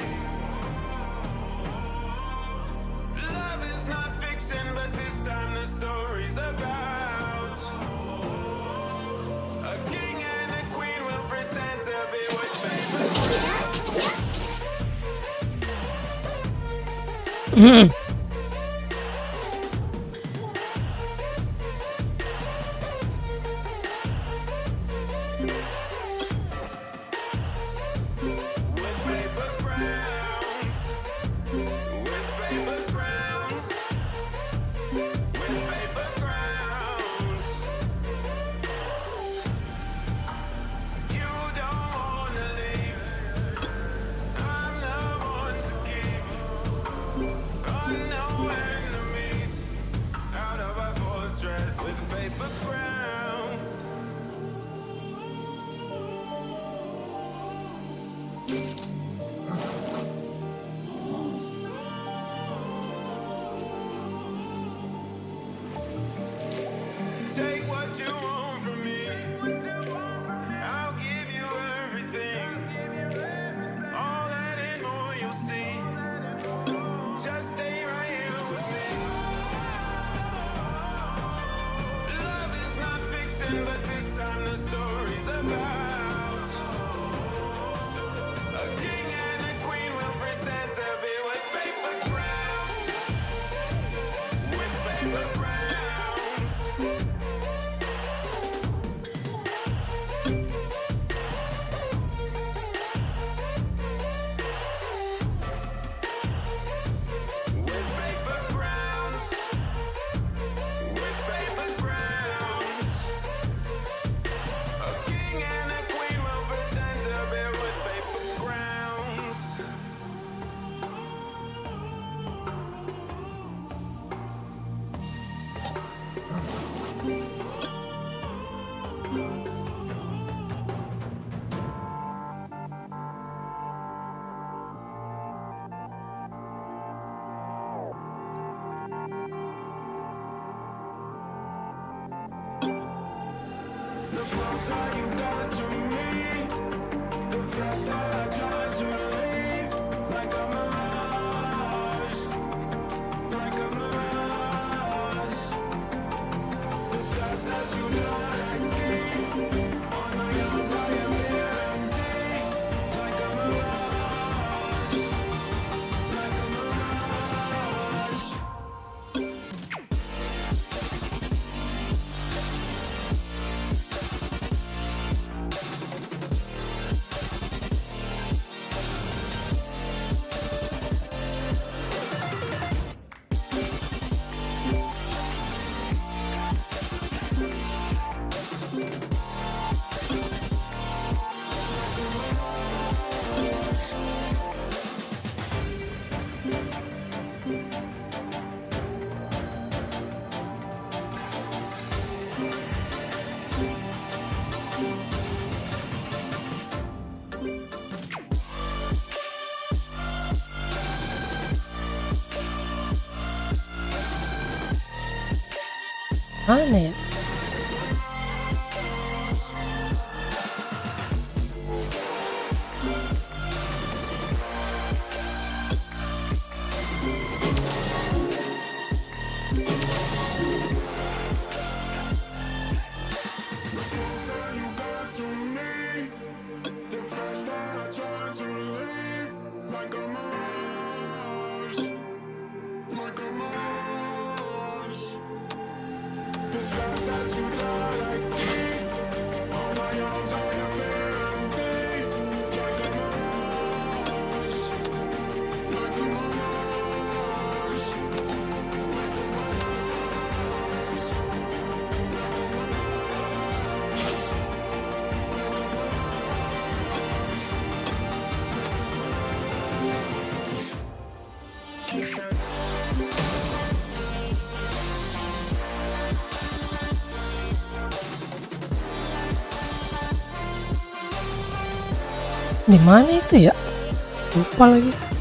Love is not fiction, but this time the story's about a king and a queen will pretend to be which favorite. Mana ya? Di mana itu ya? Lupa lagi.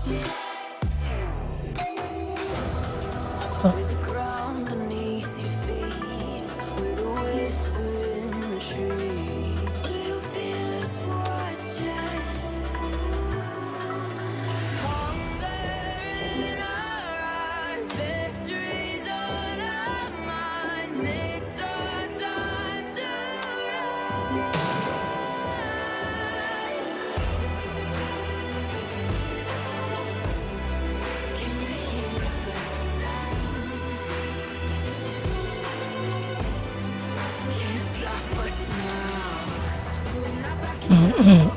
With the ground beneath your feet, with a whisper in the trees. Do you feel us watching? Hunger in our eyes, victories on our minds. It's our time to rise. Can you hear the sound? Can't stop us now. We're not backing down.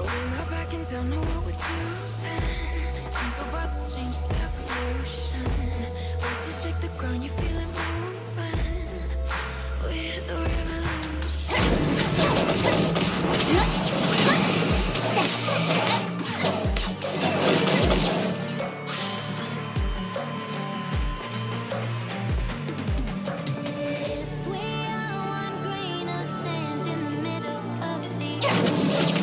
We're not backing down, know what we're doing. Things are about to change, it's evolution. Once you shake the ground, you feel it moving. With the revolution. If we are one grain of sand in the middle of the ocean,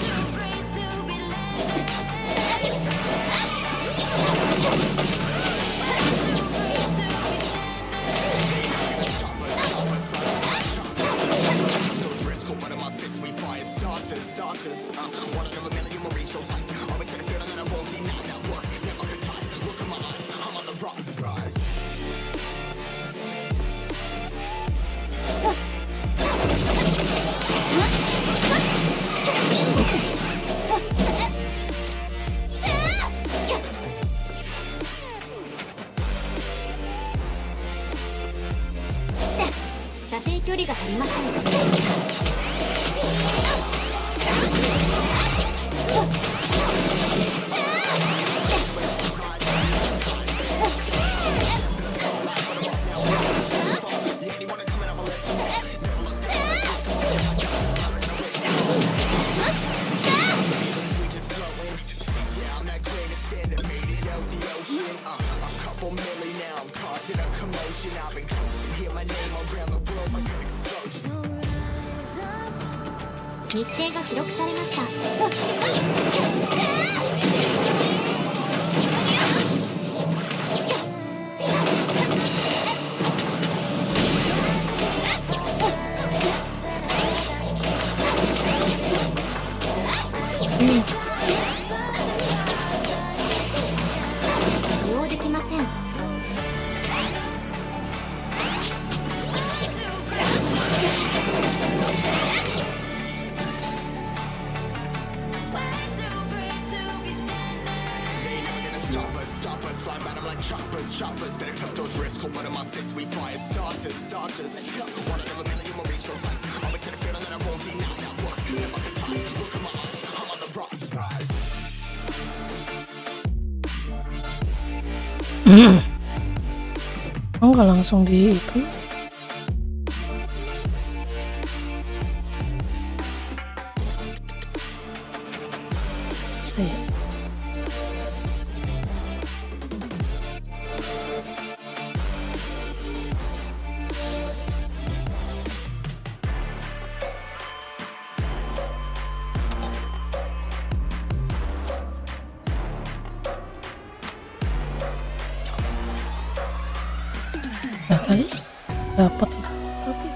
too great to be landed.「射程距離が足りません」日程が記録されました。使用できません。Enggak langsung di itu. Saya tadi dapat itu tapi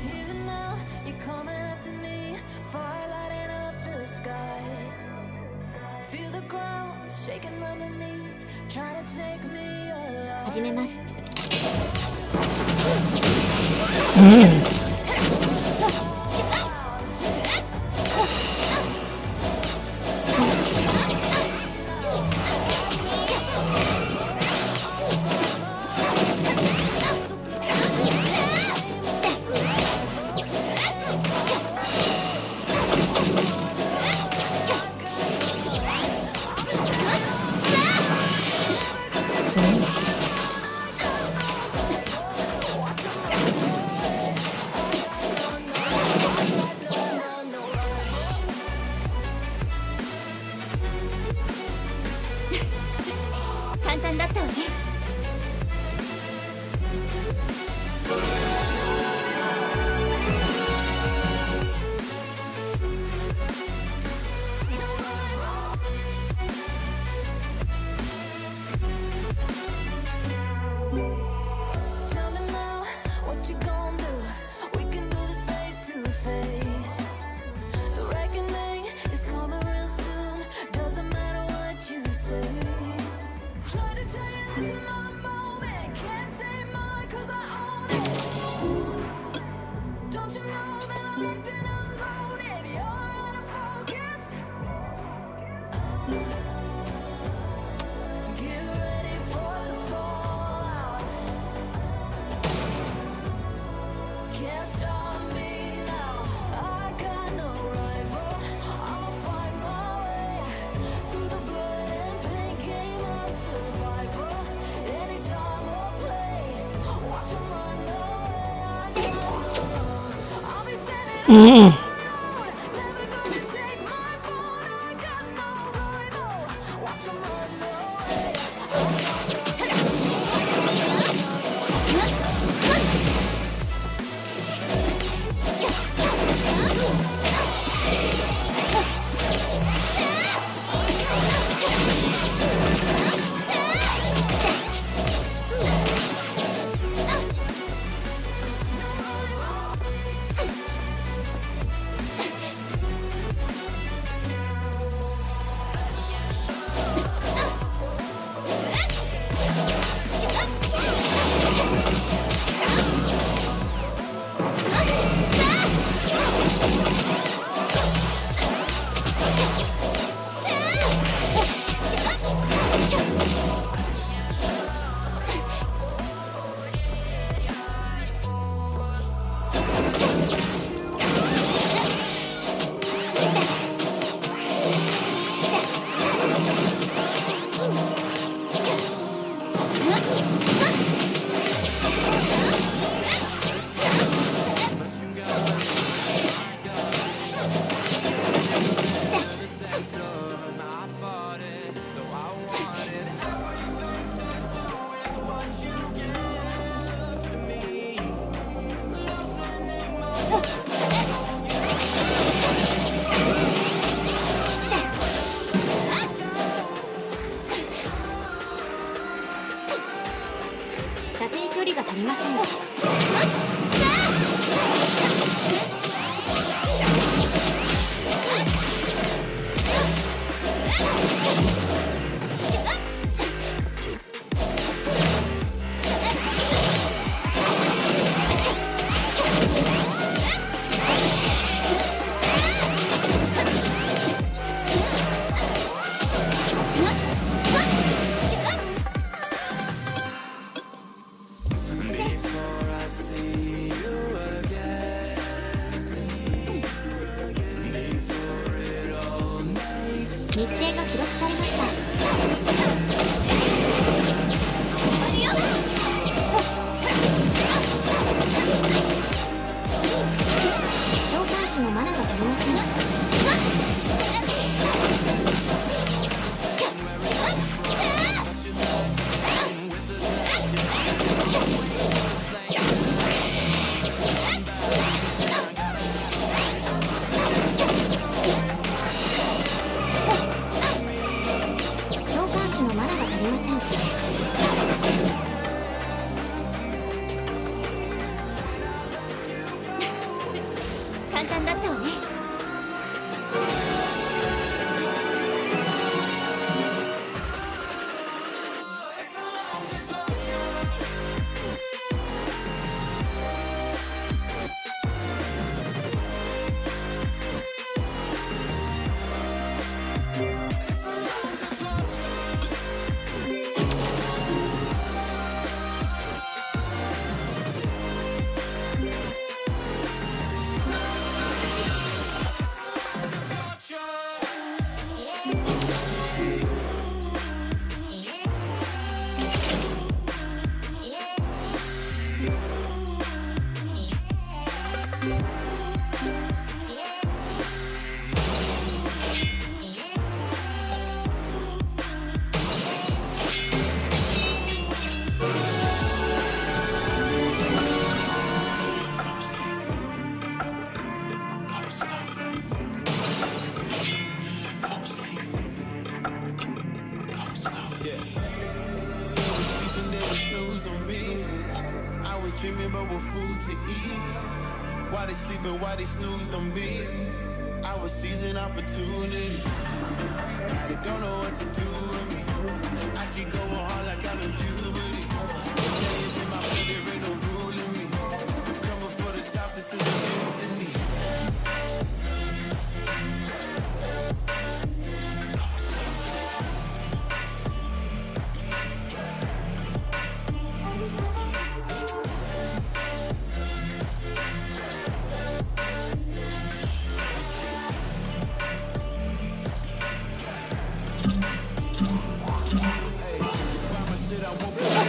Here and now, you're coming up to me, fire lighting up the sky. Feel the ground shaking underneath, trying to take me alive. 始めます。Mm-mm. dreaming about what food to eat. While they sleeping, while they snoozed on me. I was seizing opportunity. Now they don't know what to do with me. I keep going hard like I'm in puberty. Days in my blood, there ain't no ruling me. Coming for the top, this is a mutiny. Hey, mama said I won't be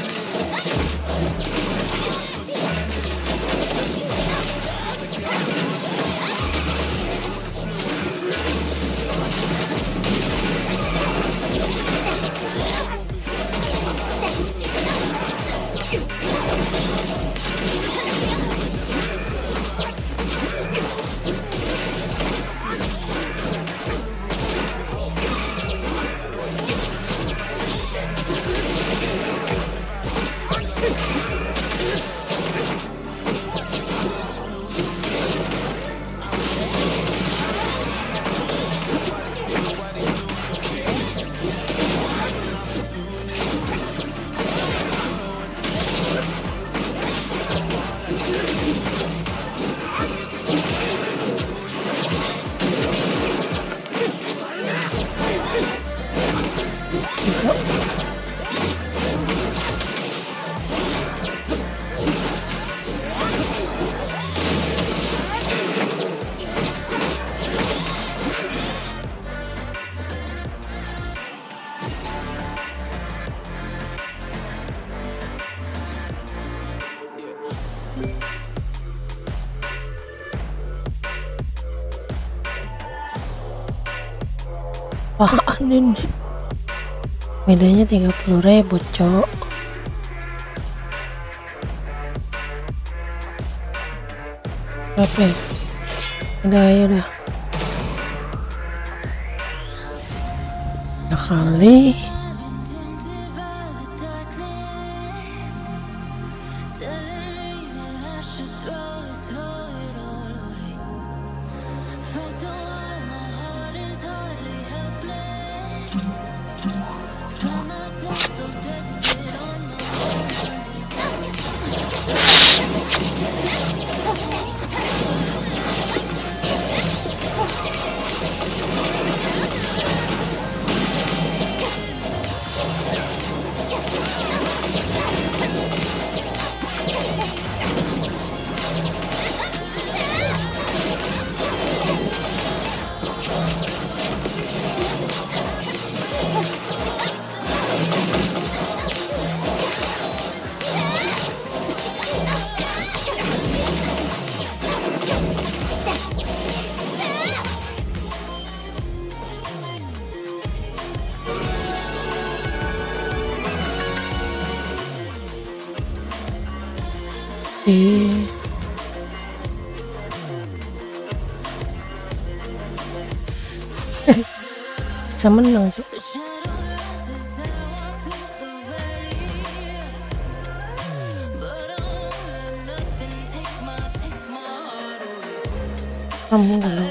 Apaan ini? Bedanya 30.000, cok. Berapa ya? Udah, ya udah. Udah kali. Bisa menang, cok. Kamu galau.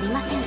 りません。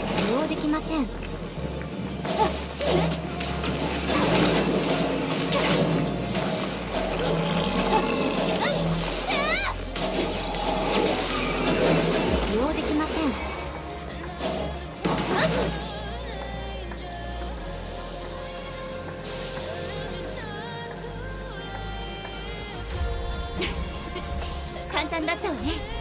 使用できません。使用できません。簡単だったわね。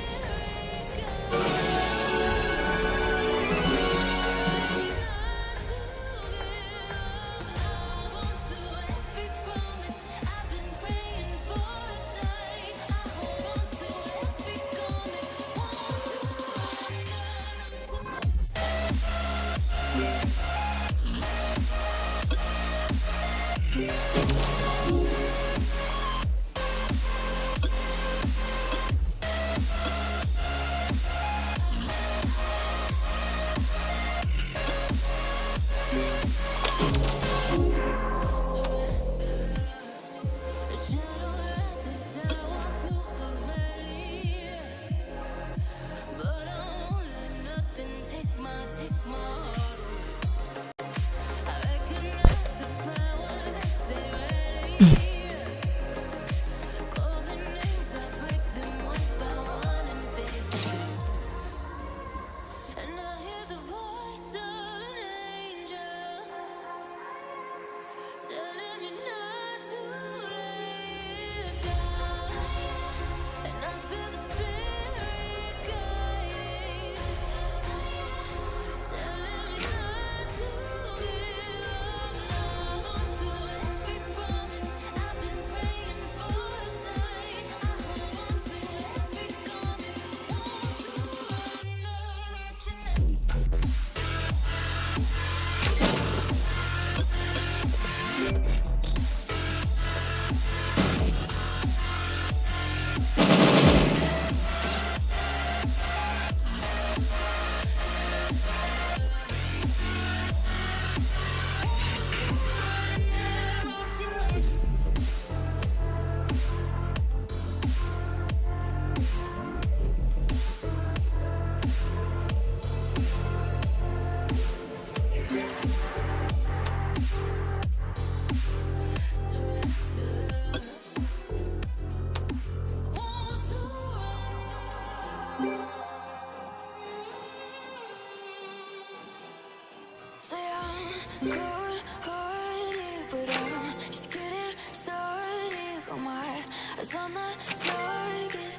Say I'm good-hearted, but I'm just getting started. Got my eyes on the target.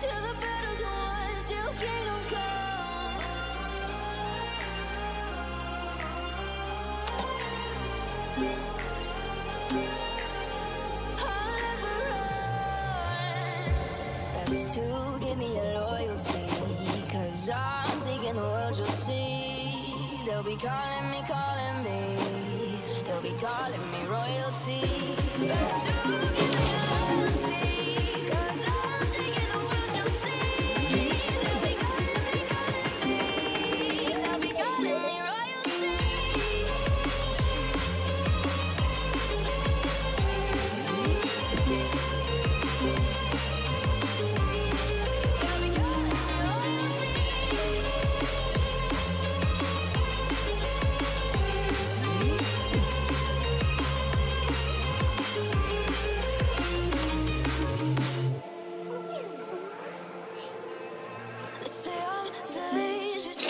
To the battles won, till kingdom come. I'll never run. Best to give me your loyalty, 'cause I'm taking the world, you'll see. They'll be calling me. They'll be calling me royalty. Best to give me your loyalty, 'cause I'm taking the world, you'll see. They'll be calling me. They'll be calling me royalty. They'll be Say I'm dangerous,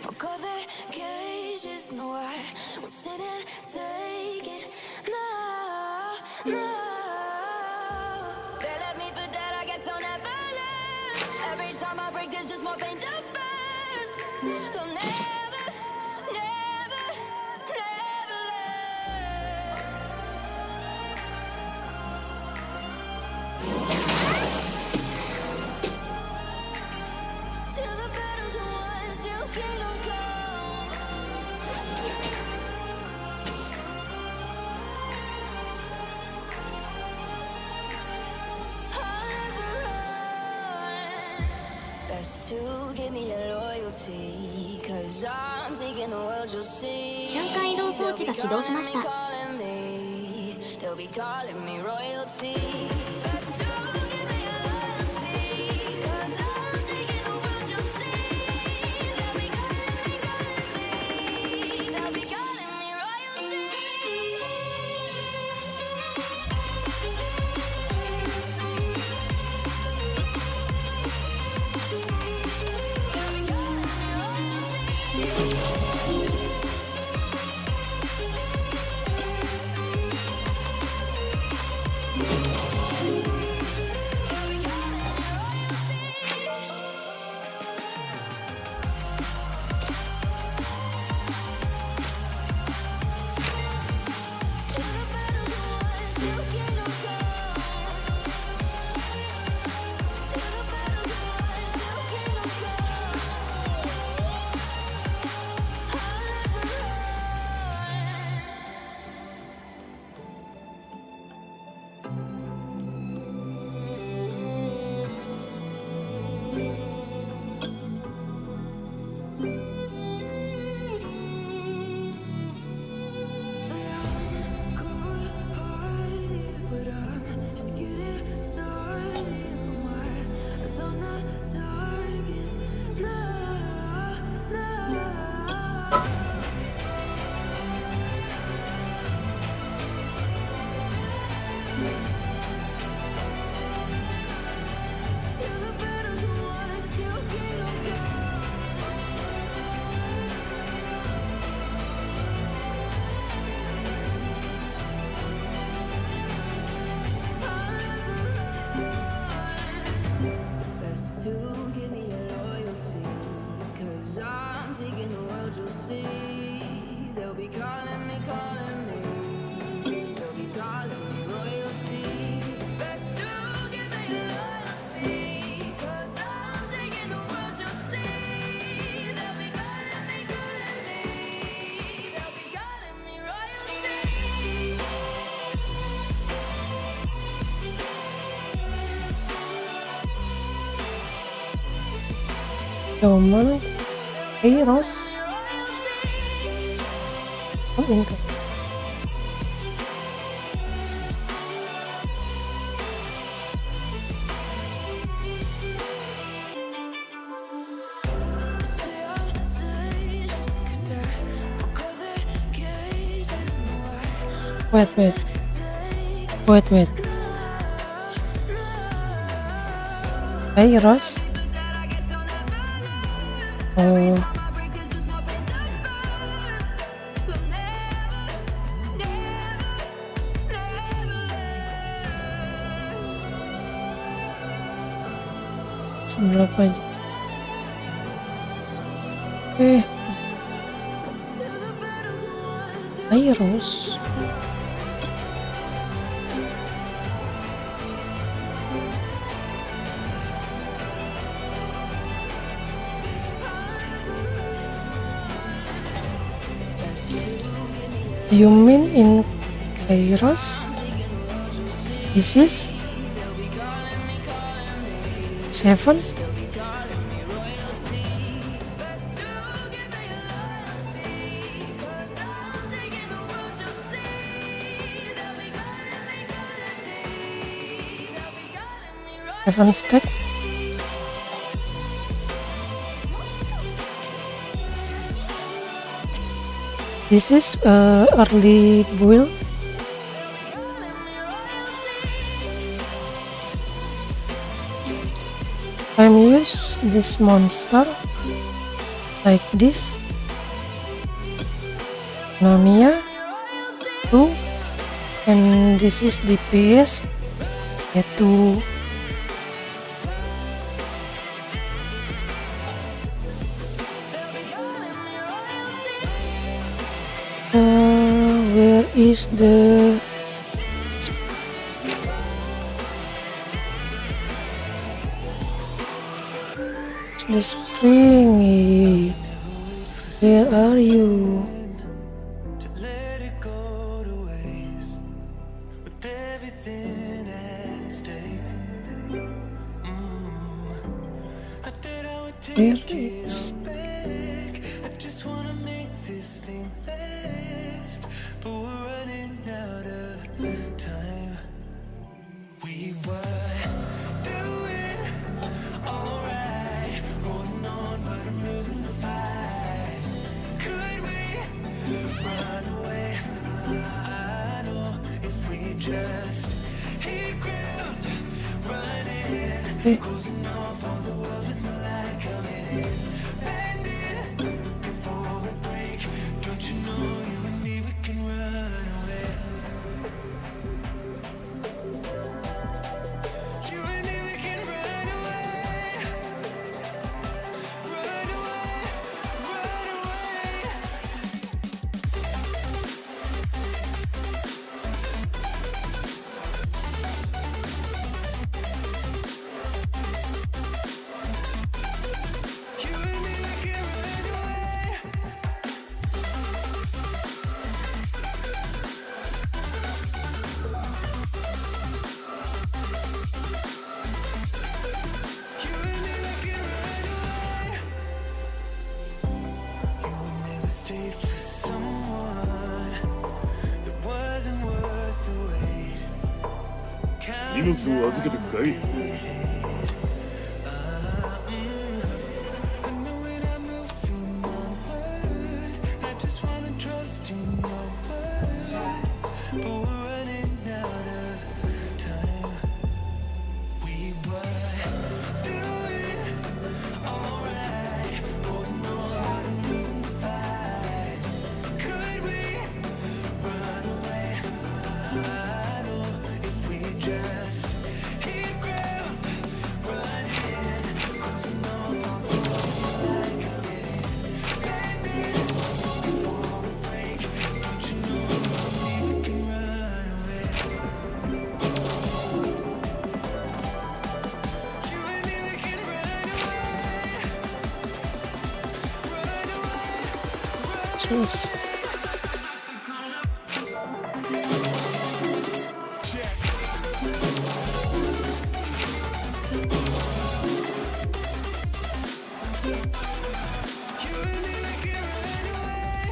but got the cages, no, I will sit and take it. No, no. They left me for dead, I guess I'll never learn. Every time I break, there's just more pain to burn. They'll never, never, never learn. Till the battle's won, till kingdom come. I'll never run. Best to give me your loyalty, 'cause I'm taking the world, you'll see. 瞬間移動装置が起動しました Calling me, they'll be calling me royalty. Best to give me your loyalty, 'cause I'm taking the world, you'll see. They'll be calling me, they'll be calling me royalty. Best to give me your loyalty, 'cause I'm taking the world, you'll see. They'll be calling me, they'll be calling me royalty. Best to give me your loyalty, 'cause I'm taking the world, you'll see. They'll be calling me, they'll be calling me royalty. Cuman Heroes oh enggak wait Heroes oh berapa aja Heroes you mean in Heroes this is 7 7 stack this is early build I'm use this monster like this. Namiya 2, and this is DPS yaitu where is the spring? Where are you? to let it go to waste with everything at stake. I thought I would Where take it is all back. I just wanna make this thing last, but we're running out of time. We were doing alright, holding on, but I'm losing the fight. Could we run away? I know if we just hit ground, running, closing off all the world with no light coming in, bending before we break. Don't you know you and me, we can run away. You and me, we can run away. Run away, run away. You and me, we can run away. You and me, we can run away. You would never stay for someone that wasn't worth the wait. 荷物を預けてくかい。 I know when I'm moving onward, I just wanna trust in your word, but we're running out of time. We were doing alright, holding on, losing the fight. Could we run away? I know if we just hit ground, running, closing off all the light coming in, bending before we break. Don't you know we can run away? You and me, we can run away. Run away, choose? you and me, we can run away.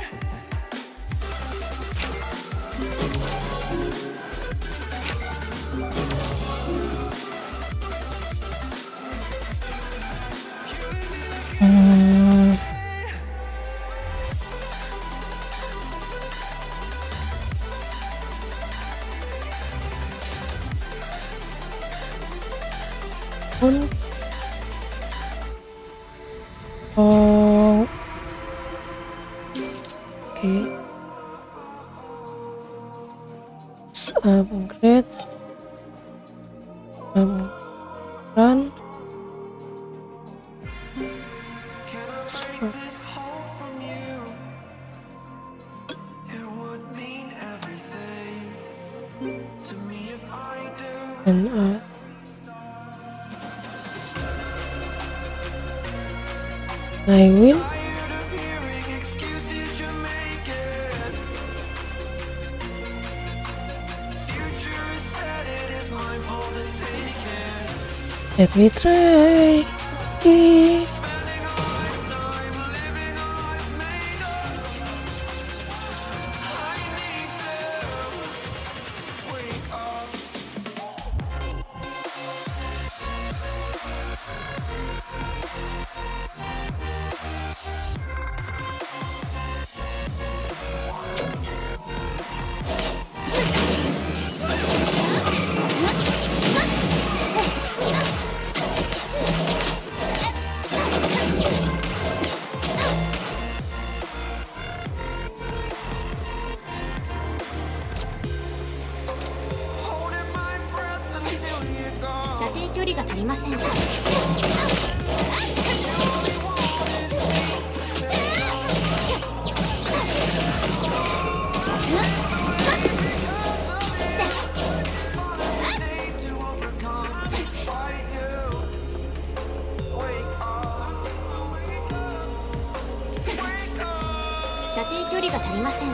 Pun oh oke upgrade run This hole from you, it would mean everything to me if I do. and I win. Tired of hearing excuses you're making. Future is set, it is mine for the taking. Let me try. Okay. Spending all my time living a life made up. I need to wake up. 射程距離が足りません。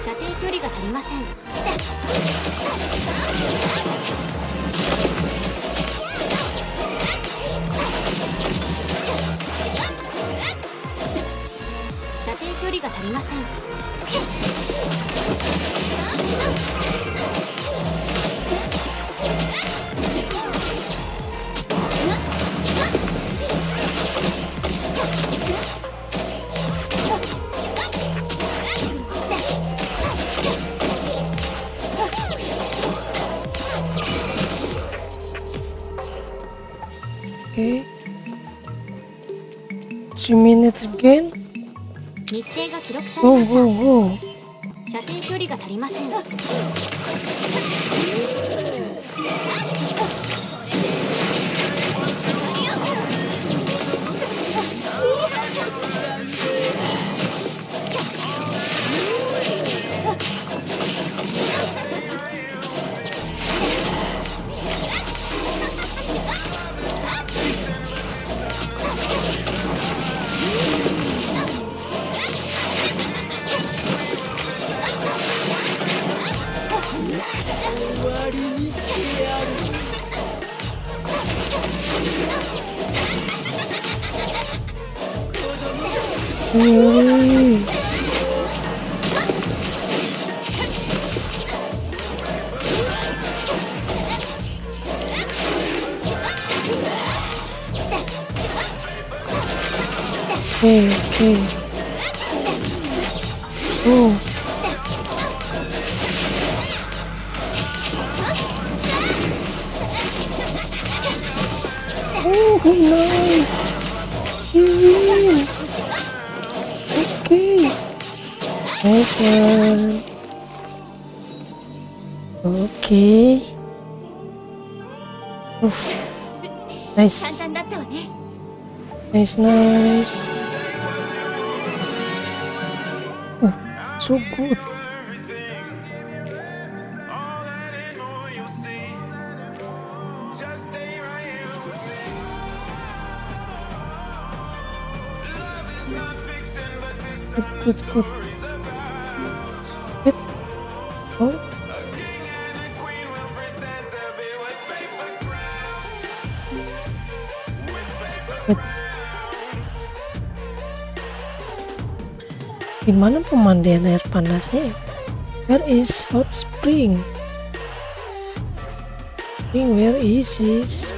射程距離が足りません。射程距離が足りません。Okay. 3 minutes again. 日程が記録され Go, ました。 go, go. 射程距離が足りません。Okay, okay. Oh. Oh, nice. You win. Okay. Nice one. Okay. Oof. 簡 Nice. 単だったわね。 Nice, nice. Oh, so good. Good, good, good. Good. Oh. Good. Gimana pemandian air panasnya ya? Where is hot spring? Where is this?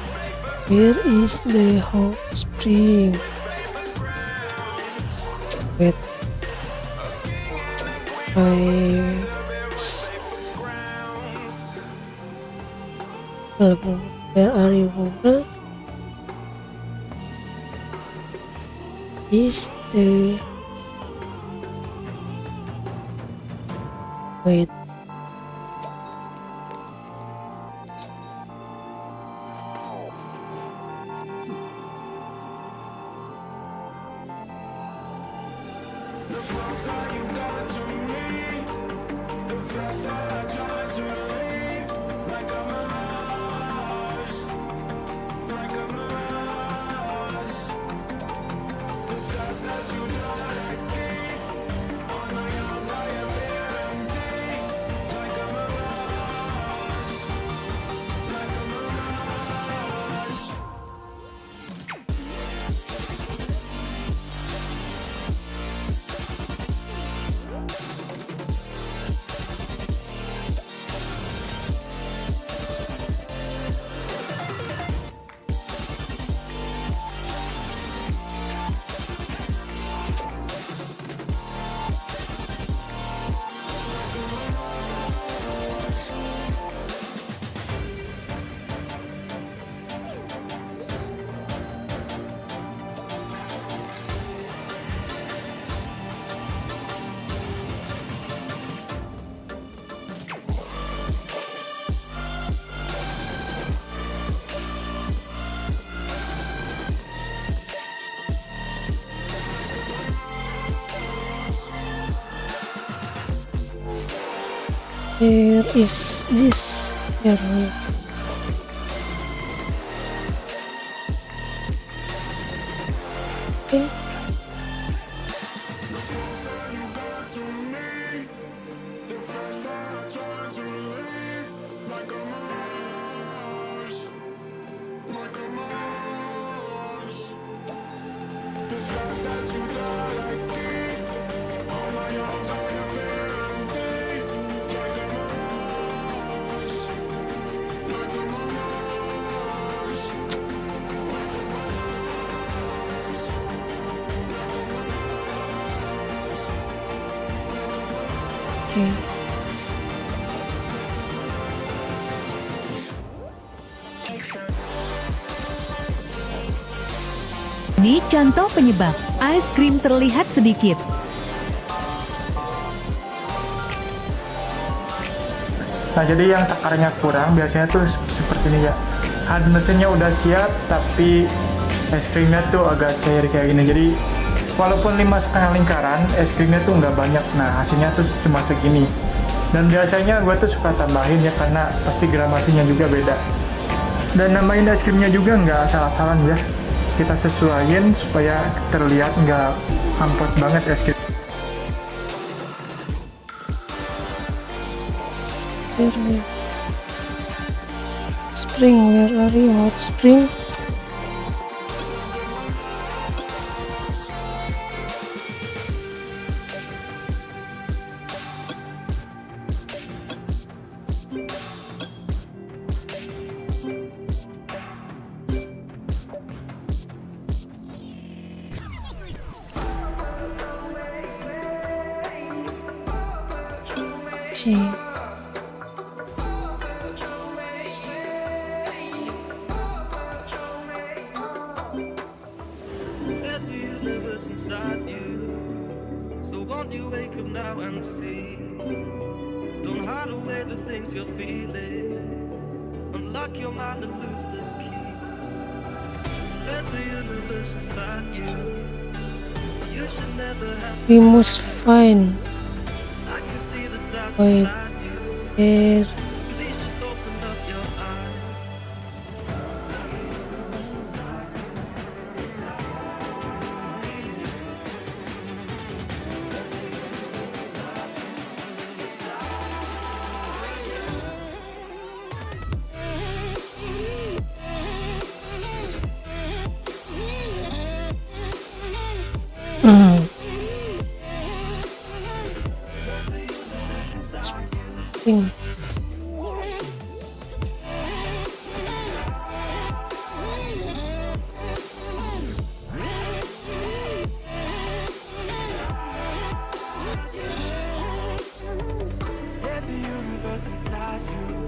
Where is the hot spring? Wait. Google, where are you, Google? Is the wait. Where is this? Here. Okay. Okay. Ini contoh penyebab es krim terlihat sedikit. Nah, jadi yang takarnya kurang biasanya tuh seperti ini ya. Hand mesinnya udah siap, tapi es krimnya tuh agak cair kayak gini. Jadi walaupun 5,5 lingkaran, es krimnya tuh nggak banyak. Nah, hasilnya tuh cuma segini. Dan biasanya gue tuh suka tambahin ya, karena pasti gramasinya juga beda. Dan nambahin es krimnya juga nggak asal-asalan ya. Kita sesuaiin supaya terlihat nggak ampot banget es krim. Where? Spring, where are you? Hot Spring? See. There's a universe inside you, so won't you wake up now and see? Don't hide away the things you're feeling, unlock your mind and lose the key. There's a universe inside you, you should never have to. We must find. I can see the stars Wait. inside you, Where? please just open up your eyes. Spring. There's a universe inside you,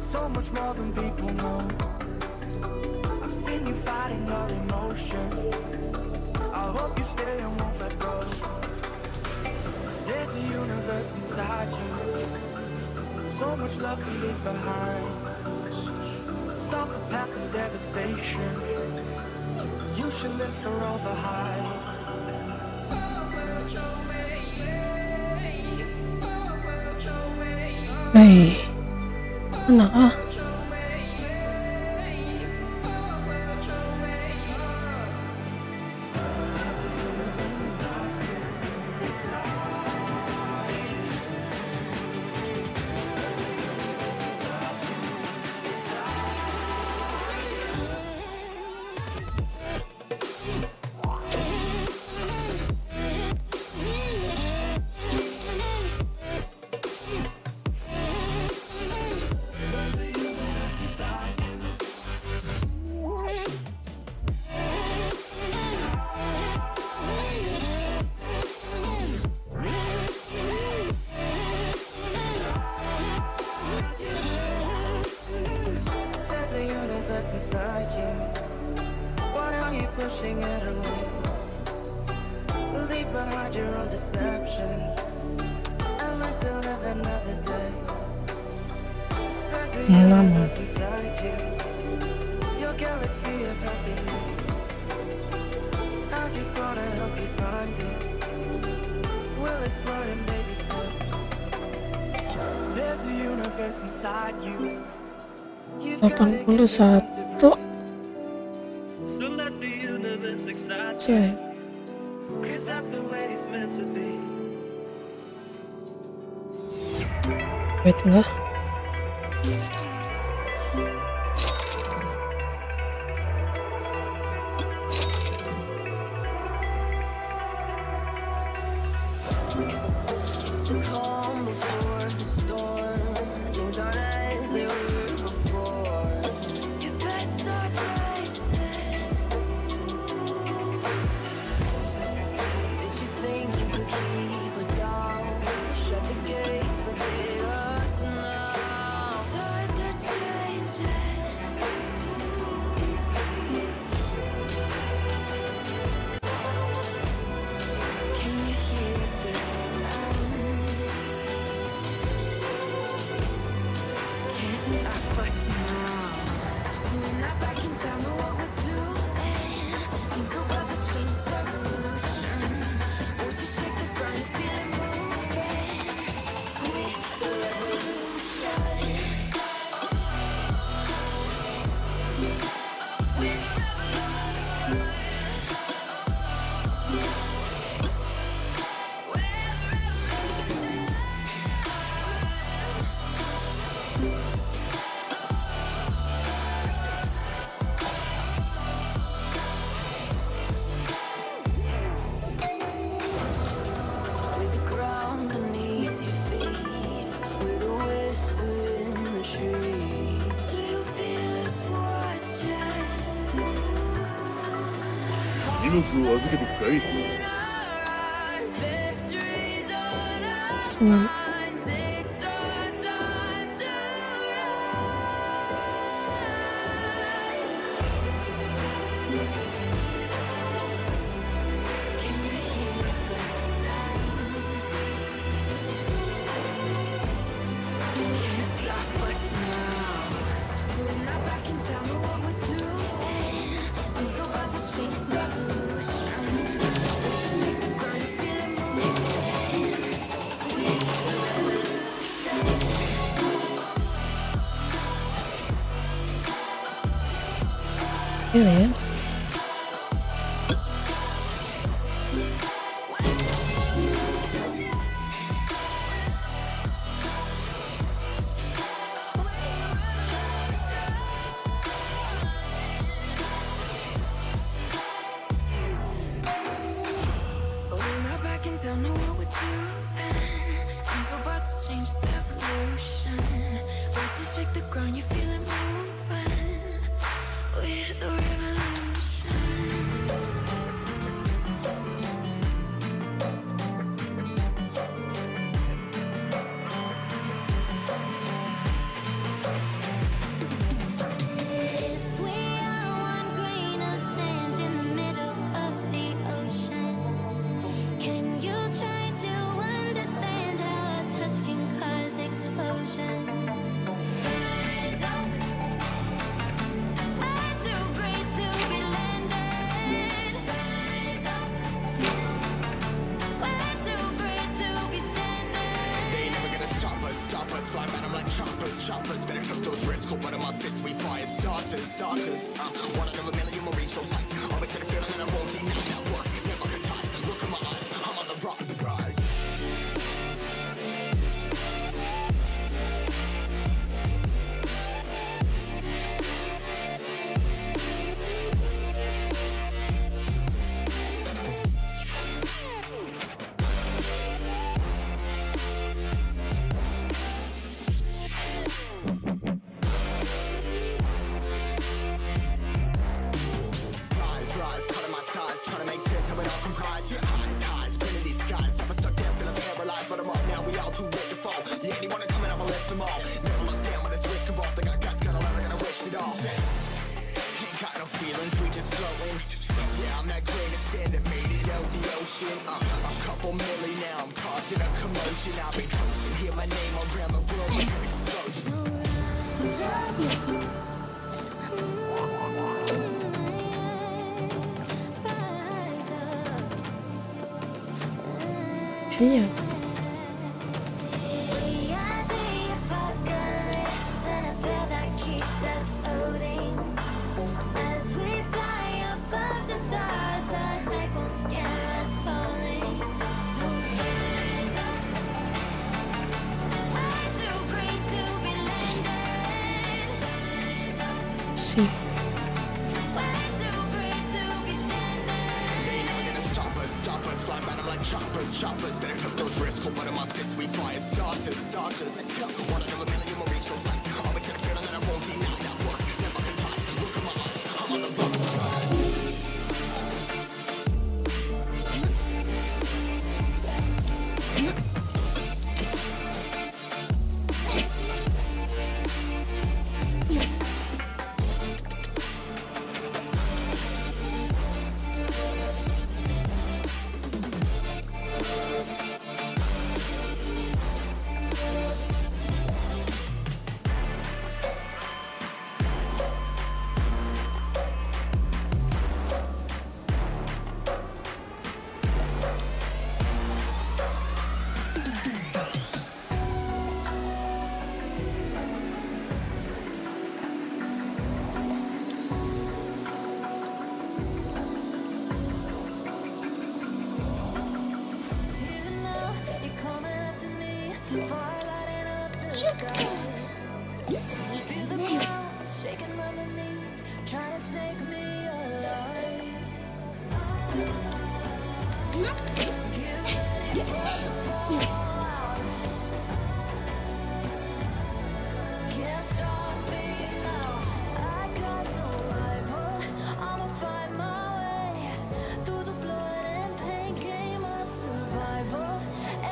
so much more than people know. I've seen you fighting your emotions, I hope you stay and won't let go. There's a universe inside you, so much love to leave behind. Stop the path of devastation, you should live for all the high. Hey, mana ah? There's a universe inside you, why are you pushing it away? Leave behind your own deception and learn to live another day. There's a universe inside you, your galaxy of happiness. I just wanna help you find it, we'll explore in baby steps. universe inside you. 81. So let the universe excite you, Cewek. 'cause that's the way it's meant to be. Wait, enggak. It's the calm before the storm. Things aren't as they were before. You best start bracing. Did you think you could keep us out? Shut the gates, forget us now. Tides are changing. Can you hear this sound? Can't stop us now. We're not back in town, know what we're doing. Things are about to change, it's evolution. Once you shake the ground, you feel it moving. With the revolution. With the ground beneath your feet, with a whisper in the trees. Do you feel us watching? 荷物を預けてくかい？ In ours, victory's on our Senang. minds. It's our time to rise. Can you hear the sound? Can't stop us now. We're not back in town, know what we're doing. Things are about to change, it's evolution. Make the ground, you feel it moving. Iya ya. We're not back in town, know what we're doing. Things are about to change, it's evolution. Once you shake the ground, you feel it moving. With the revolution. If we are one grain of sand in the middle of the ocean, can you try to understand how a touch can cause explosions? Rise up. I'm too great to be landed. Rise up. We're too great to be standing. They never gonna stop us, fly at 'em like choppers, better took those risks, hold one of my fists, we fire starters, one out of a million will reach those heights, always had a feeling that I won't deny that work, never could die, look in my eyes, I'm on the rocks, rise. Rise, cutting my size, trying to make sense of it all comprised. Highs, spinning these skies. Never stuck down, feeling paralyzed, but I'm up now. We all too late to fall. Yeah, anyone coming, I'ma lift them all. Never look down when there's risk involved. They got guts, got a lot, I gotta risk it all. Ain't got no feelings, we just floating. Yeah, I'm that grain of sand that made it out the ocean. A couple milli now, I'm causing a commotion. I've been coasting, hear my name around the world like an explosion. Siap. We are the sih. Even now, you're coming up to me, fire lighting up the sky. Feel the ground shaking underneath, trying to take me alive. Get ready for the fallout. Can't stop me now. I got no rival. I'ma find my way through the blood and pain game of survival.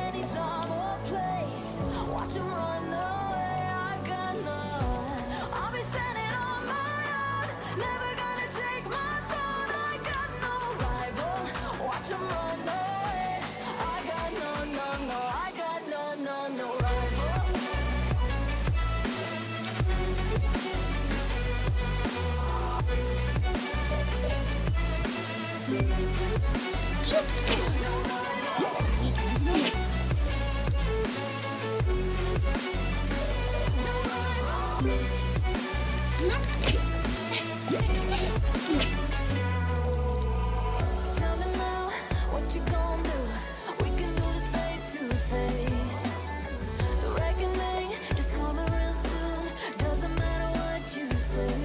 Any time or place, watch 'em run away. I got none. I'll be standing on my own, never gonna take my throne. I got no rival. Watch 'em run away. I got no, no, no. I got no, no, no rival. Tell me now, what you gon' do? We can do this face to face. The reckoning is coming real soon. Doesn't matter what you say.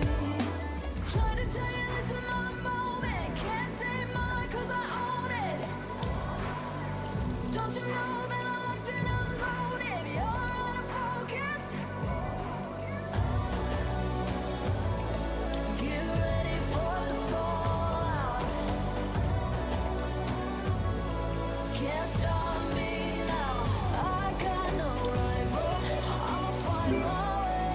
Try to tell you this is my moment. Can't take mine 'cause I own it. Don't you know that I'm locked and unloaded? You're out of focus. Get ready for the fallout. Can't stop me now. I got no rival. I'll find my way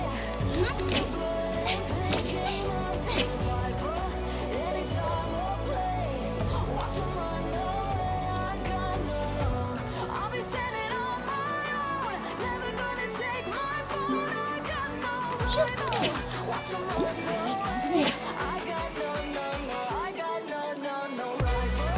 through the blood and pain game of survival. Any time or place, watch 'em run away. I got no. I'll be standing on my own, never gonna take my phone. I got no rival. Watch 'em run away. I got no, no, no. I got no, no, no rival.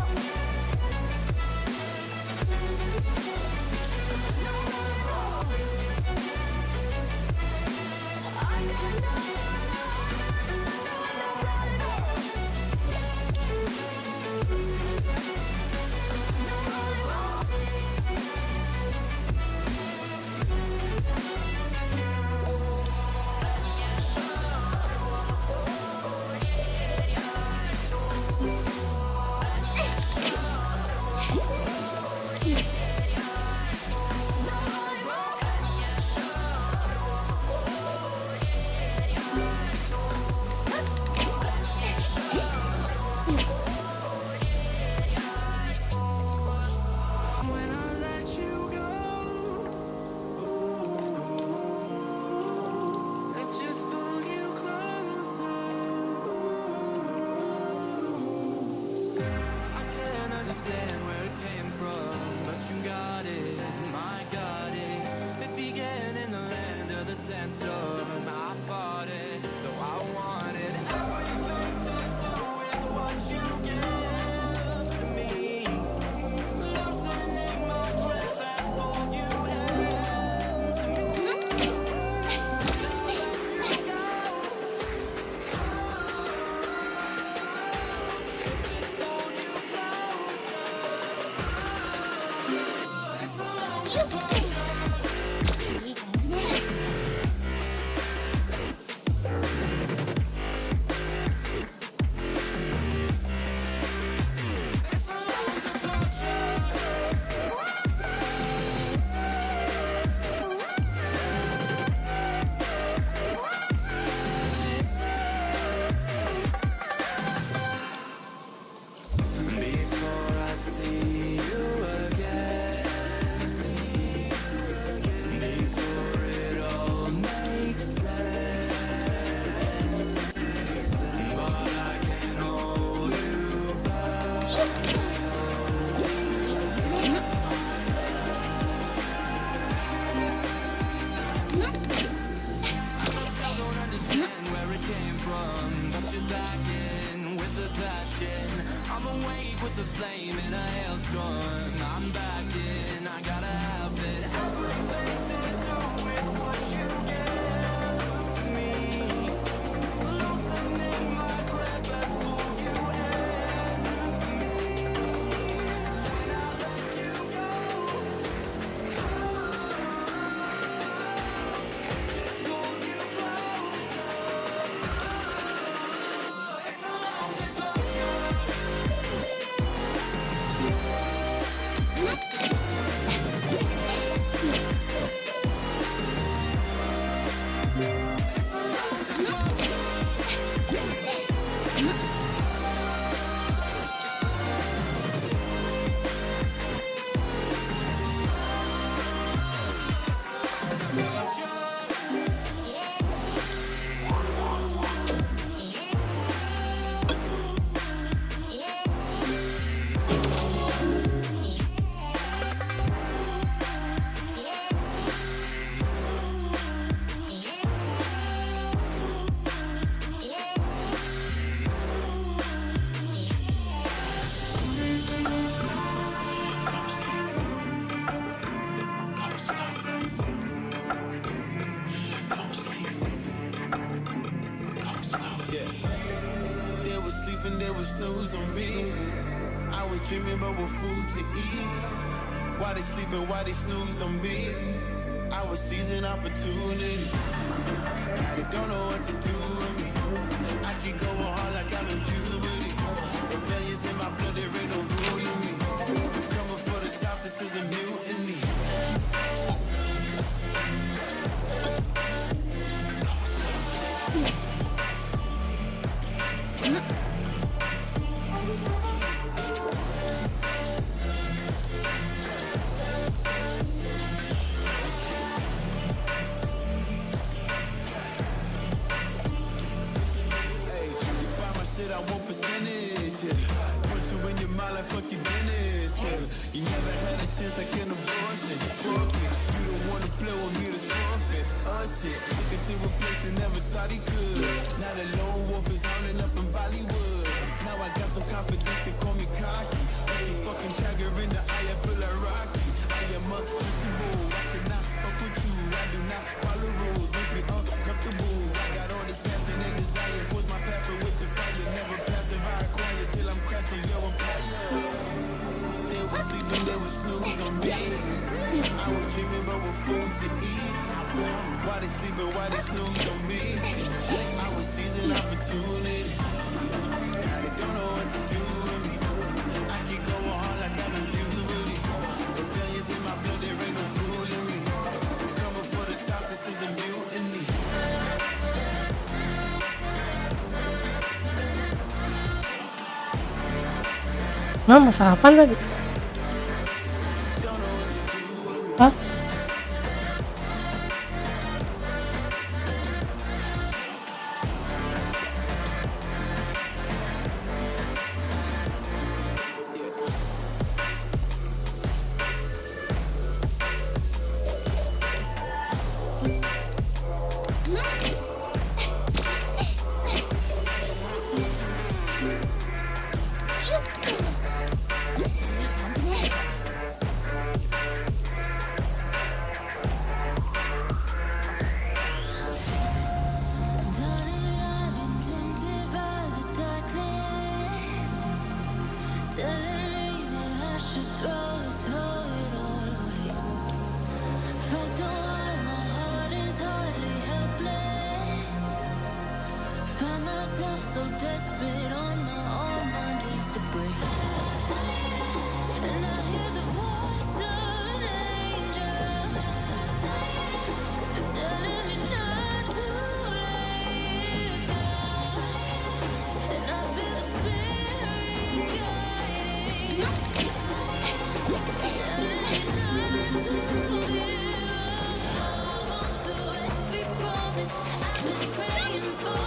When I let you go, let's just pull you closer. I can't understand where it came from, but you got it, my got it. It began in the land of the sandstorm. I fought it, though I wanted everything to do with what you give to me. Loosening my grip and hold you into me. Let you go. Just hold you closer. It's a long departure. awake with the flame in a hailstorm. I'm back in, I gotta have it. Everything to do with what you gave to me. Loosening my grip as pull you into me. When I let you go, just pulled you closer. It's a long departure. They was sleeping, they was snooze on me. I was dreaming about what food to eat. Why they sleeping, why they snoozed on me? I was seizing opportunity. Now they don't know what to do with me. I keep going hard like I'm in puberty. Rebellions in my blood, there ain't no ruling me. Coming for the top, this is a mutiny. I want percentage. Put you in your mind like fuck your business. You never had a chance like an abortion. Fuck it, you don't wanna play with me, that's forfeit. Oh shit, took it to a place they never thought he could. Now the lone wolf is hounding up in Bollywood. Now I got some confidence, they call me cocky. Like you fucking Jagger in the eye, I feel like Rocky. I am untouchable, I cannot fuck with you. I do not follow rules, make me uncomfortable. I got all this passion and desire, force my path with the fire. Never passive, I acquire till I'm crashing your empire. They was sleeping, they was snooze on me. I was dreaming about what food to eat. Why they sleeping, why they snooze on me? I was seizing opportunity. Now they don't know what to do with me. I keep going hard like I'm in puberty. Rebellions in my blood, there ain't no ruling me. Coming for the top, this is a mutiny. Nah, masalah apa tadi? Hah? So desperate on my knees to break. And I hear the voice of an angel telling me not to lay down. And I feel the spirit guiding, telling me not to give. Hold on to every promise I've been praying for.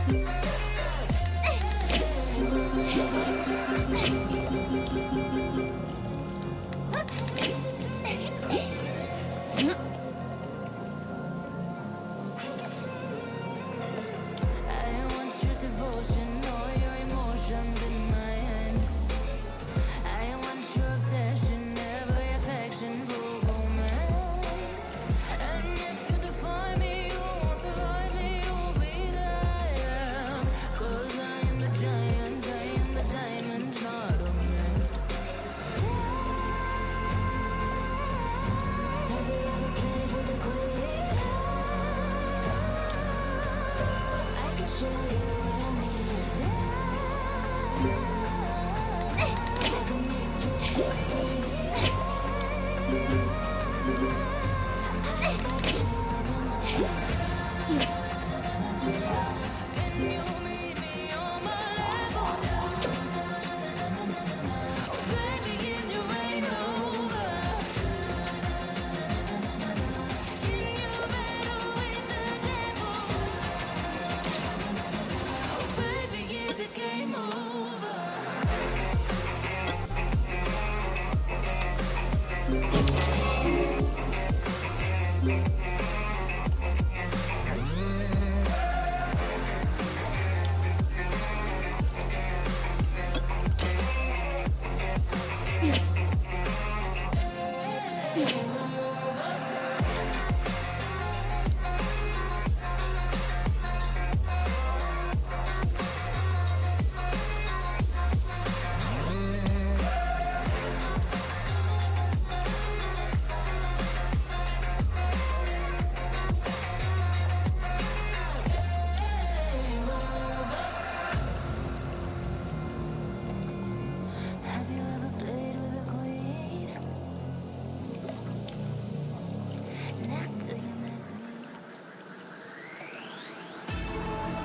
I want your devotion, all your emotions in my hand. I want your obsession, every affection will go mad. And if you defy me, you won't survive me, you'll be there. 'Cause I am the giant, I am the diamond, not a man. Have you ever played with a queen? I can show you what I mean. I can make you see. I got you in my Can you meet me on my level? Oh baby, is your rain over? Can you battle with the devil? Oh baby, is the game over? Have you ever played with a queen? Not till you met me.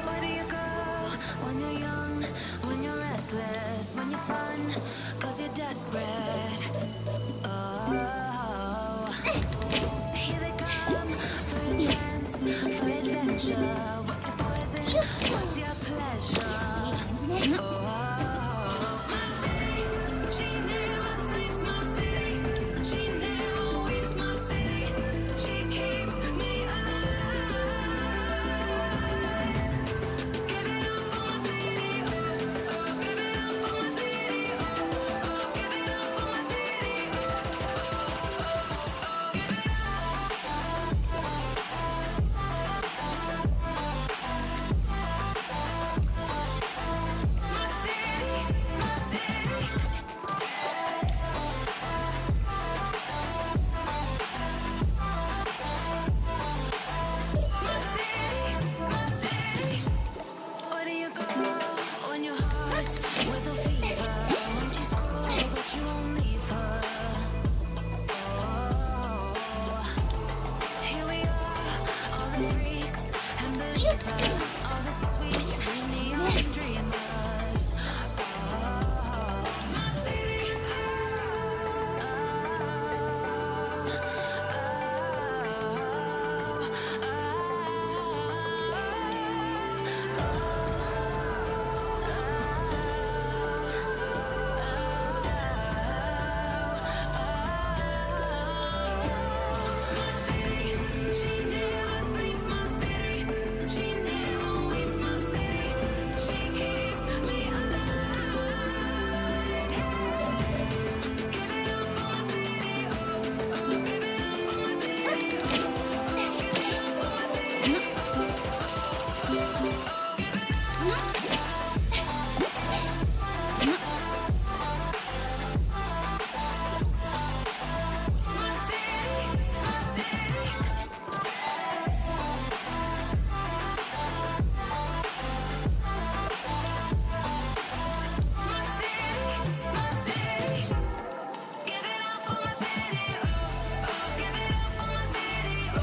Where do you go when you're young, when you're restless, when you're fun, 'cause you're desperate? Oh, here they come for a chance, for adventure. What's your poison? What's your pleasure? Oh, my city, she never sleeps. My city, she never weeps. My city, she keeps me alive. Give it up for my city, oh, oh, give it up for my city, oh, oh, give it up for my city, oh, oh, oh, give it my city, my city. My city, my city. Where do you go when your heart with a fever? When she's cold, but you won't leave her. Oh, here we are, all the freaks and believers, all the sweet neon dreamers. Oh, my city. She never sleeps. My city, she never weeps. My city, she keeps me alive. Give it up for my city, oh, oh, give it up for my city, oh, oh, give it up for my city, oh, oh, give it up. My city, my city. My city, my city. Give it up for my city, oh, oh, give it up for my city, oh,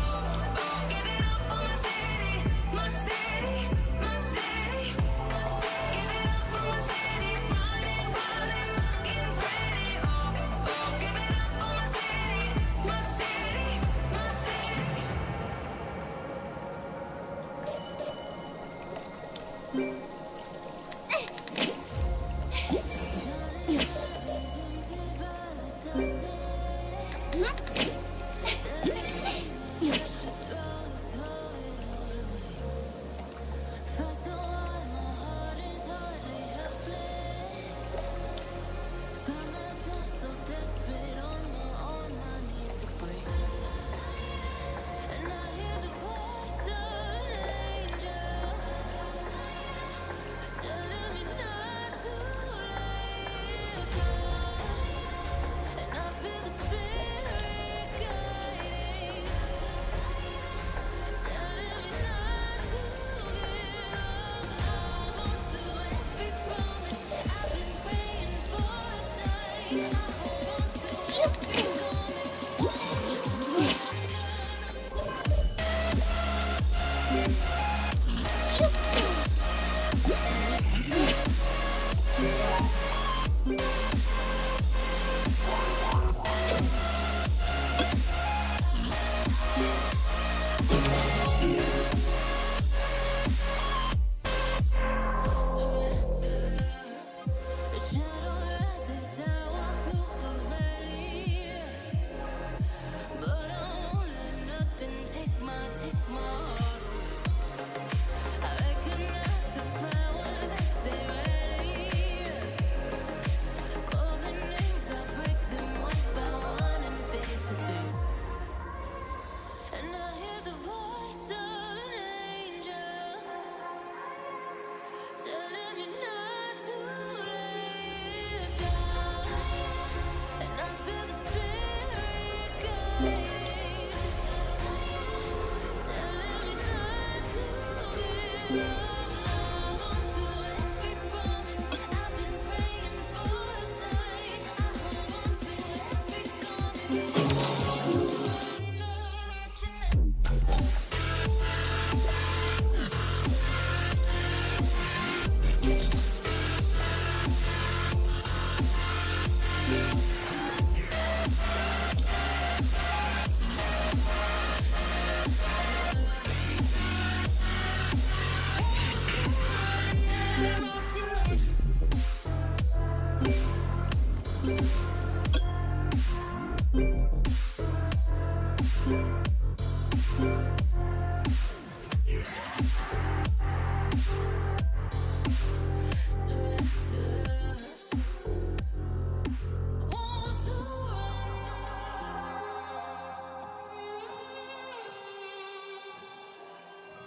oh, give it up for my city, my city, my city.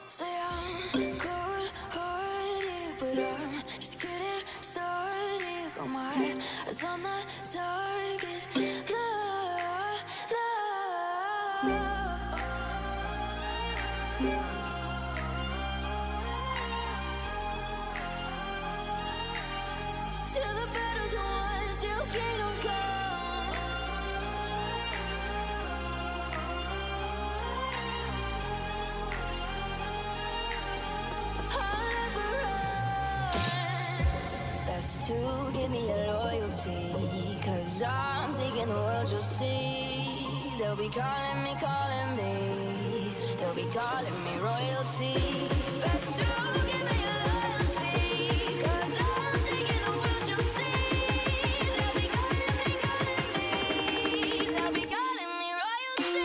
Say I'm good-hearted, but I'm just getting started. Got my eyes on the target. Till the battle's won, till kingdom come. Best to give me your loyalty, 'cause I'm taking the world, you'll see. They'll be calling me, they'll be calling me royalty. Best to give me your loyalty, 'cause I'm taking the world, you'll see. They'll be calling me, they'll be calling me royalty.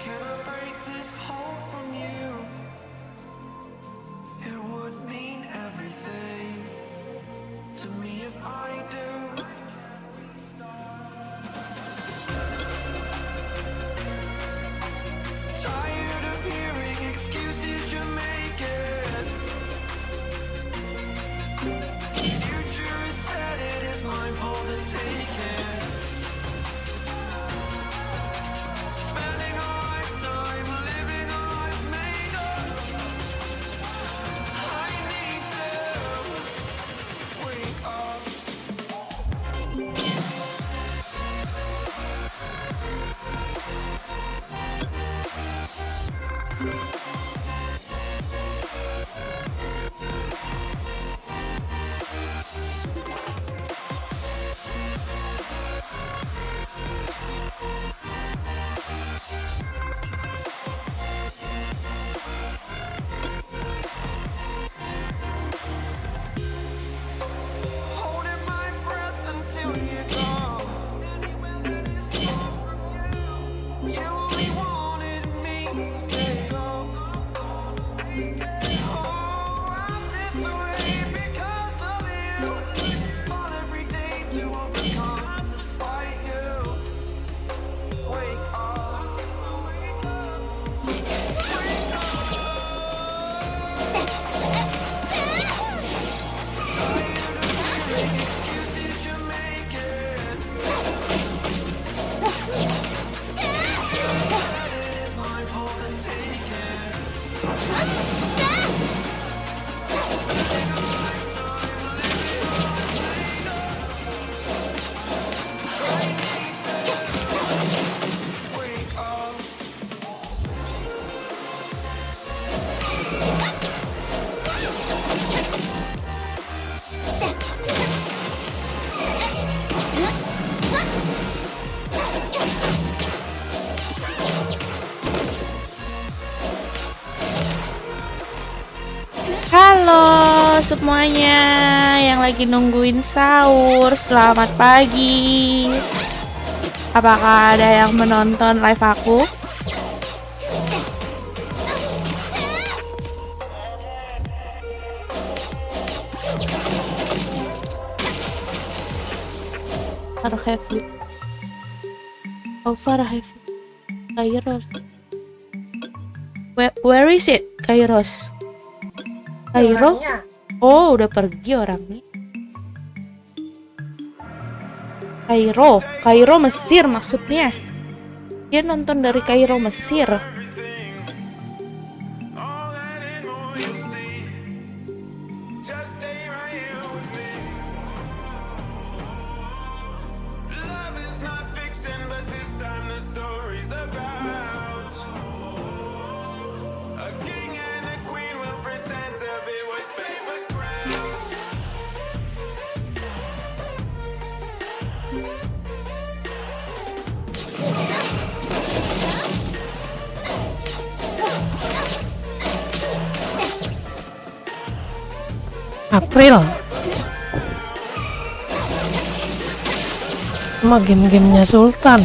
Can I break this hold from you? It would mean everything to me if I do. Tired of hearing excuses you're making. Future is set, it is mine for the taking. Spending a lifetime living a life made up. I need to wake up. Holding my breath until you go. You only wanted me to fail. Oh, I'm this way because of you. Fought every day to overcome despite you. Wake up. Excuses you're making. It is mine for the taking. Wake up. Halo semuanya yang lagi nungguin sahur, selamat pagi. Apakah ada yang menonton live aku? Far have you? How far have you? Kairos. Where is it? Kairos. Kairo? Oh, udah pergi orangnya. Kairo Mesir maksudnya. Dia nonton dari Kairo Mesir. April. Cuma game-gamenya Sultan.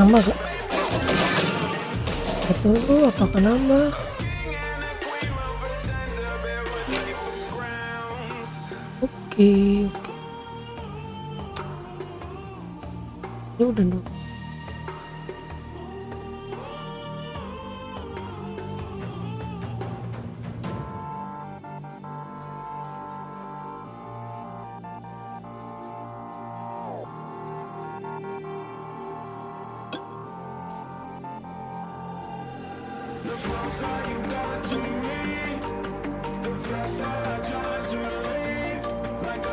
Nambah gak? Betul tuh, apakah nambah? Oke. Ya udah dong.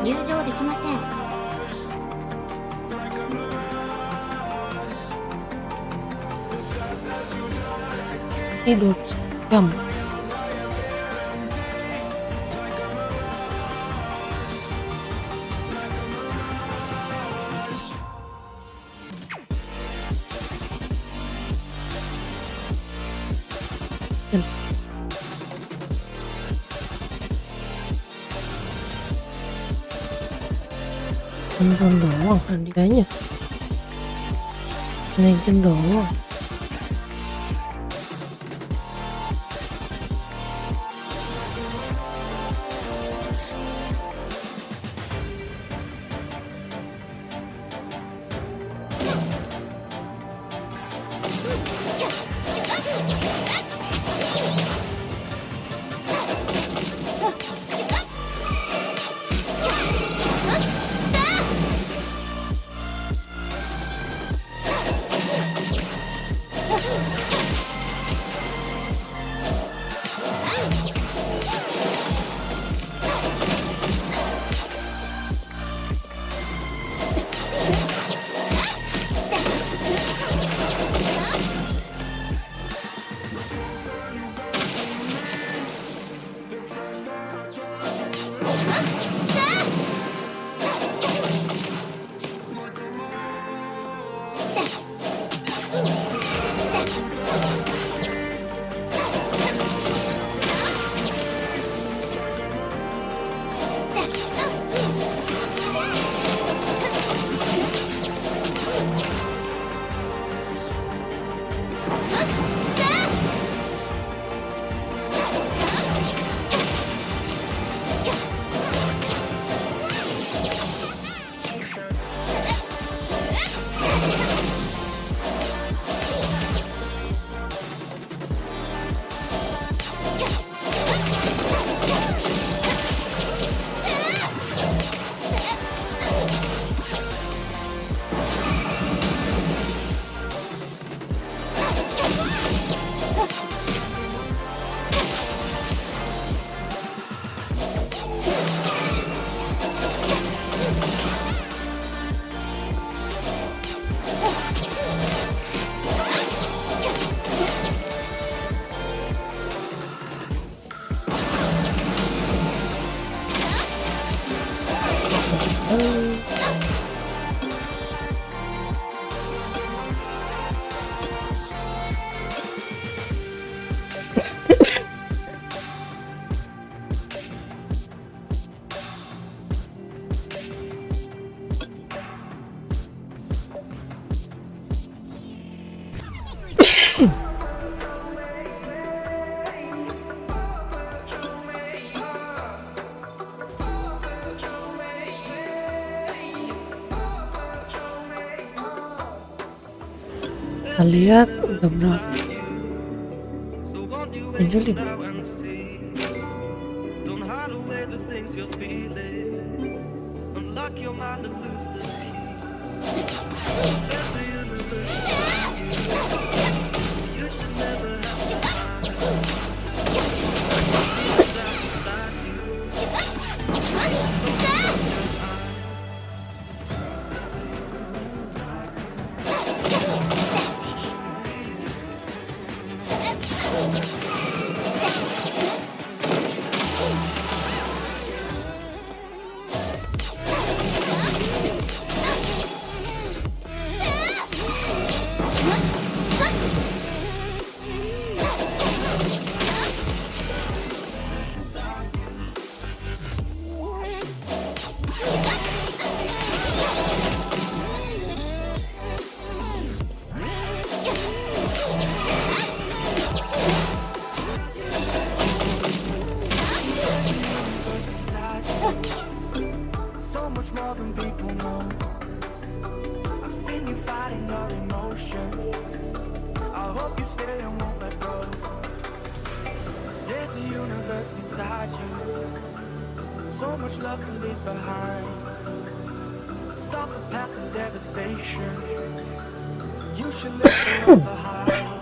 入場できません。Ini 2 jam. Nonton doang hadiahnya. Legend doang. Kita lihat udah berapa. Juli. much more than people know. I've seen you fighting your emotion. I hope you stay and won't let go. There's a universe inside you, so much love to leave behind. Stop the path of devastation. You should live for the high.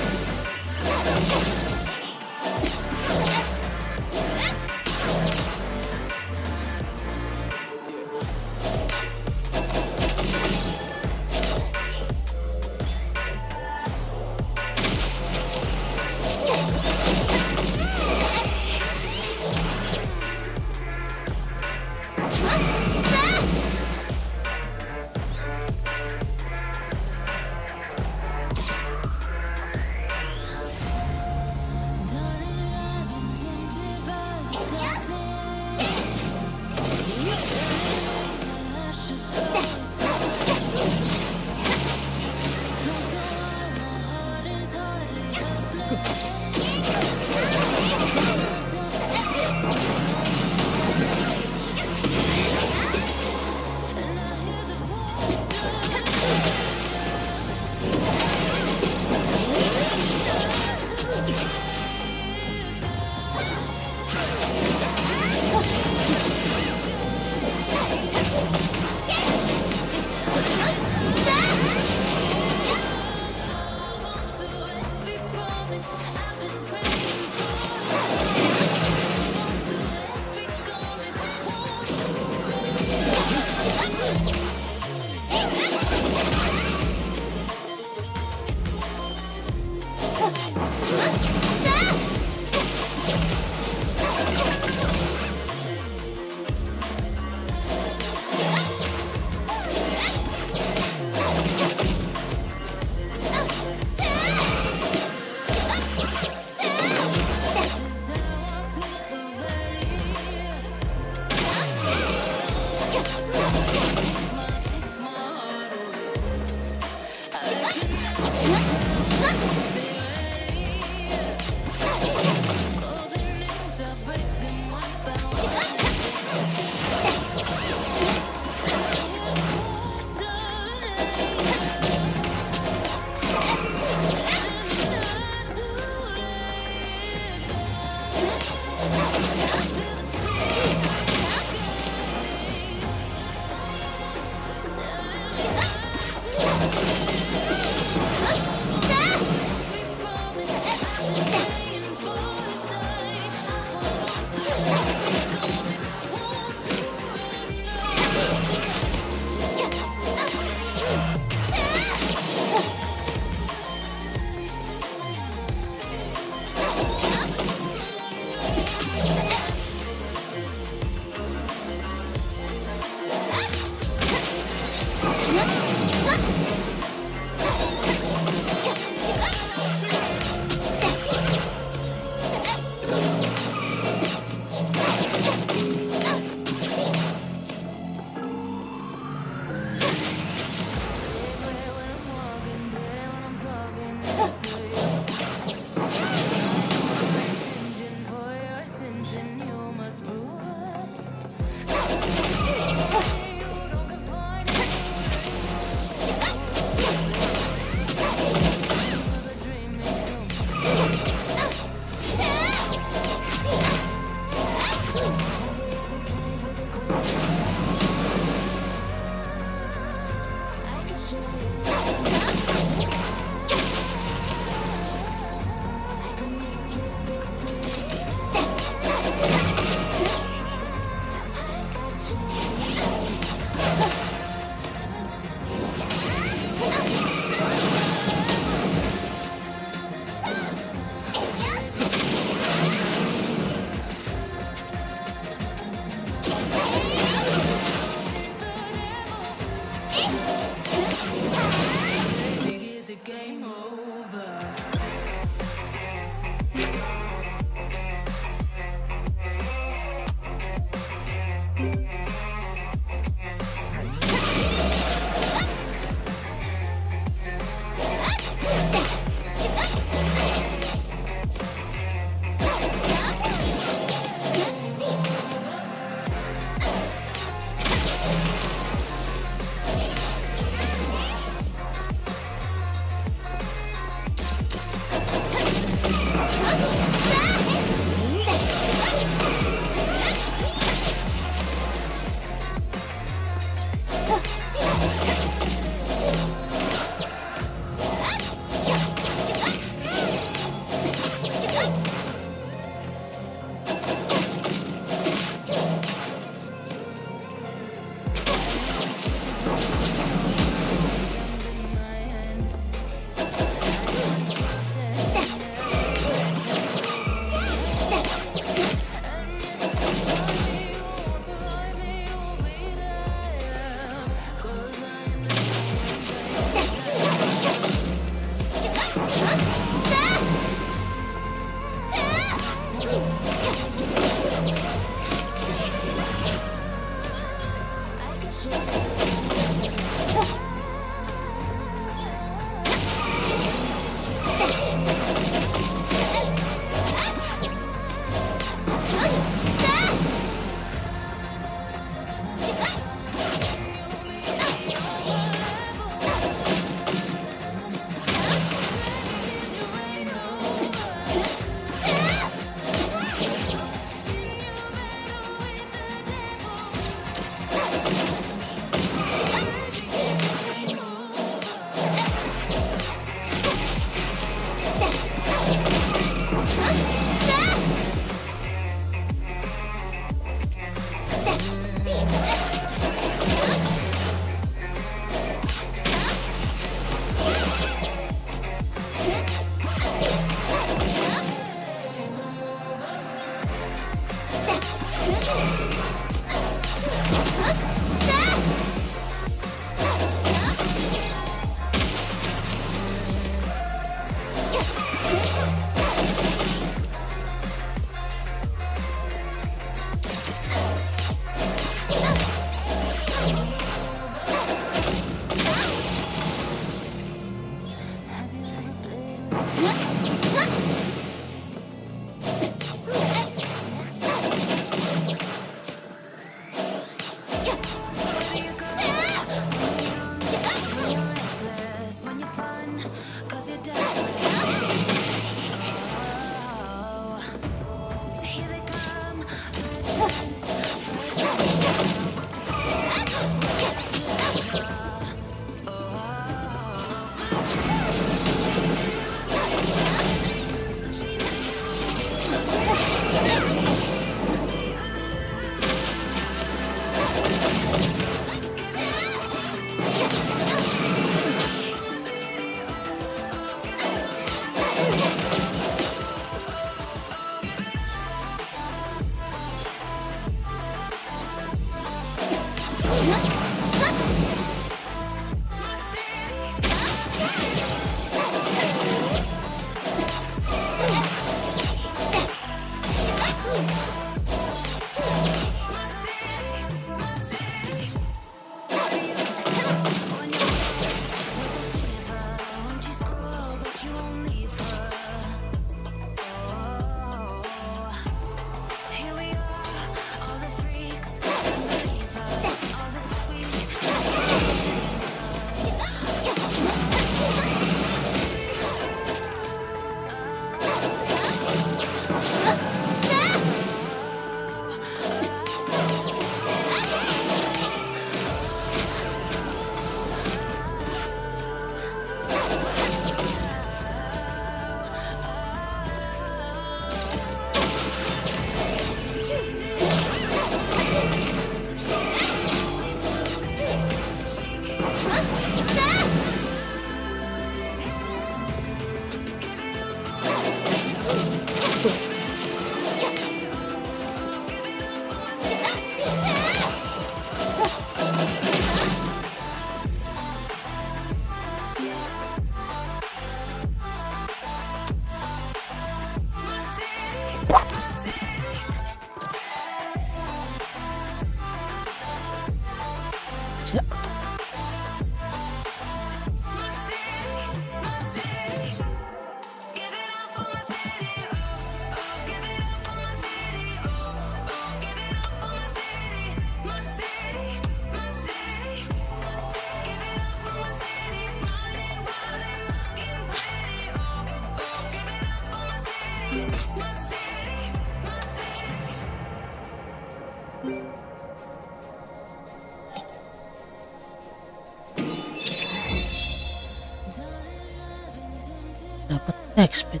Dapat XP.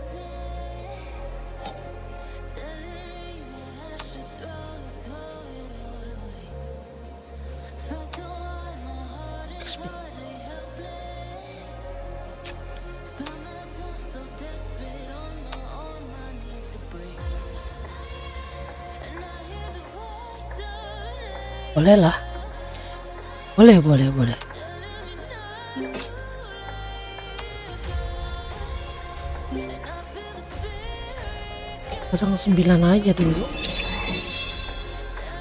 Boleh lah. Boleh. 09 aja dulu.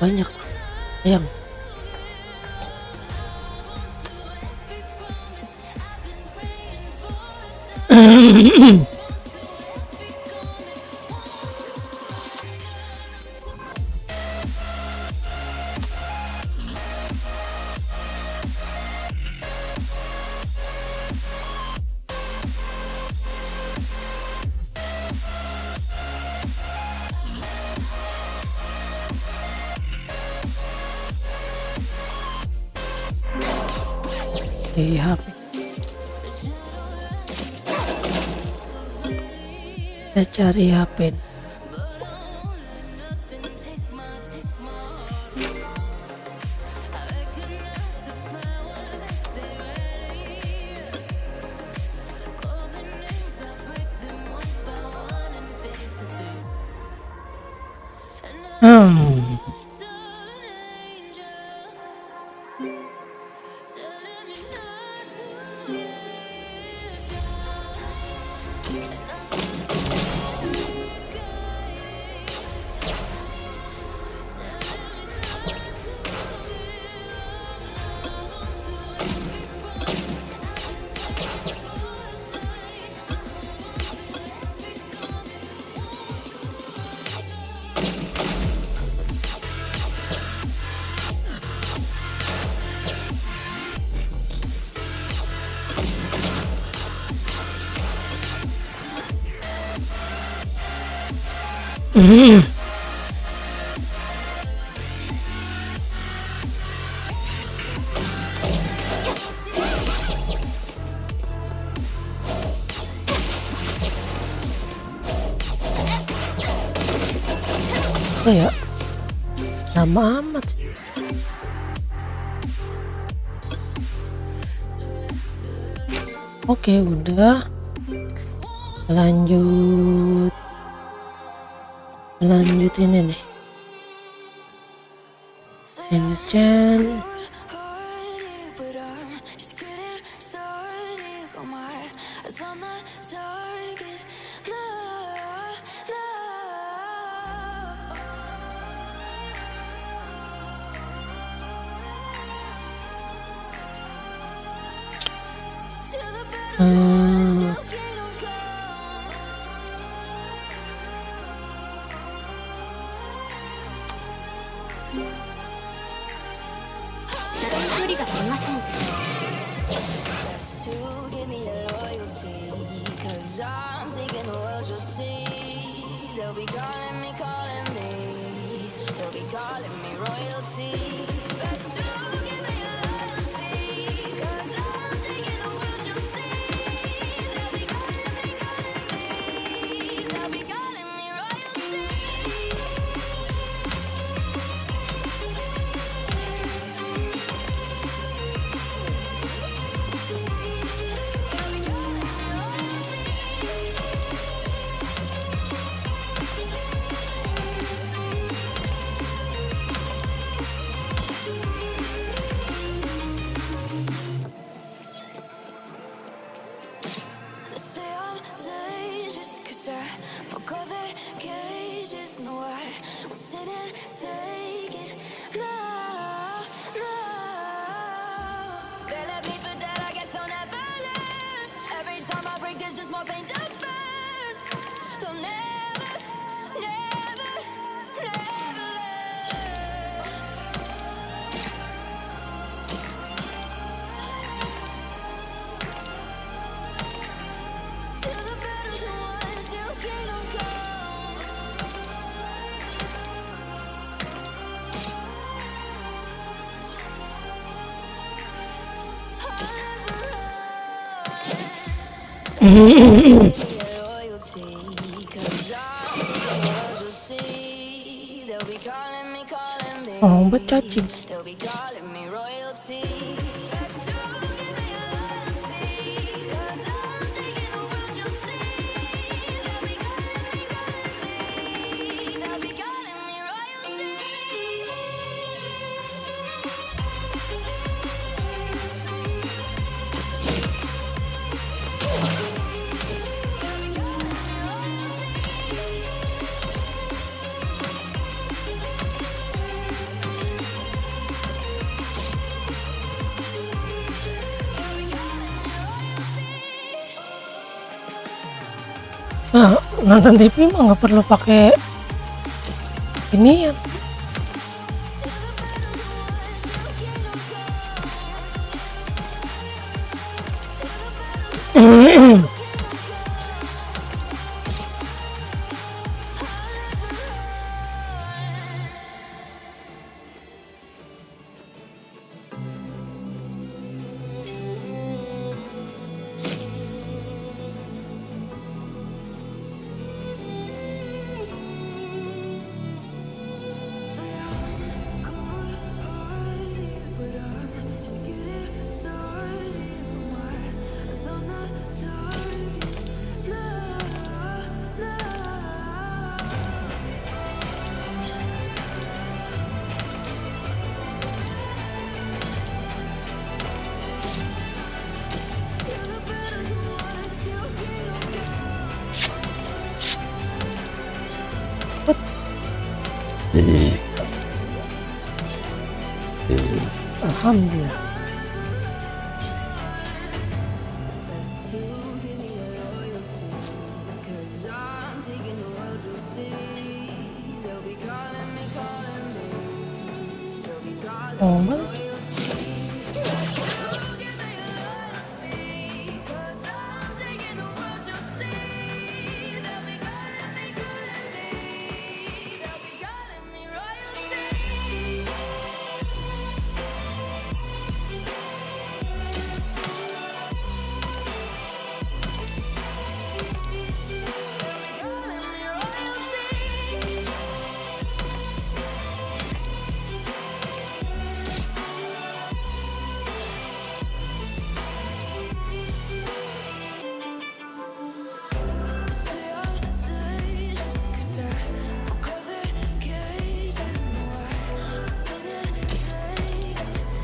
Banyak. Yang di HP. Kita cari HP. berapa ya? Sama amat sih. Oke, udah. Lanjut ini nih. Enchant. But I'm just getting started. Got my eyes on the target. No, no. To the battlefield, till kingdom come. 射程距離が足りません。 Best to give me your loyalty, 'cause I'm taking the world, you'll see. They'll be calling me, they'll be calling me royalty. Best to give me your loyalty, 'cause I'm taking the world, you'll see. They'll be calling me, they'll be calling me royalty. They say I'm dangerous 'cause I broke all the cages. No, I won't sit and take it. No, no. They let me for dead, I guess I'll never learn. Every time I break, there's just more pain to burn. They'll never, never, never learn. Till the battle's won, till kingdom come. I'll never run. Loyalty, 'cause I'm the world, you'll see. They'll be calling me, Oh, buat cacing. they'll be calling me royalty. Best to give me your loyalty, 'cause I'm taking the world, you'll see. They'll be calling me, they'll be calling me royalty. Nah, nonton TV mah nggak perlu pakai ini ya. Alhamdulillah. Oh, banget.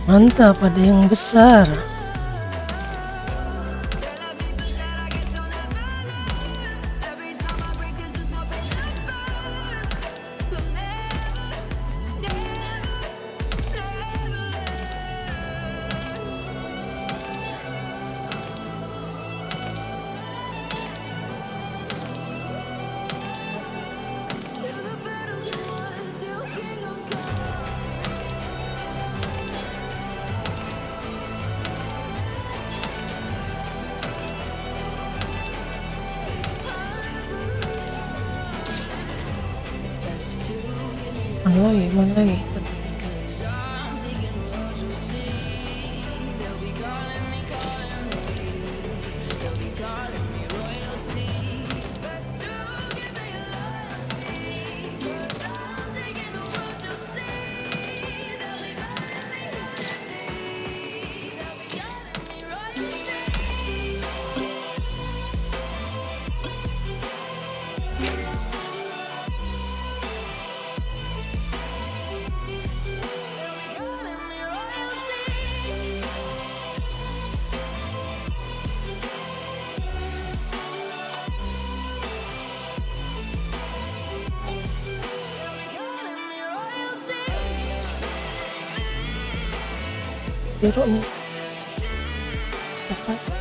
Mantap, ada yang besar. Mana lagi? Biru nih. Apa?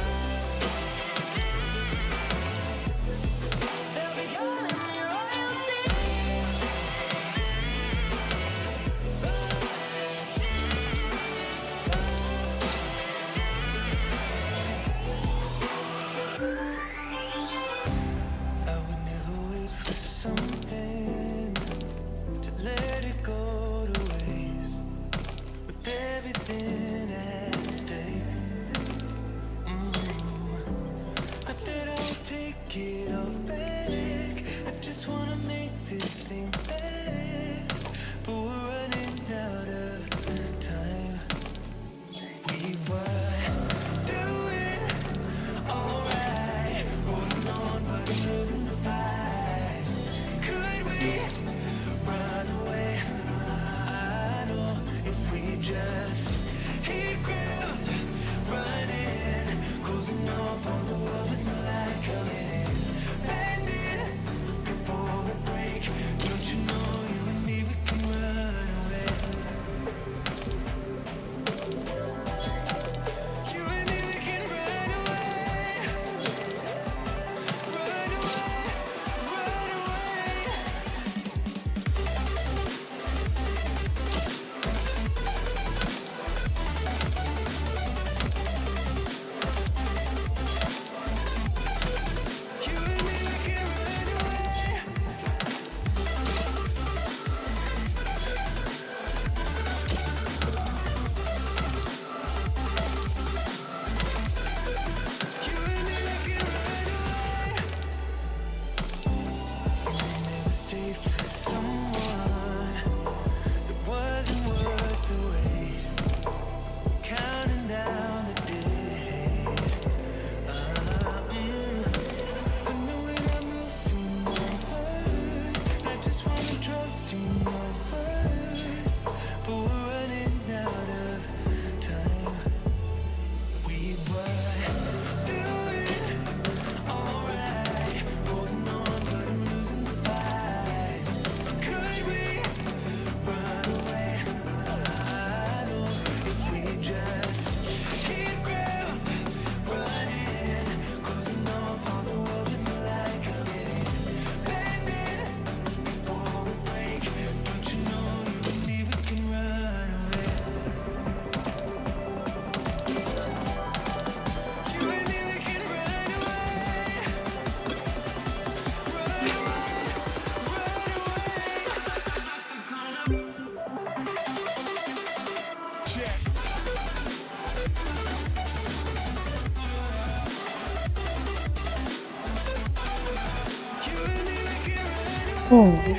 Oh.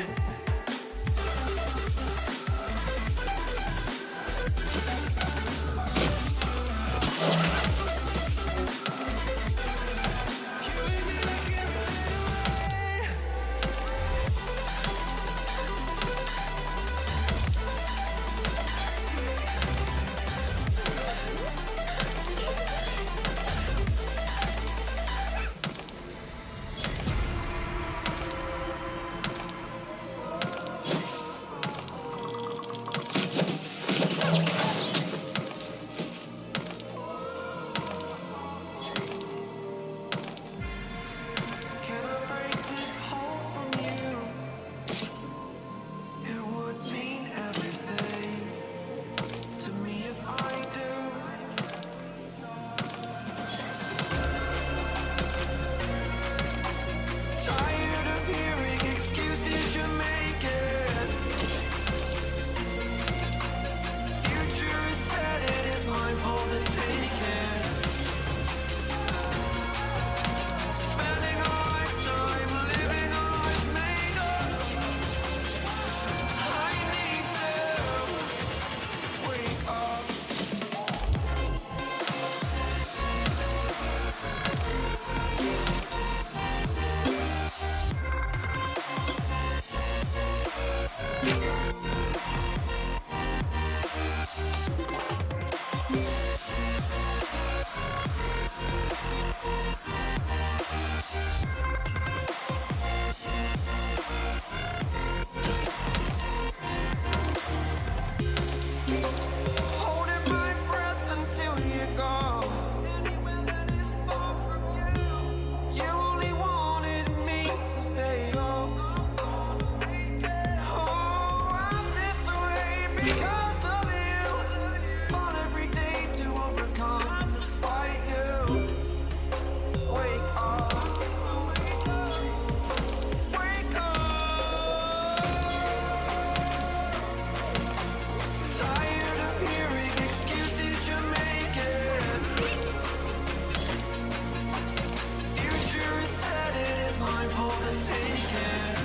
Because of you, fought every day to overcome despite you. Wake up. Wake up. Tired of hearing excuses you're making. Future is set, it is mine for the taking.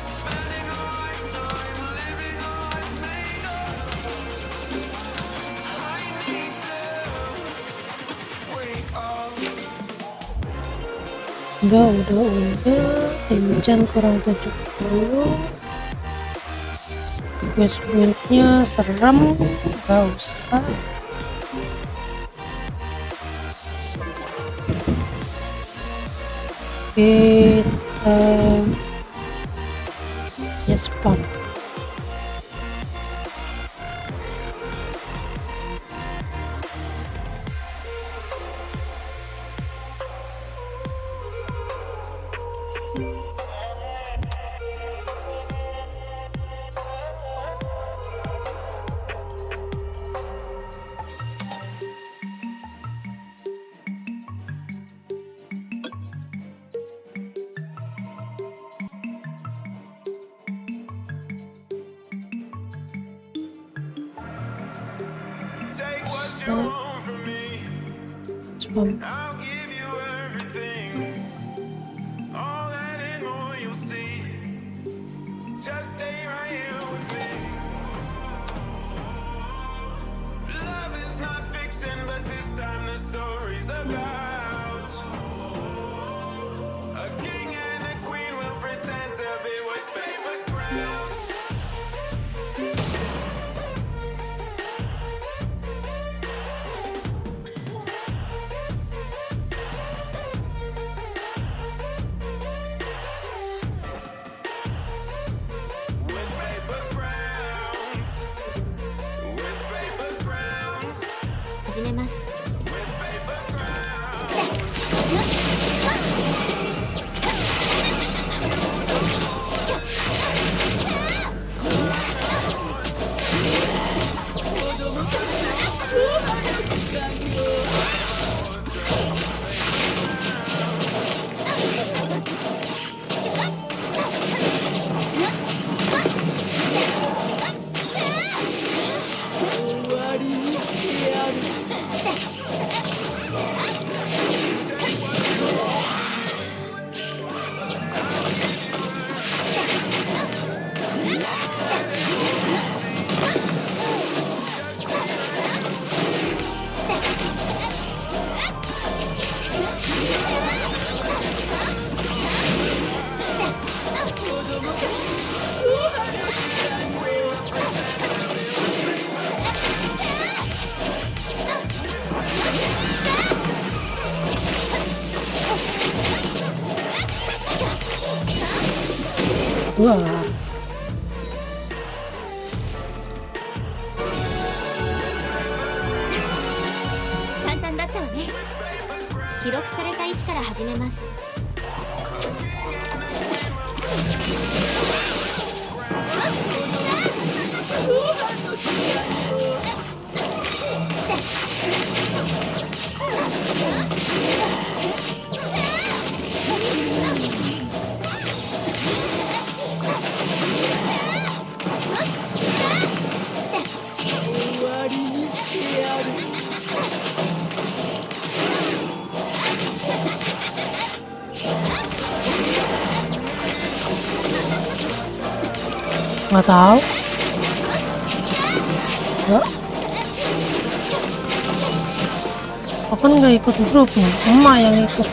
Spending a lifetime living a life made up. I need to wake up. Udah Timjan kurang 70. Quest build-nya serem, gak usah. Kita ya spam. Take what you So, want from me. spam. I'll give you everything. All that and more you'll see. Just stay right here with me. Love is not fiction, but this time the story's about a king and a queen will pretend to be with paper crowns. With paper crowns. With paper crowns. 始めます。 With paper crowns. Wah, 簡単だったわね。記録された位置から始めます。nggak tahu. Enggak. Aku kan nggak ikut grupnya, emak yang ikut.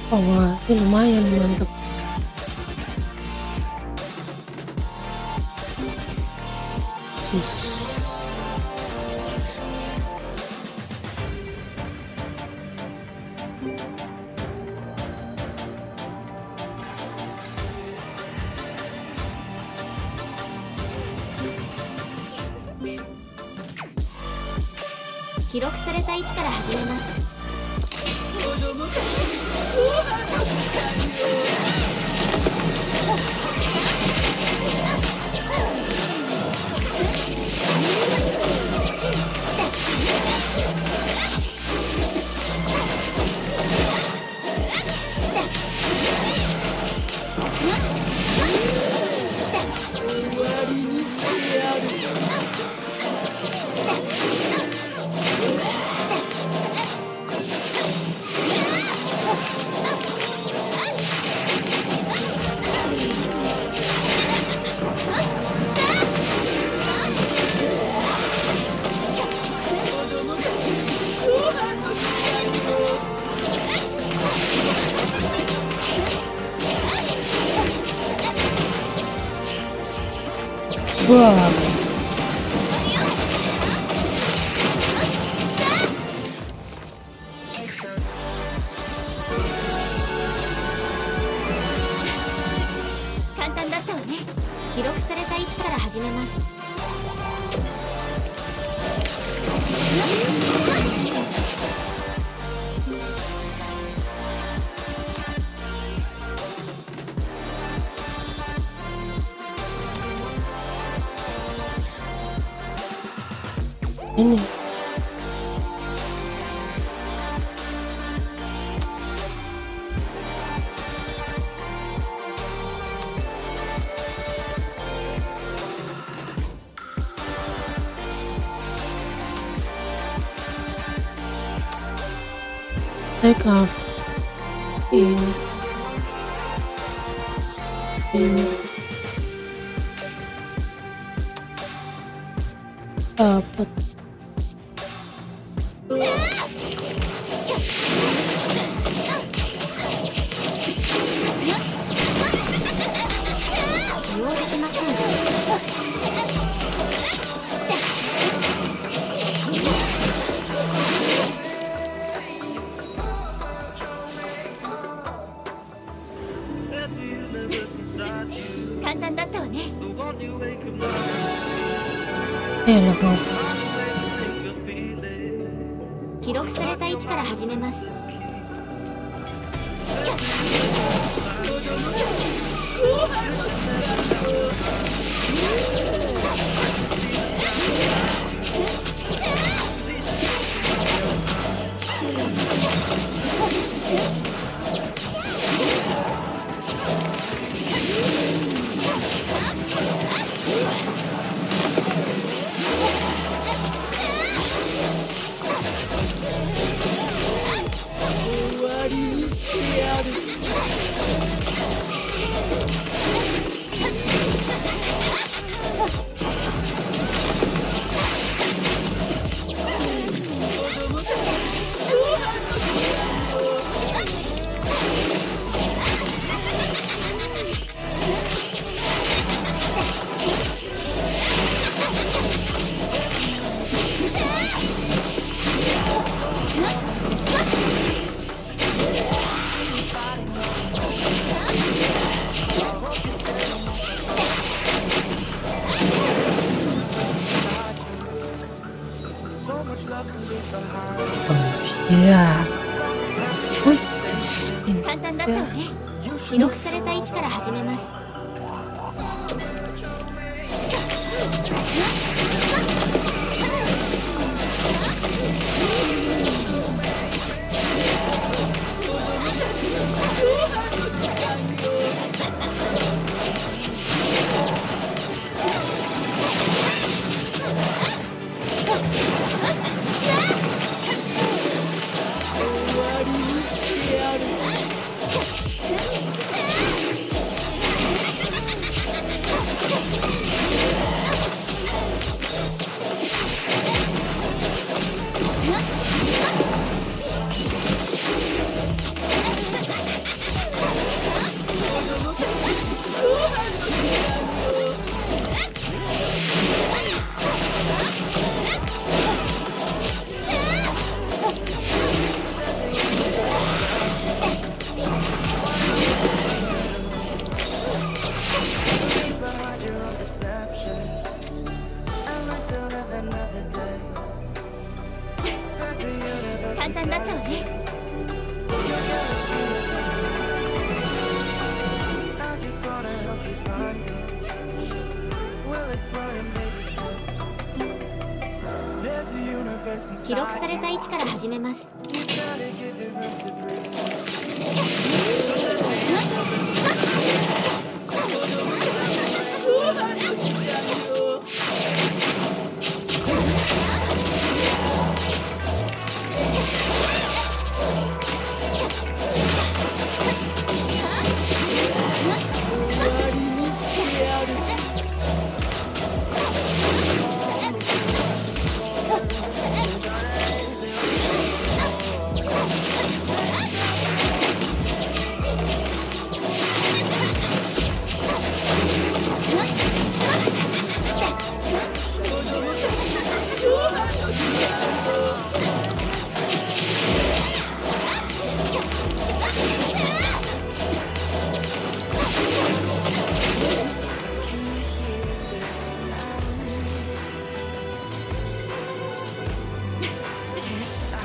Oh, wah, ini lumayan mantap. Cis. 記録された位置から始めます。Wah. Kantan datta wa ne. 記録された位置から始めます。Ini take off ini dapat. Kantan datta wa ne. Elah. 記録された位置から始めます。Ya. Wih. 簡単だったわね。記録された位置から始めます。終簡単だったわね。 記録された位置から始めます。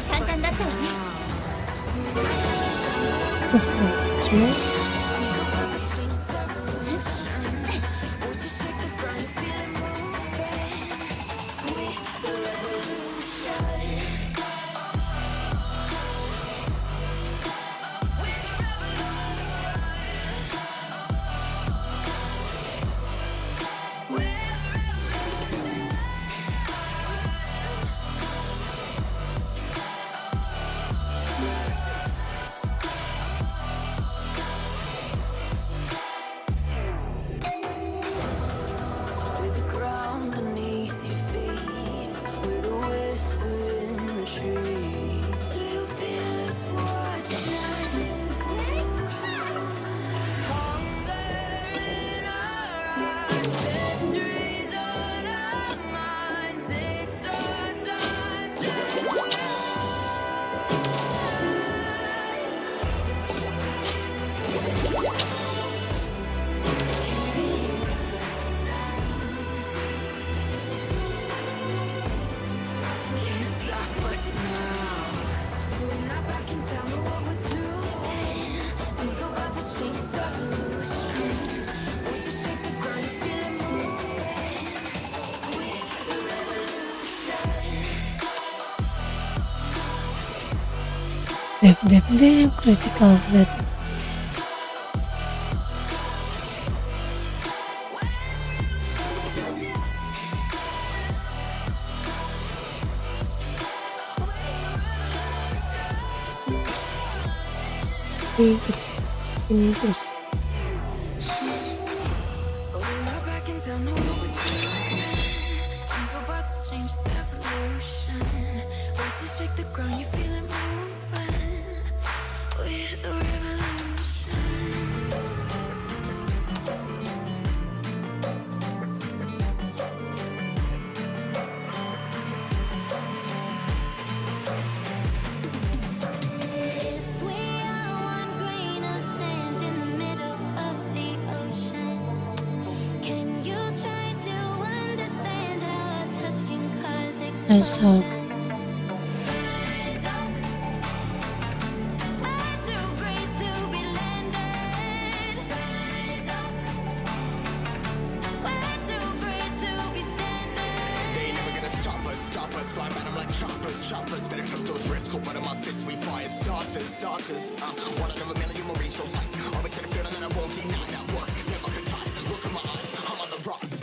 簡単だったわね。 Semua. With the ground beneath your feet, with a whisper in the trees. Do you feel us watching? Hunger in our eyes, mysteries on our minds. It's our time to can't stop us now. We're not backing down on what we're doing. Things are about to change, it's evolution. We can shake the ground, you feel it moving. With the revolution. Dev critical threat. Interest. We're not backing down on what we're doing. Things are about to change, it's evolution. Wait to shake the ground, you feel it moving. With the revolution. If we are one grain of sand in the middle of the ocean, can you try to understand how a touch can cause Let's hope. explosions? We're too great to be landed. We're too great to be standing. They never gonna stop us, fly at 'em like choppers, better cut those risks, go out of my fists, we fire starters, one out of a million will reach those heights, always get a feeling that I won't deny, not work, never could die, look in my eyes, I'm on the rise.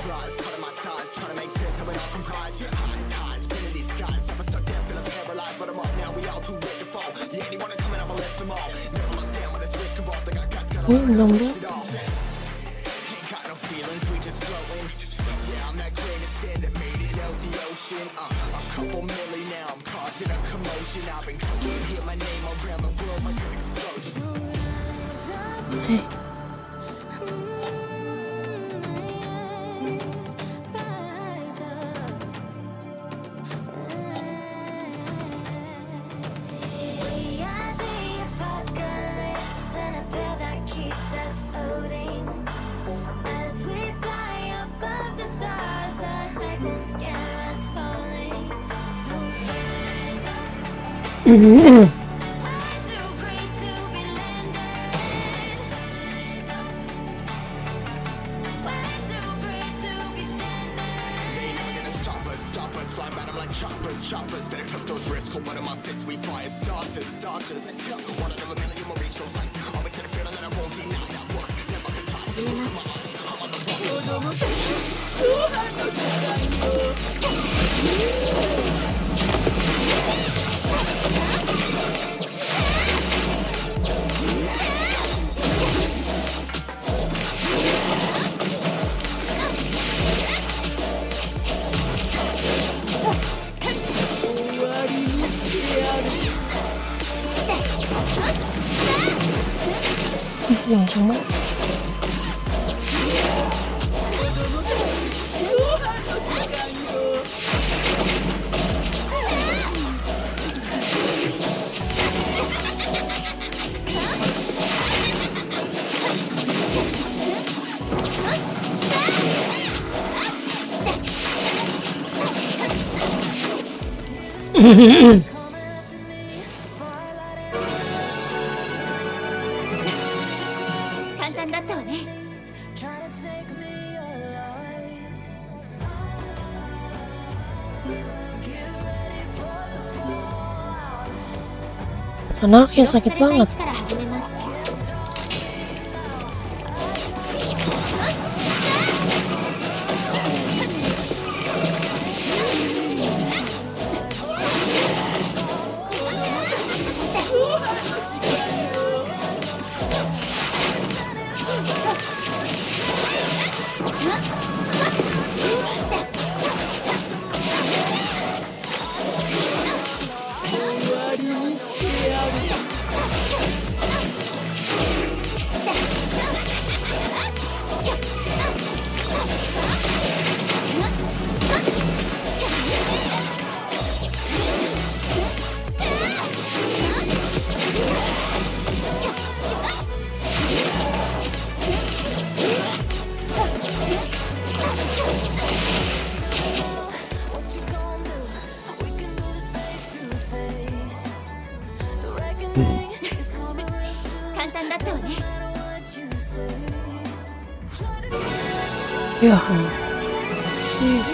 Rise, cutting my ties, trying to make sense of it all comprised. Highs, pinning these skies. Never stuck down, feeling paralyzed, but I'm up now. We all too late to fall. Yeah, anyone coming, I'ma lift them all. Never look down when it's risk involved. I got guts, got Belum deh. it all. Ain't got no feelings, we just floating. Yeah, I'm that grain of sand that made it out the ocean. A couple milli now, I'm causing a commotion. I've been coaching, hear my name around the world like an explosion. We are the apocalypse and a pill that keeps us floating. As we fly above the stars, the night won't scare us falling. So rise up, too great to be landed. Rise up, way too great to be standing. They never gonna stop us, flying at 'em like choppers. Better took those risks, hold one of my fists, we fire starters. Let's go. One of them a million will reach those heights. Always had a feeling that I won't deny that work. Never could touch it. I'm on the road. Langsung banget. Anaknya sakit banget. Ya, sih.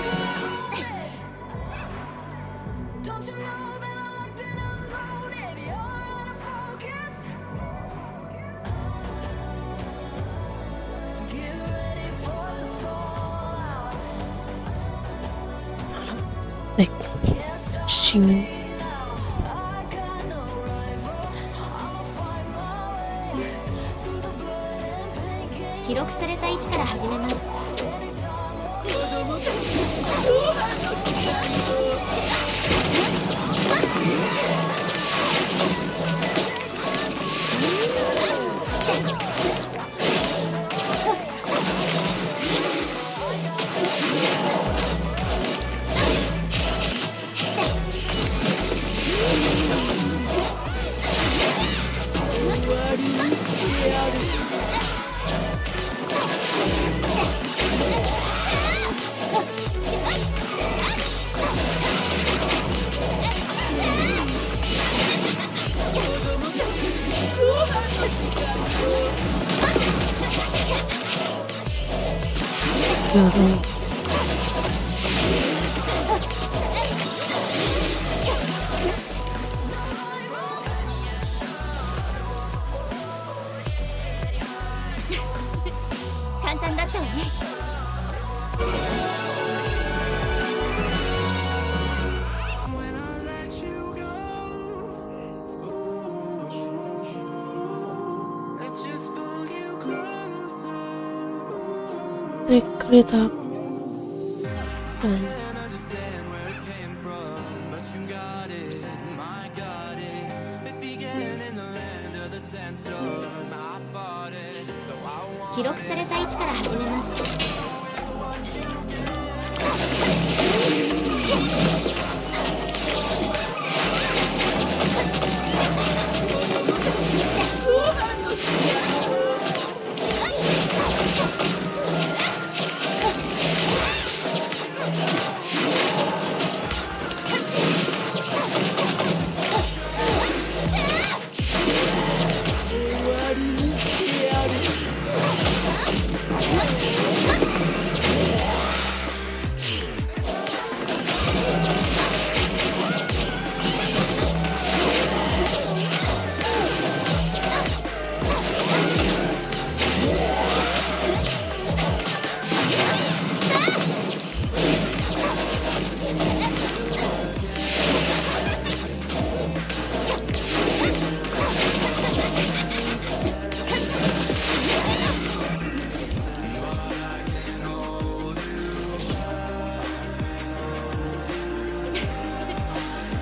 Nek, sing. 記録された位置から始めます。簡単だったわね。Take it up. Dan It began in the land of the sandstorm. I fought it. 記録された位置から始めます。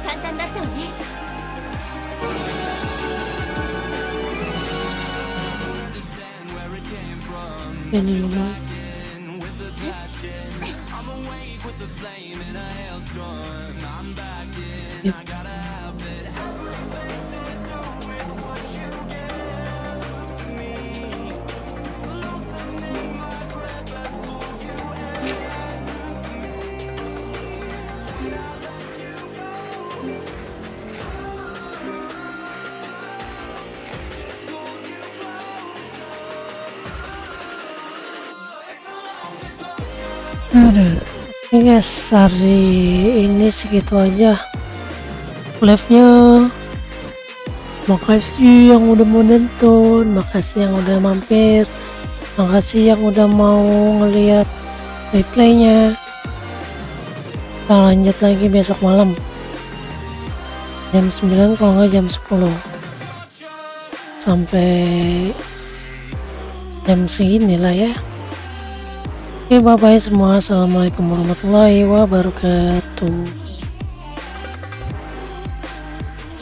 簡単だったわね。Ini memang Yep. Aduh. Oke guys, hari ini segitu aja live-nya. Makasih yang udah mau nonton, makasih yang udah mampir, makasih yang udah mau ngeliat replaynya. Kita lanjut lagi besok malam jam 9 kalau nggak jam 10 sampai jam segini lah ya. Oke, bye bye semua. Assalamualaikum warahmatullahi wabarakatuh.